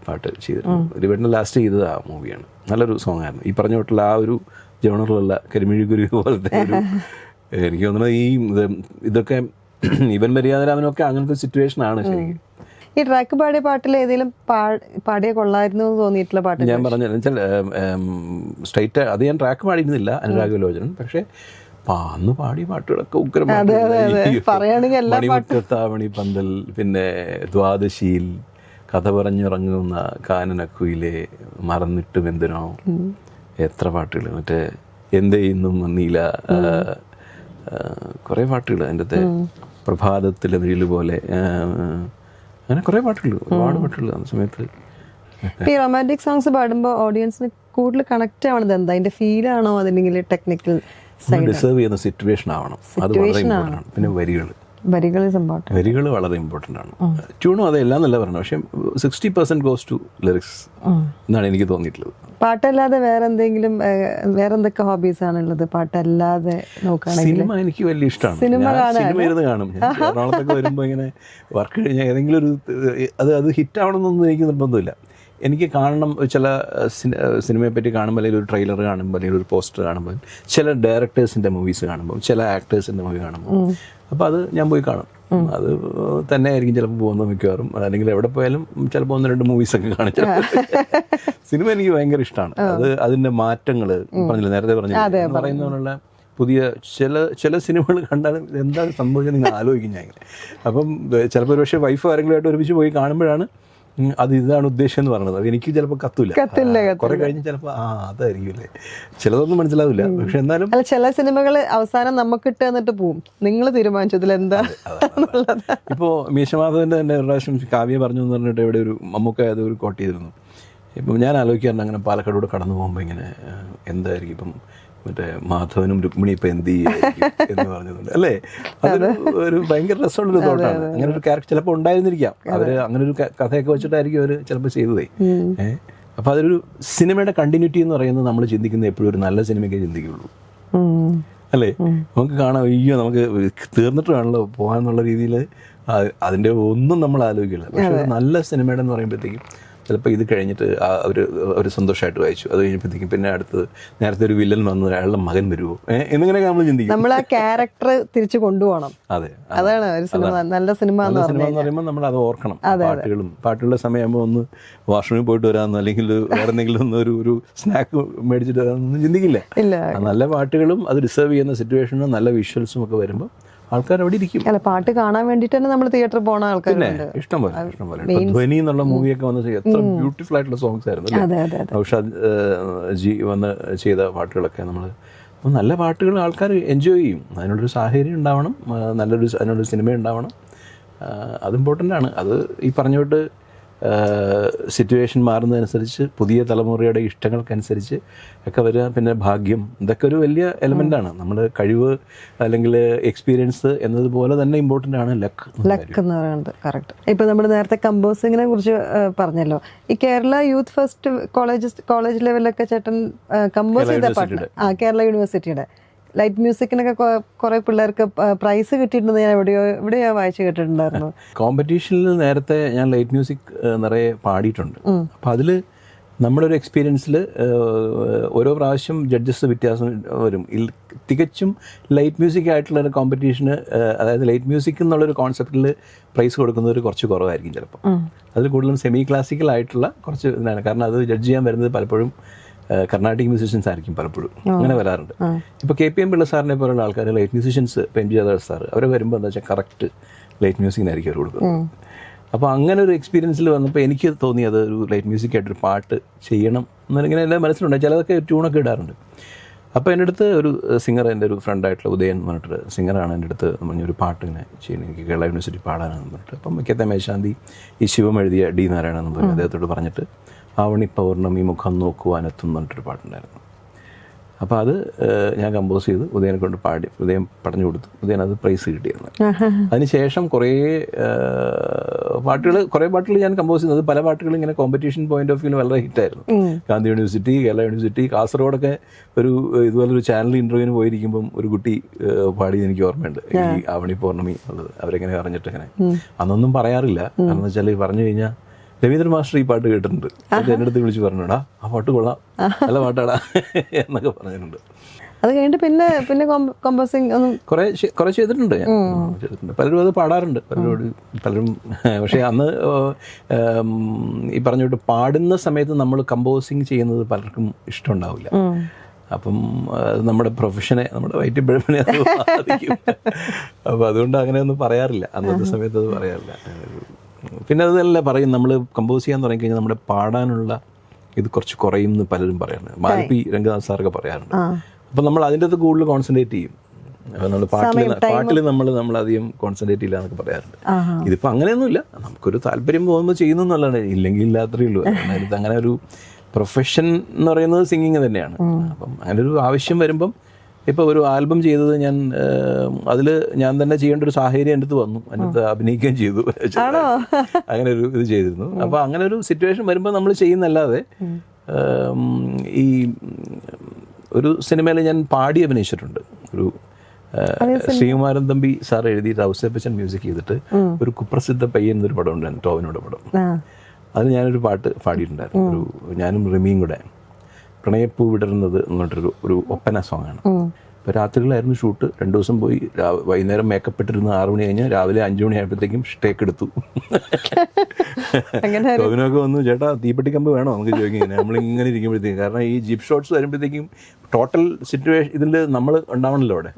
പാട്ട് ചെയ്തിരുന്നു. ദിവേട്ടൻ ലാസ്റ്റ് ചെയ്തത് ആ മൂവിയാണ്. നല്ലൊരു സോങ് ആയിരുന്നു. ഈ പറഞ്ഞ തൊട്ടുള്ള ആ ഒരു ജോണറിലുള്ള കരിമിഴിക്കുരുവി പോലത്തെ ഒരു എനിക്ക് തോന്നുന്നത് ഈ ഇതൊക്കെ ഇവൻ മര്യാദരാമനൊക്കെ അങ്ങനത്തെ സിറ്റുവേഷൻ ആണ് ശരിക്കും. ഈ ട്രാക്ക് പാടിയ പാട്ടിൽ ഏതെങ്കിലും പാടിയ കൊള്ളായിരുന്നു എന്ന് തോന്നിയിട്ടുള്ള പാട്ട് ഞാൻ പറഞ്ഞു വെച്ചാൽ സ്ട്രൈറ്റ് അത് ഞാൻ ട്രാക്ക് പാടിയിരുന്നില്ല അനുരാഗ് ലോചനൻ. പക്ഷേ അന്ന് പാടിയ പാട്ടുകളൊക്കെ ഉഗ്രമാണ്. മണിമുറ്റത്താവണി പന്തൽ, പിന്നെ ദ്വാദശിയിൽ, കഥ പറഞ്ഞിറങ്ങുന്ന കാനനക്കുയിലെ, മറന്നിട്ടും എന്തിനോ, എത്ര പാട്ടുകൾ, മറ്റേ എന്ത് ചെയ്യുന്നും നീല, കുറേ പാട്ടുകൾ അതിൻ്റെ പ്രഭാതത്തിലെ നിഴൽ പോലെ, അങ്ങനെ കുറേ പാട്ടുകൾ, ഒരുപാട് പാട്ടുകൾ ആ സമയത്ത്. ഈ റൊമാൻറ്റിക് സോങ്സ് പാടുമ്പോൾ ഓഡിയൻസിന് കൂടുതൽ കണക്ട് ആവണത് എന്താ? അതിന്റെ ഫീൽ ആണോ അതല്ലെങ്കിൽ ടെക്നിക്കൽ ഡിസേർവ് ചെയ്യുന്ന സിറ്റുവേഷൻ ആവണം. അത് വളരെ ഇമ്പോർട്ടൻ്റ് ആണ്. പിന്നെ വരികൾ വളരെ ഇമ്പോർട്ടൻ്റ് ആണ്. ട്യൂണും അതെല്ലാം നല്ല പറഞ്ഞു. പക്ഷേ 60% ഗോസ് ടു ലിറിക്സ് എന്നാണ് എനിക്ക് തോന്നിയിട്ടുള്ളത്. പാട്ടല്ലാതെ വേറെന്തൊക്കെ ഹോബീസ് ആണുള്ളത്? പാട്ടല്ലാതെ നോക്കുകയാണെങ്കിൽ സിനിമ എനിക്ക് വലിയ ഇഷ്ടമാണ്. സിനിമ ഇരുന്ന് കാണും. എറണാകുളത്തൊക്കെ വരുമ്പോൾ ഇങ്ങനെ വർക്ക് കഴിഞ്ഞാൽ ഏതെങ്കിലും ഒരു അത് ഹിറ്റ് ആവണമെന്നൊന്നും എനിക്ക് നിർബന്ധമില്ല. എനിക്ക് കാണണം. ചില സിനിമയെ പറ്റി കാണുമ്പോൾ, അല്ലെങ്കിൽ ഒരു ട്രെയിലർ കാണുമ്പോൾ, അല്ലെങ്കിൽ ഒരു പോസ്റ്റർ കാണുമ്പോൾ, ചില ഡയറക്ടേഴ്സിൻ്റെ മൂവീസ് കാണുമ്പോൾ, ചില ആക്ടേഴ്സിൻ്റെ മൂവി കാണുമ്പോൾ, അപ്പോൾ അത് ഞാൻ പോയി കാണും. അത് തന്നെ ആയിരിക്കും ചിലപ്പോൾ പോകുന്നത് മിക്കവാറും. അല്ലെങ്കിൽ എവിടെ പോയാലും ചിലപ്പോൾ 1-2 മൂവീസൊക്കെ കാണിച്ചു. സിനിമ എനിക്ക് ഭയങ്കര ഇഷ്ടമാണ്. അത് അതിൻ്റെ മാറ്റങ്ങൾ പറഞ്ഞില്ല, നേരത്തെ പറഞ്ഞില്ല, പറയുന്നതിനുള്ള പുതിയ ചില സിനിമകൾ കണ്ടാലും എന്താണ് സംഭവിച്ചത് നിങ്ങൾ ആലോചിക്കും ഞാൻ. അപ്പം ചിലപ്പോൾ ഒരു പക്ഷേ വൈഫ് ആരെങ്കിലുമായിട്ട് ഒരുമിച്ച് പോയി കാണുമ്പോഴാണ് അത് ഇതാണ് ഉദ്ദേശം എന്ന് പറഞ്ഞത്. അത് എനിക്ക് ചിലപ്പോൾ കത്തില്ല. കുറെ കഴിഞ്ഞ് ചിലപ്പോൾ അതായിരിക്കുമല്ലേ, ചിലതൊന്നും മനസ്സിലാവില്ല. പക്ഷെ എന്നാലും ചില സിനിമകൾ അവസാനം നമുക്ക് ഇട്ട് തന്നിട്ട് പോവും. നിങ്ങൾ തീരുമാനിച്ചതിൽ എന്താ? ഇപ്പോൾ മീശമാധവന്റെ തന്നെ ഒരു പ്രാവശ്യം കാവ്യ പറഞ്ഞു എന്ന് പറഞ്ഞിട്ട് എവിടെ ഒരു മമ്മൂക്ക അത് ഒരു കോട്ട് ചെയ്തിരുന്നു. ഇപ്പം ഞാൻ ആലോചിക്കാറുണ്ട്, അങ്ങനെ പാലക്കാടൂടെ കടന്നു പോകുമ്പോൾ ഇങ്ങനെ എന്തായിരിക്കും ഇപ്പം മറ്റേ മാധവനും രുക്മിണി ഇപ്പം എന്ത് ചെയ്യായിരിക്കും എന്ന് പറഞ്ഞതുകൊണ്ട് അല്ലേ. അതൊരു ഒരു ഭയങ്കര രസമുള്ളൊരു തോട്ടാണ്. അങ്ങനെ ഒരു ക്യാരക്ടർ ചിലപ്പോൾ ഉണ്ടായിരുന്നിരിക്കാം. അവർ അങ്ങനെ ഒരു കഥയൊക്കെ വെച്ചിട്ടായിരിക്കും അവർ ചിലപ്പോൾ ചെയ്തതേ. അപ്പോൾ അതൊരു സിനിമയുടെ കണ്ടിന്യൂറ്റി എന്ന് പറയുന്നത് നമ്മൾ ചിന്തിക്കുന്നത് എപ്പോഴും ഒരു നല്ല സിനിമയ്ക്കേ ചിന്തിക്കുള്ളൂ അല്ലേ. നമുക്ക് കാണാം, അയ്യോ നമുക്ക് തീർന്നിട്ട് വേണമല്ലോ പോകാന്നുള്ള രീതിയിൽ അതിൻ്റെ ഒന്നും നമ്മൾ ആലോചിക്കില്ല. പക്ഷെ ഒരു നല്ല സിനിമയുടെ എന്ന് പറയുമ്പോഴത്തേക്കും ചിലപ്പോൾ ഇത് കഴിഞ്ഞിട്ട് അവർ സന്തോഷമായിട്ട് വായിച്ചു. അത് കഴിഞ്ഞപ്പോഴത്തേക്കും പിന്നെ അടുത്ത് നേരത്തെ ഒരു വില്ലൻ വന്ന് അയാളുടെ മകൻ വരുമോ എന്നിങ്ങനെയൊക്കെ നമ്മൾ ചിന്തിക്കും. നമ്മൾ ആ ക്യാരക്ടർ തിരിച്ചു കൊണ്ടുപോകണം. അതെ, അതാണ് ഒരു സിനിമ, നല്ല സിനിമ എന്ന് പറയുമ്പോൾ നമ്മൾ അത് ഓർക്കണം. പാട്ടുകളുടെ സമയമാകുമ്പോൾ ഒന്ന് വാഷ്റൂമിൽ പോയിട്ട് വരാമെന്നോ അല്ലെങ്കിൽ വേറെ എന്തെങ്കിലും ഒരു സ്നാക്ക് മേടിച്ചിട്ട് വരാമെന്നൊന്നും ചിന്തിക്കില്ല. നല്ല പാട്ടുകളും അത് ഡിസേർവ് ചെയ്യുന്ന സിറ്റുവേഷനും നല്ല വിഷ്വൽസും ഒക്കെ വരുമ്പോൾ ആൾക്കാർ അവിടെ ഇരിക്കും. അല്ല, പാട്ട് കാണാൻ വേണ്ടിട്ട് തന്നെ നമ്മൾ തിയേറ്ററിൽ പോണ ആൾക്കാരുണ്ട്. ഇഷ്ടംപോലെ ധ്വനി എന്നുള്ള മൂവിയൊക്കെ വന്ന് എത്ര ബ്യൂട്ടിഫുൾ ആയിട്ടുള്ള സോങ്സ് ആയിരുന്നു. ഔഷാദ് ജി വന്ന് ചെയ്ത പാട്ടുകളൊക്കെ നമ്മൾ നല്ല പാട്ടുകൾ ആൾക്കാർ എൻജോയ് ചെയ്യും. അതിനുള്ളൊരു സാഹചര്യം ഉണ്ടാവണം, അതിനുള്ളൊരു സിനിമ ഉണ്ടാവണം. അത് ഇമ്പോർട്ടൻ്റ് ആണ്. അത് ഈ പറഞ്ഞോട്ട് സിറ്റുവേഷൻ മാറുന്നതനുസരിച്ച് പുതിയ തലമുറയുടെ ഇഷ്ടങ്ങൾക്കനുസരിച്ച് ഒക്കെ വരിക. പിന്നെ ഭാഗ്യം, ഇതൊക്കെ ഒരു വലിയ എലമെൻ്റാണ്. നമ്മൾ കഴിവ് അല്ലെങ്കിൽ എക്സ്പീരിയൻസ് എന്നതുപോലെ തന്നെ ഇമ്പോർട്ടൻ്റ് ആണ് ലക്ക് എന്ന് പറയുന്നത്. കറക്റ്റ്. ഇപ്പോൾ നമ്മൾ നേരത്തെ കമ്പോസിങ്ങിനെ കുറിച്ച് പറഞ്ഞല്ലോ. ഈ കേരള യൂത്ത് ഫെസ്റ്റ് കോളേജ് ലെവലിലൊക്കെ ചേട്ടൻ കമ്പോസ് ചെയ്ത പാട്ട് കേരള യൂണിവേഴ്സിറ്റിയുടെ ലൈറ്റ് മ്യൂസിക്കിനൊക്കെ കുറെ പിള്ളേർക്ക് പ്രൈസ് കിട്ടിയിട്ടുണ്ടെന്ന് ഞാൻ എവിടെയോ വായിച്ചു കേട്ടിട്ടുണ്ടായിരുന്നു. കോമ്പറ്റീഷനിൽ നേരത്തെ ഞാൻ ലൈറ്റ് മ്യൂസിക് നിറയെ പാടിയിട്ടുണ്ട്. അപ്പം അതിൽ നമ്മുടെ ഒരു എക്സ്പീരിയൻസിൽ ഓരോ പ്രാവശ്യം ജഡ്ജസ് വ്യത്യാസം വരും. തികച്ചും ലൈറ്റ് മ്യൂസിക് ആയിട്ടുള്ള ഒരു കോമ്പറ്റീഷന്, അതായത് ലൈറ്റ് മ്യൂസിക് എന്നുള്ളൊരു കോൺസെപ്റ്റിൽ പ്രൈസ് കൊടുക്കുന്നത് കുറച്ച് കുറവായിരിക്കും ചിലപ്പോൾ. അതിൽ കൂടുതലും സെമി ക്ലാസിക്കൽ ആയിട്ടുള്ള കുറച്ച് ഇതാണ്. കാരണം അത് ജഡ്ജ് ചെയ്യാൻ വരുന്നത് പലപ്പോഴും കർണാട്ടിക് മ്യൂസീഷ്യൻസ് ആയിരിക്കും പലപ്പോഴും. അങ്ങനെ വരാറുണ്ട്. ഇപ്പോൾ KPM പിള്ള സാറിനെ പോലുള്ള ആൾക്കാർ light musicians, M G Radhakrishnan sir, അവർ വരുമ്പോൾ എന്താ വെച്ചാൽ കറക്റ്റ് ലൈറ്റ് മ്യൂസിക്കിനായിരിക്കും അവർ കൊടുക്കുന്നത്. അപ്പോൾ അങ്ങനെ ഒരു എക്സ്പീരിയൻസിൽ വന്നപ്പോൾ എനിക്ക് തോന്നിയത് ഒരു ലൈറ്റ് മ്യൂസിക്കായിട്ടൊരു പാട്ട് ചെയ്യണം എന്നിങ്ങനെ എല്ലാം മനസ്സിലുണ്ട്. ചിലതൊക്കെ ട്യൂണൊക്കെ ഇടാറുണ്ട്. അപ്പോൾ എൻ്റെ അടുത്ത് ഒരു സിംഗർ, എൻ്റെ ഒരു ഫ്രണ്ടായിട്ടുള്ള ഉദയൻ എന്ന് പറഞ്ഞിട്ട് സിംഗറാണ് എൻ്റെ അടുത്ത് പറഞ്ഞൊരു പാട്ട് ഇങ്ങനെ ചെയ്യുന്നത്, എനിക്ക് കേരള യൂണിവേഴ്സിറ്റി പാടാനെന്ന് പറഞ്ഞിട്ട്. അപ്പം മിക്കത്തെ മേശാന്തി ഈ ശിവം എഴുതിയ D നാരായണൻ എന്ന് പറഞ്ഞ് അദ്ദേഹത്തോട് പറഞ്ഞിട്ട് ആവണി പൗർണമി മുഖം നോക്കുവാനെത്തും എന്ന് പറഞ്ഞിട്ടൊരു പാട്ടുണ്ടായിരുന്നു. അപ്പോൾ അത് ഞാൻ കമ്പോസ് ചെയ്ത് ഉദയനെ കൊണ്ട് പാടി, ഉദയം പറഞ്ഞു കൊടുത്തു, ഉദയൻ അത് പ്രൈസ് കിട്ടിയിരുന്നു. അതിനുശേഷം കുറേ പാട്ടുകൾ ഞാൻ കമ്പോസ് ചെയ്യുന്നത്, പല പാട്ടുകളും ഇങ്ങനെ കോമ്പറ്റീഷൻ പോയിന്റ് ഓഫ് വ്യൂവിൽ വളരെ ഹിറ്റായിരുന്നു. ഗാന്ധി യൂണിവേഴ്സിറ്റി, കേരള യൂണിവേഴ്സിറ്റി, കാസർഗോഡൊക്കെ ഇതുപോലൊരു ചാനൽ ഇൻ്റർവ്യൂവിന് പോയിരിക്കുമ്പം ഒരു കുട്ടി പാടി എനിക്ക് ഓർമ്മയുണ്ട്, ഈ ആവണി പൗർണമി എന്നുള്ളത്. അവരെങ്ങനെ പറഞ്ഞിട്ട് ഇങ്ങനെ അന്നൊന്നും പറയാറില്ല, കാരണം എന്ന് വെച്ചാൽ പറഞ്ഞു കഴിഞ്ഞാൽ രവീന്ദ്രൻ മാസ്റ്റർ ഈ പാട്ട് കേട്ടിട്ടുണ്ട്, എൻ്റെ അടുത്ത് വിളിച്ച് പറഞ്ഞോടാ ആ പാട്ട് കൊള്ളാം, നല്ല പാട്ടാടാ എന്നൊക്കെ പറഞ്ഞിട്ടുണ്ട്. അത് കഴിഞ്ഞിട്ട് പിന്നെ കമ്പോസിങ് ഒന്നും കുറെ ചെയ്തിട്ടുണ്ട്. പലരും അത് പാടാറുണ്ട്, പലരും. പക്ഷേ അന്ന് ഈ പറഞ്ഞിട്ട് പാടുന്ന സമയത്ത് നമ്മൾ കമ്പോസിങ് ചെയ്യുന്നത് പലർക്കും ഇഷ്ടമുണ്ടാവില്ല. അപ്പം നമ്മുടെ പ്രൊഫഷനെ, നമ്മുടെ വയറ്റിപ്പിഴപ്പിനെ അത് ബാധിക്കും. അപ്പോൾ അതുകൊണ്ട് അങ്ങനെയൊന്നും പറയാറില്ല, അന്നത്തെ സമയത്ത് അത് പറയാറില്ല. പിന്നെ അതല്ല പറയും, നമ്മൾ കമ്പോസ് ചെയ്യാൻ തുടങ്ങിക്കഴിഞ്ഞാൽ നമ്മുടെ പാടാനുള്ള ഇത് കുറച്ച് കുറയും എന്ന് പലരും പറയാറുണ്ട്. മാലപ്പി രംഗനാഥ് സാറൊക്കെ പറയാറുണ്ട്. അപ്പം നമ്മൾ അതിൻ്റെ അത് കൂടുതൽ കോൺസെൻട്രേറ്റ് ചെയ്യും. നമ്മൾ പാട്ടിൽ നമ്മളധികം കോൺസെൻട്രേറ്റ് ചെയ്യില്ല എന്നൊക്കെ പറയാറുണ്ട്. ഇതിപ്പോൾ അങ്ങനെയൊന്നുമില്ല, നമുക്കൊരു താല്പര്യം പോകുമ്പോൾ ചെയ്യുന്നു എന്നുള്ളതാണ്, ഇല്ലെങ്കിൽ ഇല്ലാത്രേ ഉള്ളൂ. ഇത് അങ്ങനെ ഒരു പ്രൊഫഷൻ എന്ന് പറയുന്നത് സിംഗിങ് തന്നെയാണ്. അപ്പം അങ്ങനെ ഒരു ആവശ്യം വരുമ്പം, ഇപ്പോൾ ഒരു ആൽബം ചെയ്തത് അതിൽ ഞാൻ തന്നെ ചെയ്യേണ്ട ഒരു സാഹചര്യം എൻ്റെ അടുത്ത് വന്നു, അതിനകത്ത് അഭിനയിക്കുകയും ചെയ്തു, അങ്ങനെ ഒരു ഇത് ചെയ്തിരുന്നു. അപ്പോൾ അങ്ങനെ ഒരു സിറ്റുവേഷൻ വരുമ്പോൾ നമ്മൾ ചെയ്യുന്നല്ലാതെ, ഈ ഒരു സിനിമയിൽ ഞാൻ പാടി അഭിനയിച്ചിട്ടുണ്ട്. ഒരു ശ്രീകുമാരൻ തമ്പി സാർ എഴുതി ഔസേപ്പച്ചൻ മ്യൂസിക് ചെയ്തിട്ട് ഒരു കുപ്രസിദ്ധ പയ്യൻ എന്നൊരു പടം ഉണ്ടായിരുന്നു, ടോവിനോടെ പടം. അതിൽ ഞാനൊരു പാട്ട് പാടിയിട്ടുണ്ടായിരുന്നു, ഞാനും റിമിയും കൂടെ. പ്രണയപ്പൂ വിടരുന്നത് എന്നിട്ടൊരു ഒപ്പന സോങ്ങാണ്. ഇപ്പോൾ രാത്രികളായിരുന്നു ഷൂട്ട്. 2 ദിവസം പോയി, വൈകുന്നേരം മേക്കപ്പ് ഇട്ടിരുന്ന് 6 മണി കഴിഞ്ഞ് രാവിലെ 5 മണി ആയപ്പോഴത്തേക്കും സ്റ്റേക്ക് എടുത്തു. ടോവിനൊക്കെ വന്നു, ചേട്ടാ തീപ്പെട്ടിക്കമ്പ് വേണോ നമുക്ക് ചോദിക്കും. നമ്മളിങ്ങനെ ഇരിക്കുമ്പോഴത്തേക്കും, കാരണം ഈ ജീപ്പ് ഷോട്ട്സ് വരുമ്പോഴത്തേക്കും ടോട്ടൽ സിറ്റുവേഷൻ ഇതിൽ നമ്മൾ ഉണ്ടാവണല്ലോ അവിടെ.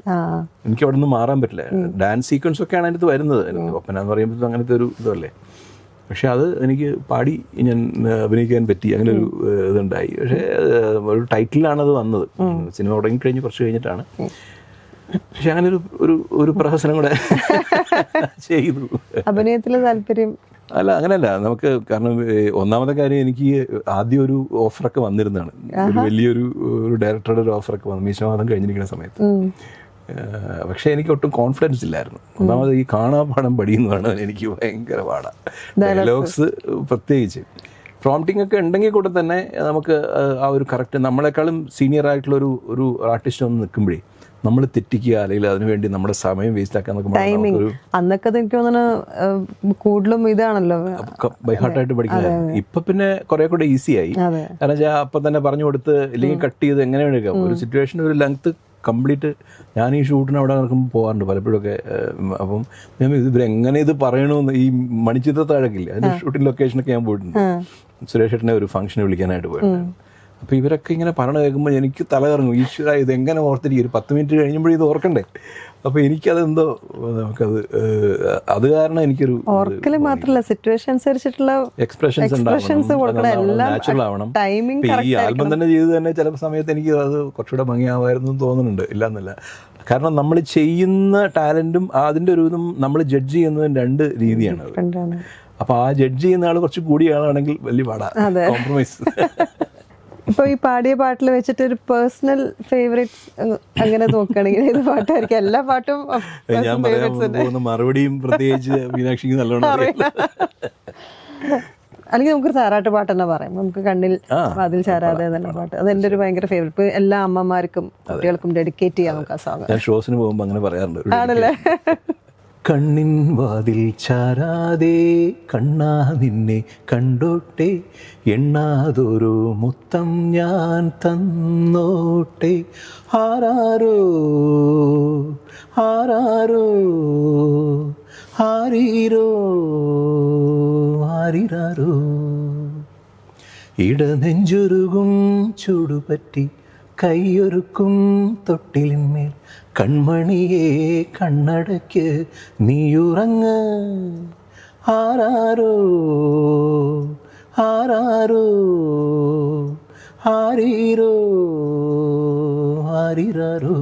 എനിക്ക് അവിടെ നിന്ന് മാറാൻ പറ്റില്ല. ഡാൻസ് സീക്വൻസ് ഒക്കെയാണ് അതിനകത്ത് വരുന്നത്. ഒപ്പന എന്ന് പറയുമ്പോൾ അങ്ങനത്തെ ഒരു ഇതല്ലേ. പക്ഷെ അത് എനിക്ക് പാടി ഞാൻ അഭിനയിക്കാൻ പറ്റി, അങ്ങനെ ഒരു ഇതുണ്ടായി. പക്ഷേ ഒരു ടൈറ്റിലാണത് വന്നത്, സിനിമ തുടങ്ങിക്കഴിഞ്ഞ് കുറച്ച് കഴിഞ്ഞിട്ടാണ്. പക്ഷെ അങ്ങനെ ഒരു പ്രഹസനം കൂടെ ചെയ്തു. അഭിനയത്തിൽ താല്പര്യം അല്ല, അങ്ങനെയല്ല നമുക്ക്. കാരണം ഒന്നാമത്തെ കാര്യം, എനിക്ക് ആദ്യം ഒരു ഓഫറൊക്കെ വന്നിരുന്നതാണ്, ഒരു വലിയൊരു ഡയറക്ടറുടെ ഒരു ഓഫറൊക്കെ വന്നു മീശമാധം കഴിഞ്ഞിരിക്കുന്ന സമയത്ത്. പക്ഷേ എനിക്ക് ഒട്ടും കോൺഫിഡൻസ് ഇല്ലായിരുന്നു. ഒന്നാമത് ഈ കാണാപാഠം പഠിക്കുന്നതാണ് എനിക്ക് ഭയങ്കര പാടാണ്. ഡയലോഗ്സ് പ്രത്യേകിച്ച് പ്രോംപ്റ്റിംഗ് ഒക്കെ ഉണ്ടെങ്കിൽ കൂടെ തന്നെ നമുക്ക് ആ ഒരു കറക്റ്റ്, നമ്മളെക്കാളും സീനിയർ ആയിട്ടുള്ള ഒരു ആർട്ടിസ്റ്റ് ഒന്ന് നിൽക്കുമ്പോഴേ നമ്മൾ തെറ്റിക്കുക, അല്ലെങ്കിൽ അതിനുവേണ്ടി നമ്മുടെ സമയം വേസ്റ്റ് ആക്കാന്നൊക്കെ. അന്നൊക്കെ എനിക്ക് തോന്നുന്നു കൂടുതലും ഇതാണല്ലോ ബൈഹാർട്ടായിട്ട് പഠിക്കുന്നത്. ഇപ്പൊ പിന്നെ കുറെ കൂടെ ഈസി ആയി. കാരണം വെച്ചാൽ അപ്പം തന്നെ പറഞ്ഞു കൊടുത്ത്, ഇല്ലെങ്കിൽ കട്ട് ചെയ്ത് എങ്ങനെ എടുക്കാം. ഒരു സിറ്റുവേഷൻ ഒരു ലെങ്ത് കംപ്ലീറ്റ്. ഞാൻ ഈ ഷൂട്ടിന് അവിടെ നടക്കുമ്പോൾ പോകാറുണ്ട് പലപ്പോഴൊക്കെ. അപ്പം ഞാൻ ഇവരെങ്ങനെ ഇത് പറയണമെന്ന്, ഈ മണിച്ചിത്രത്താഴക്കില്ല അതിൻ്റെ ഷൂട്ടിംഗ് ലൊക്കേഷനൊക്കെ ഞാൻ പോയിട്ടുണ്ട്. സുരേഷ് ഏട്ടനെ ഒരു ഫംഗ്ഷന് വിളിക്കാനായിട്ട് പോയിട്ടുണ്ട്. അപ്പോൾ ഇവരൊക്കെ ഇങ്ങനെ പറഞ്ഞു കേൾക്കുമ്പോൾ എനിക്ക് തല കറങ്ങും. ഈശ്വര, ഇതെങ്ങനെ ഓർത്തിരിക്കും, ഒരു 10 മിനിറ്റ് കഴിയുമ്പോഴേ ഇത് ഓർക്കണ്ടേ. അപ്പോൾ എനിക്കതെന്തോ അത് കാരണം എനിക്കൊരു ഓർക്കല് മാത്രമല്ല, സിറ്റുവേഷൻ അനുസരിച്ചിട്ടുള്ള എക്സ്പ്രഷൻസ് നാച്ചുറൽ ആവണം. ഈ ആൽബം തന്നെ ചെയ്ത് തന്നെ ചില സമയത്ത് എനിക്ക് അത് കുറച്ചുകൂടെ ഭംഗിയാവായിരുന്നു എന്ന് തോന്നുന്നുണ്ട്. ഇല്ലാന്നല്ല, കാരണം നമ്മൾ ചെയ്യുന്ന ടാലന്റും അതിൻ്റെ ഒരു ഇതും നമ്മൾ ജഡ്ജ് ചെയ്യുന്നതും 2 രീതിയാണ്. അപ്പോൾ ആ ജഡ്ജ് ചെയ്യുന്ന ആൾ കുറച്ച് കൂടിയ ആളാണെങ്കിൽ വലിയ പാടാ, കോംപ്രമൈസ്. ഇപ്പൊ ഈ പാടിയ പാട്ടിൽ വെച്ചിട്ട് ഒരു പേഴ്സണൽ ഫേവറേറ്റ്സ് അങ്ങനെ നോക്കുകയാണെങ്കിൽ ഏത് പാട്ടായിരിക്കും? എല്ലാ പാട്ടും ഞാൻ പറയാൻ പോകുന്ന മറുപടിയും പ്രത്യേകിച്ച് മീനാക്ഷിക്ക് നല്ലോണം അല്ലെങ്കിൽ നമുക്കൊരു താരാട്ട് പാട്ട് തന്നെ പറയാം. നമുക്ക് കണ്ണിൽ വാതിൽ ചാരാതെ തന്നെ പാട്ട്, അത് എൻ്റെ ഒരു ഭയങ്കര ഫേവറേറ്റ്. ഇപ്പൊ എല്ലാ അമ്മമാർക്കും കുട്ടികൾക്കും ഡെഡിക്കേറ്റ് ചെയ്യാം നമുക്ക് ആ സോങ്. ഞാൻ ഷോസിന് പോകുമ്പോൾ അങ്ങനെ പറയാറുണ്ട്. ആണല്ലേ? കണ്ണിൻ വാതിൽ ചാരാതെ കണ്ണാ നിന്നെ കണ്ടോട്ടെ, എണ്ണാതൊരു മുത്തം ഞാൻ തന്നോട്ടെ, ആരാരോ ആരാരോ ആരീരോ ആരിരാരോ, ഇടനെഞ്ചുരുകും ചൂടുപറ്റി കൈയൊരുക്കും തൊട്ടിലിന്മേൽ, കൺമണിയെ കണ്ണടയ്ക്ക് നീയുറങ്ങ്, ആരാരോ ആരാരോ ആരീരോ ആരിരാരോ.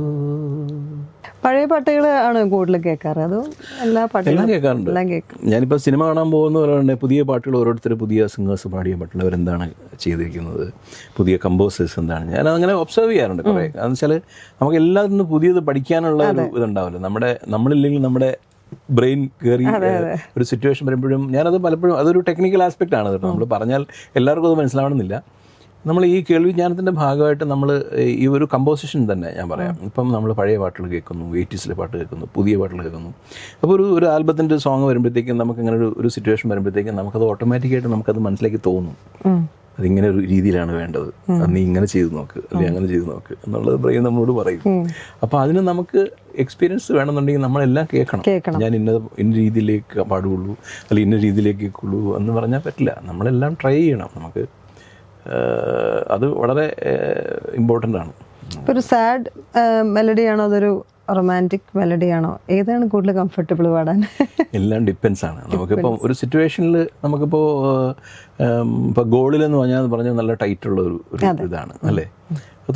പഴയ പാട്ടുകൾ ആണ് കൂടുതൽ കേൾക്കാറ്, അതോ എല്ലാ പാട്ടുകളും? എല്ലാം കേൾക്കാറുണ്ട്. എല്ലാം കേൾക്കും. ഞാനിപ്പോൾ സിനിമ കാണാൻ പോകുന്നവരുണ്ട്, പുതിയ പാട്ടുകൾ ഓരോരുത്തർ പുതിയ സിംഗേഴ്സ് പാടിയ പാട്ടുകൾ അവരെന്താണ് ചെയ്തിരിക്കുന്നത്, പുതിയ കമ്പോസേഴ്സ് എന്താണ്, ഞാൻ അങ്ങനെ ഒബ്സർവ് ചെയ്യാറുണ്ട് കുറേ. എന്ന് വെച്ചാൽ നമുക്ക് എല്ലാത്തിനും പുതിയത് പഠിക്കാനുള്ള ഒരു ഇതുണ്ടാവില്ല. നമ്മളില്ലെങ്കിൽ നമ്മുടെ ബ്രെയിൻ കയറി ഒരു സിറ്റുവേഷൻ വരുമ്പോഴും ഞാനത് പലപ്പോഴും അതൊരു ടെക്നിക്കൽ ആസ്പെക്റ്റ് ആണ് കേട്ടോ. നമ്മൾ പറഞ്ഞാൽ എല്ലാവർക്കും അത് മനസ്സിലാവണമെന്നില്ല. നമ്മൾ ഈ കേൾവിജ്ഞാനത്തിൻ്റെ ഭാഗമായിട്ട് നമ്മൾ ഈ ഒരു കമ്പോസിഷൻ തന്നെ ഞാൻ പറയാം. ഇപ്പം നമ്മൾ പഴയ പാട്ടുകൾ കേൾക്കുന്നു, 80s പാട്ട് കേൾക്കുന്നു, പുതിയ പാട്ടുകൾ കേൾക്കുന്നു. അപ്പോൾ ഒരു ആൽബത്തിൻ്റെ സോങ് വരുമ്പോഴത്തേക്കും നമുക്ക് ഇങ്ങനെ ഒരു സിറ്റുവേഷൻ വരുമ്പോഴത്തേക്കും നമുക്കത് ഓട്ടോമാറ്റിക്കായിട്ട് നമുക്കത് മനസ്സിലേക്ക് തോന്നും. അതിങ്ങനെ ഒരു രീതിയിലാണ് വേണ്ടത്, നീ ഇങ്ങനെ ചെയ്ത് നോക്ക് അല്ലെങ്കിൽ അങ്ങനെ ചെയ്ത് നോക്ക് എന്നുള്ളത് ബ്രെയിൻ നമ്മളോട് പറയും. അപ്പോൾ അതിന് നമുക്ക് എക്സ്പീരിയൻസ് വേണമെന്നുണ്ടെങ്കിൽ നമ്മളെല്ലാം കേൾക്കണം. ഞാൻ ഇന്ന രീതിയിലേക്ക് പാടുകയുള്ളൂ അല്ലെങ്കിൽ ഇന്ന രീതിയിലേക്ക് കേൾക്കുള്ളൂ എന്ന് പറഞ്ഞാൽ പറ്റില്ല. നമ്മളെല്ലാം ട്രൈ ചെയ്യണം. നമുക്ക് അത് വളരെ ഇമ്പോർട്ടൻ്റ് ആണ്. ഇപ്പോൾ ഒരു സാഡ് മെലഡിയാണോ അതൊരു റൊമാൻറ്റിക് മെലഡിയാണോ, ഏതാണ് കൂടുതൽ കംഫർട്ടബിൾ പാടാൻ? എല്ലാം ഡിപ്പെൻസ് ആണ്. നമുക്കിപ്പം ഒരു സിറ്റുവേഷനിൽ നമുക്കിപ്പോൾ ഇപ്പോൾ ഗോളിലെന്ന് പറഞ്ഞാൽ നല്ല ടൈറ്റുള്ള ഒരു ഇതാണ് അല്ലേ,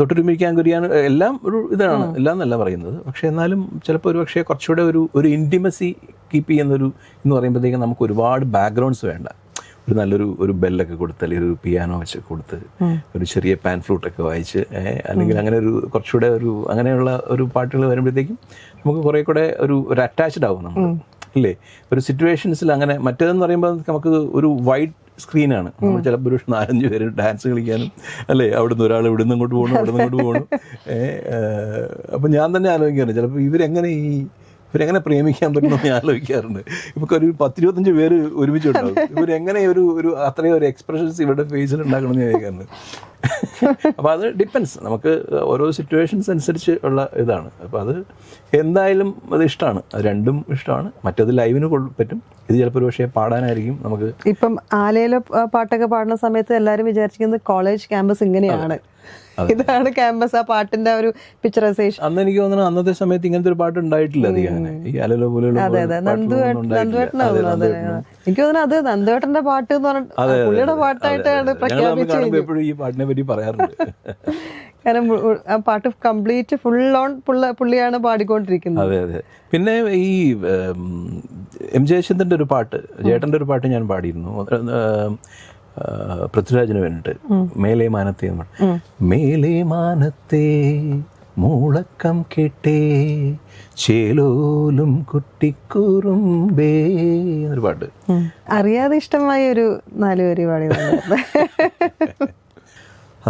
തൊട്ടുരുമിക്കാൻ കുരിയാൻ എല്ലാം ഒരു ഇതാണ്, എല്ലാം എന്നല്ല പറയുന്നത്. പക്ഷേ എന്നാലും ചിലപ്പോൾ ഒരു പക്ഷേ കുറച്ചുകൂടെ ഒരു ഇൻറ്റിമസി കീപ്പ് ചെയ്യുന്നൊരു എന്ന് പറയുമ്പോഴത്തേക്കും നമുക്ക് ഒരുപാട് ബാക്ക്ഗ്രൗണ്ട്സ് വേണ്ട. ഒരു നല്ലൊരു ബെല്ലൊക്കെ കൊടുത്ത് അല്ലെങ്കിൽ ഒരു പിയാനോ വെച്ച് കൊടുത്ത് ഒരു ചെറിയ പാൻ ഫ്ലൂട്ടൊക്കെ വായിച്ച് അല്ലെങ്കിൽ അങ്ങനെ ഒരു കുറച്ചുകൂടെ അങ്ങനെയുള്ള ഒരു പാട്ടുകൾ വരുമ്പോഴത്തേക്കും നമുക്ക് കുറേ കൂടെ ഒരു അറ്റാച്ച്ഡ് ആവും നമ്മൾ ഇല്ലേ ഒരു സിറ്റുവേഷൻസിൽ. അങ്ങനെ മറ്റേതെന്ന് പറയുമ്പോൾ നമുക്ക് ഒരു വൈഡ് സ്ക്രീനാണ്. നമ്മൾ ചിലപ്പോൾ ഒരു 4-5 പേര് ഡാൻസ് കളിക്കാനും അല്ലേ, അവിടുന്ന് ഒരാൾ ഇവിടുന്ന് ഇങ്ങോട്ട് പോകണം, അവിടുന്ന് ഇങ്ങോട്ട് പോകണം. അപ്പം ഞാൻ തന്നെ ആലോചിക്കാറുണ്ട് ചിലപ്പോൾ ഇവരെങ്ങനെ പ്രേമിക്കാൻ പറ്റുമെന്ന് ഞാൻ ആലോചിക്കാറുണ്ട്. ഇപ്പോൾ ഒരു 10-25 പേര് ഒരുമിച്ചുണ്ടാവും, ഇവരെങ്ങനെ ഒരു അത്രയും ഒരു എക്സ്പ്രഷൻസ് ഇവരുടെ ഫേസിൽ ഉണ്ടാക്കണമെന്ന് ഞാൻ ചോദിക്കാറുണ്ട്. അപ്പോൾ അത് ഡിപ്പെൻസ്, നമുക്ക് ഓരോ സിറ്റുവേഷൻസ് അനുസരിച്ച് ഉള്ള ഇതാണ്. അപ്പോൾ അത് എന്തായാലും അത് ഇഷ്ടമാണ്, അത് രണ്ടും ഇഷ്ടമാണ്. മറ്റത് ലൈവിന് പറ്റും, ഇത് ചിലപ്പോൾ ഒരു പക്ഷേ പാടാനായിരിക്കും. നമുക്ക് ഇപ്പം ആലയിലെ പാട്ടൊക്കെ പാടുന്ന സമയത്ത് എല്ലാവരും വിചാരിക്കുന്നത് കോളേജ് ക്യാമ്പസ് ഇങ്ങനെയാണ്, ഇതാണ് ക്യാമ്പസ്, ആ പാട്ടിന്റെ ഒരു പിക്ചറൈസേഷൻ. അന്ന് എനിക്ക് തോന്നുന്നു അന്നത്തെ സമയത്ത് ഇങ്ങനത്തെ ഒരു പാട്ട് ഉണ്ടായിട്ടില്ല അധികം. അങ്ങനെ ഈ അലലോ പോലെയുള്ള എനിക്ക് തോന്നുന്നു അത് നന്ദുവേട്ടന്റെ പാട്ട് എന്ന് പറഞ്ഞിട്ട് പുള്ളിയുടെ പാട്ടായിട്ടാണ് പ്രഖ്യാപിച്ചത്. എപ്പോഴും ഈ പാട്ടിനെ പറ്റി പറയാറുണ്ട്. കാരണം ആ പാട്ട് കംപ്ലീറ്റ് ഫുൾ ഓൺ പുള്ളിയാണ് പാടിക്കൊണ്ടിരിക്കുന്നത്. അതെ അതെ. പിന്നെ ഈ എം ജയചന്ദ്രൻ്റെ ഒരു പാട്ട്, ചേട്ടൻ്റെ ഒരു പാട്ട് ഞാൻ പാടിയിരുന്നു പൃഥ്വിരാജിന് വേണ്ടിട്ട്, മേലെ മാനത്തെ. മേലെ മാനത്തെ മൂളക്കം കേട്ടേ ചേലോലും കുട്ടിക്കുറുമ്പേ എന്നൊരു പാട്ട്. അറിയാതെ ഇഷ്ടമായ ഒരു 4 വരി പാടി.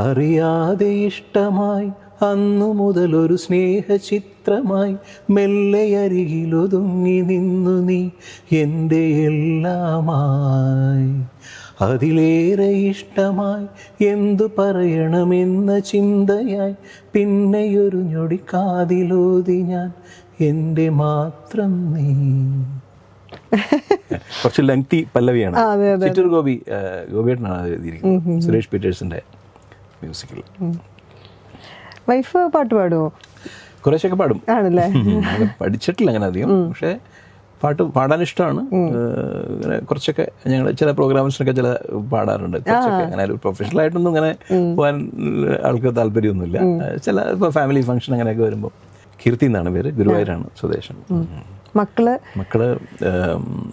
അറിയാതെ ഇഷ്ടമായി അന്നു മുതൽ ഒരു സ്നേഹചിത്രമായി മെല്ലെ അരികിലൊതുങ്ങി നിന്നു നീ എൻ്റെ എല്ലാമായി. അതിലേറെ ഇഷ്ടമായി എന്തു പറയണമെന്ന ചിന്തയായി പിന്നെയൊരു ഞൊടി കാതിലോതി ഞാൻ എൻ്റെ മാത്രം നീ. കുറച്ച് ലെങ്തി പല്ലവിയാണ്. ചിറ്റൂർ ഗോപിയേട്ടനാണ് അത് എഴുതിയിരിക്കുന്നത്, സുരേഷ് പീറ്റേഴ്സിന്റെ മ്യൂസിക്കിൽ. വൈഫ് പാട്ട് പാടുമോ? കുറേശ്ശൊക്കെ പാടും. ആണല്ലേ? പഠിച്ചിട്ടില്ല അങ്ങനെ അധികം, പക്ഷേ പാട്ട് പാടാൻ ഇഷ്ടമാണ്. ഇങ്ങനെ കുറച്ചൊക്കെ ഞങ്ങൾ ചില പ്രോഗ്രാംസിനൊക്കെ പാടാറുണ്ട്. കുറച്ചൊക്കെ അങ്ങനെ ഒരു പ്രൊഫഷണലായിട്ടൊന്നും അങ്ങനെ പോകാൻ ആൾക്ക് താല്പര്യമൊന്നുമില്ല. ചില ഇപ്പോൾ ഫാമിലി ഫംഗ്ഷൻ അങ്ങനെയൊക്കെ വരുമ്പോൾ. കീർത്തി എന്നാണ് പേര്, ഗുരുവായൂരാണ് സ്വദേശം. മക്കള്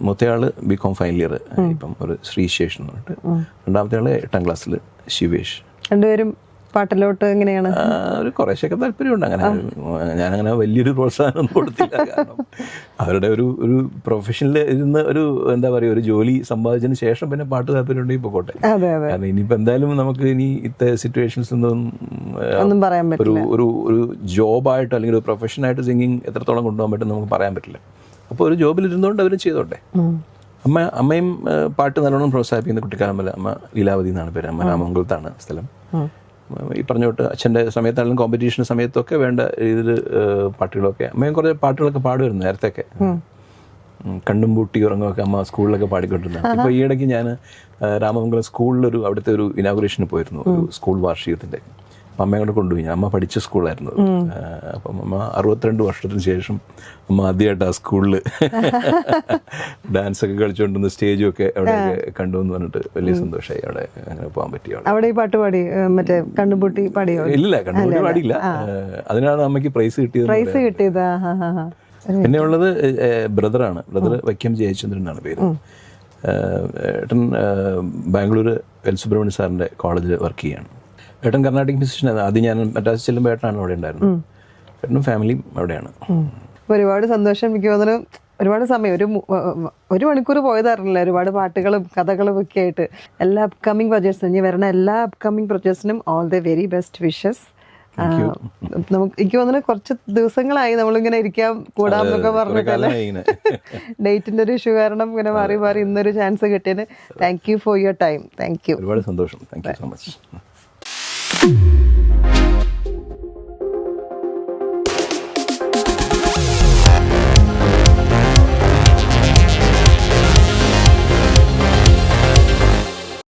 മൂത്തയാള് BCom ഫൈനൽ ഇയർ, ഇപ്പം ഒരു ശ്രീശേഷ് എന്ന് പറഞ്ഞിട്ട്. രണ്ടാമത്തെ ആള് 8ാം ക്ലാസ്സിൽ ശിവേഷ്. രണ്ടുപേരും പാട്ടിലോട്ട് എങ്ങനെയാണ്? ഒരു കുറേശ്ശൊക്കെ താല്പര്യമുണ്ട്. അങ്ങനെ ഞാനങ്ങനെ വലിയൊരു പ്രോത്സാഹനം ഒന്നും കൊടുത്തില്ല. കാരണം അവരുടെ ഒരു പ്രൊഫഷനിൽ ഇരുന്ന് എന്താ പറയുക, ഒരു ജോലി സമ്പാദിച്ചതിന് ശേഷം പിന്നെ പാട്ട് താല്പര്യമുണ്ടെങ്കിൽ പോട്ടെ. കാരണം ഇനിയിപ്പോൾ എന്തായാലും നമുക്ക് ഇനി ഇത്തെ സിറ്റുവേഷൻസ് ഒന്നും ഒരു ജോബായിട്ട് അല്ലെങ്കിൽ ഒരു പ്രൊഫഷനായിട്ട് സിംഗിങ് എത്രത്തോളം കൊണ്ടുപോകാൻ പറ്റും നമുക്ക് പറയാൻ പറ്റില്ല. അപ്പോൾ ഒരു ജോബിലിരുന്നുകൊണ്ട് അവർ ചെയ്തോട്ടെ. അമ്മയും പാട്ട് നല്ലോണം പ്രോത്സാഹിപ്പിക്കുന്ന കുട്ടിക്കാലം പോലെ. അമ്മ ലീലാവതി എന്നാണ് പേര്, അമ്മ രാമമംഗലത്താണ് സ്ഥലം. ഈ പറഞ്ഞോട്ട് അച്ഛൻ്റെ സമയത്താണെങ്കിലും കോമ്പറ്റീഷൻ സമയത്തൊക്കെ വേണ്ട രീതിയിൽ പാട്ടുകളൊക്കെ അമ്മയും കുറേ പാട്ടുകളൊക്കെ പാടുമായിരുന്നു നേരത്തെയൊക്കെ. കണ്ണും പൂട്ടി ഉറങ്ങുമൊക്കെ അമ്മ സ്കൂളിലൊക്കെ പാടിക്കൊണ്ടിരുന്നത്. ഇപ്പോൾ ഈ ഇടയ്ക്ക് ഞാൻ രാമമംഗലം സ്കൂളിലൊരു അവിടുത്തെ ഒരു ഇനാഗുറേഷന് പോയിരുന്നു, ഒരു സ്കൂൾ വാർഷികത്തിൻ്റെ. അപ്പം അമ്മയെ കൊണ്ട് കൊണ്ടുപോയി. അമ്മ പഠിച്ച സ്കൂളായിരുന്നു അത്. അപ്പം അമ്മ 62 വർഷത്തിന് ശേഷം അമ്മ ആദ്യമായിട്ട് ആ സ്കൂളിൽ ഡാൻസൊക്കെ കളിച്ചുകൊണ്ടിരുന്ന സ്റ്റേജും ഒക്കെ അവിടെ കണ്ടു എന്ന് പറഞ്ഞിട്ട് വലിയ സന്തോഷമായി. അവിടെ അങ്ങനെ പോകാൻ പറ്റി. അവിടെ ഈ പാട്ട് പാടി മറ്റേ കണ്ണുപൂട്ടി പാടിയോ? ഇല്ല, കണ്ണുപൂട്ടി പാടിയില്ല. അതിനാണ് അമ്മയ്ക്ക് പ്രൈസ് കിട്ടിയത്. പിന്നെ ഉള്ളത് ബ്രദറാണ്. ബ്രദർ വൈക്കം ജയചന്ദ്രൻ എന്നാണ് പേര്. ഏട്ടൻ ബാംഗ്ലൂർ എൽ സുബ്രഹ്മണ്യ സാറിൻ്റെ കോളേജിൽ വർക്ക് ചെയ്യാണ്. ഏട്ടൻ കർണാട്ടിക് മ്യൂസിഷ്യൻ. ആദ്യം ഞാൻ മദ്രാസിൽ ചെല്ലുമ്പോൾ ഏട്ടനാണ് അവിടെ ഉണ്ടായിരുന്നത്. ഏട്ടനും ഫാമിലിയും അവിടെയാണ്. ഒരുപാട് സന്തോഷം. എനിക്ക് തോന്നുന്നു ഒരുപാട് സമയം ഒരു മണിക്കൂർ പോയതായിരുന്നില്ല. ഒരുപാട് പാട്ടുകളും കഥകളും ഒക്കെ ആയിട്ട്. എല്ലാ അപ്കമിങ് പ്രൊജക്ട്സിനും, ഇനി വരുന്ന എല്ലാ അപ്കമിങ് പ്രൊജക്ട്സിനും all the very best wishes. നമുക്ക് എനിക്ക് തോന്നുന്നു കുറച്ച് ദിവസങ്ങളായി നമ്മളിങ്ങനെ ഇരിക്കാം കൂടാന്നൊക്കെ പറഞ്ഞിട്ടല്ലേ. ഡേറ്റിന്റെ ഒരു ഇഷ്യൂ കാരണം ഇങ്ങനെ മാറി മാറി ഇന്നൊരു ചാൻസ് കിട്ടിയതിന് thank you for your time. Thank you. ഒരുപാട് സന്തോഷം. Thank you so much.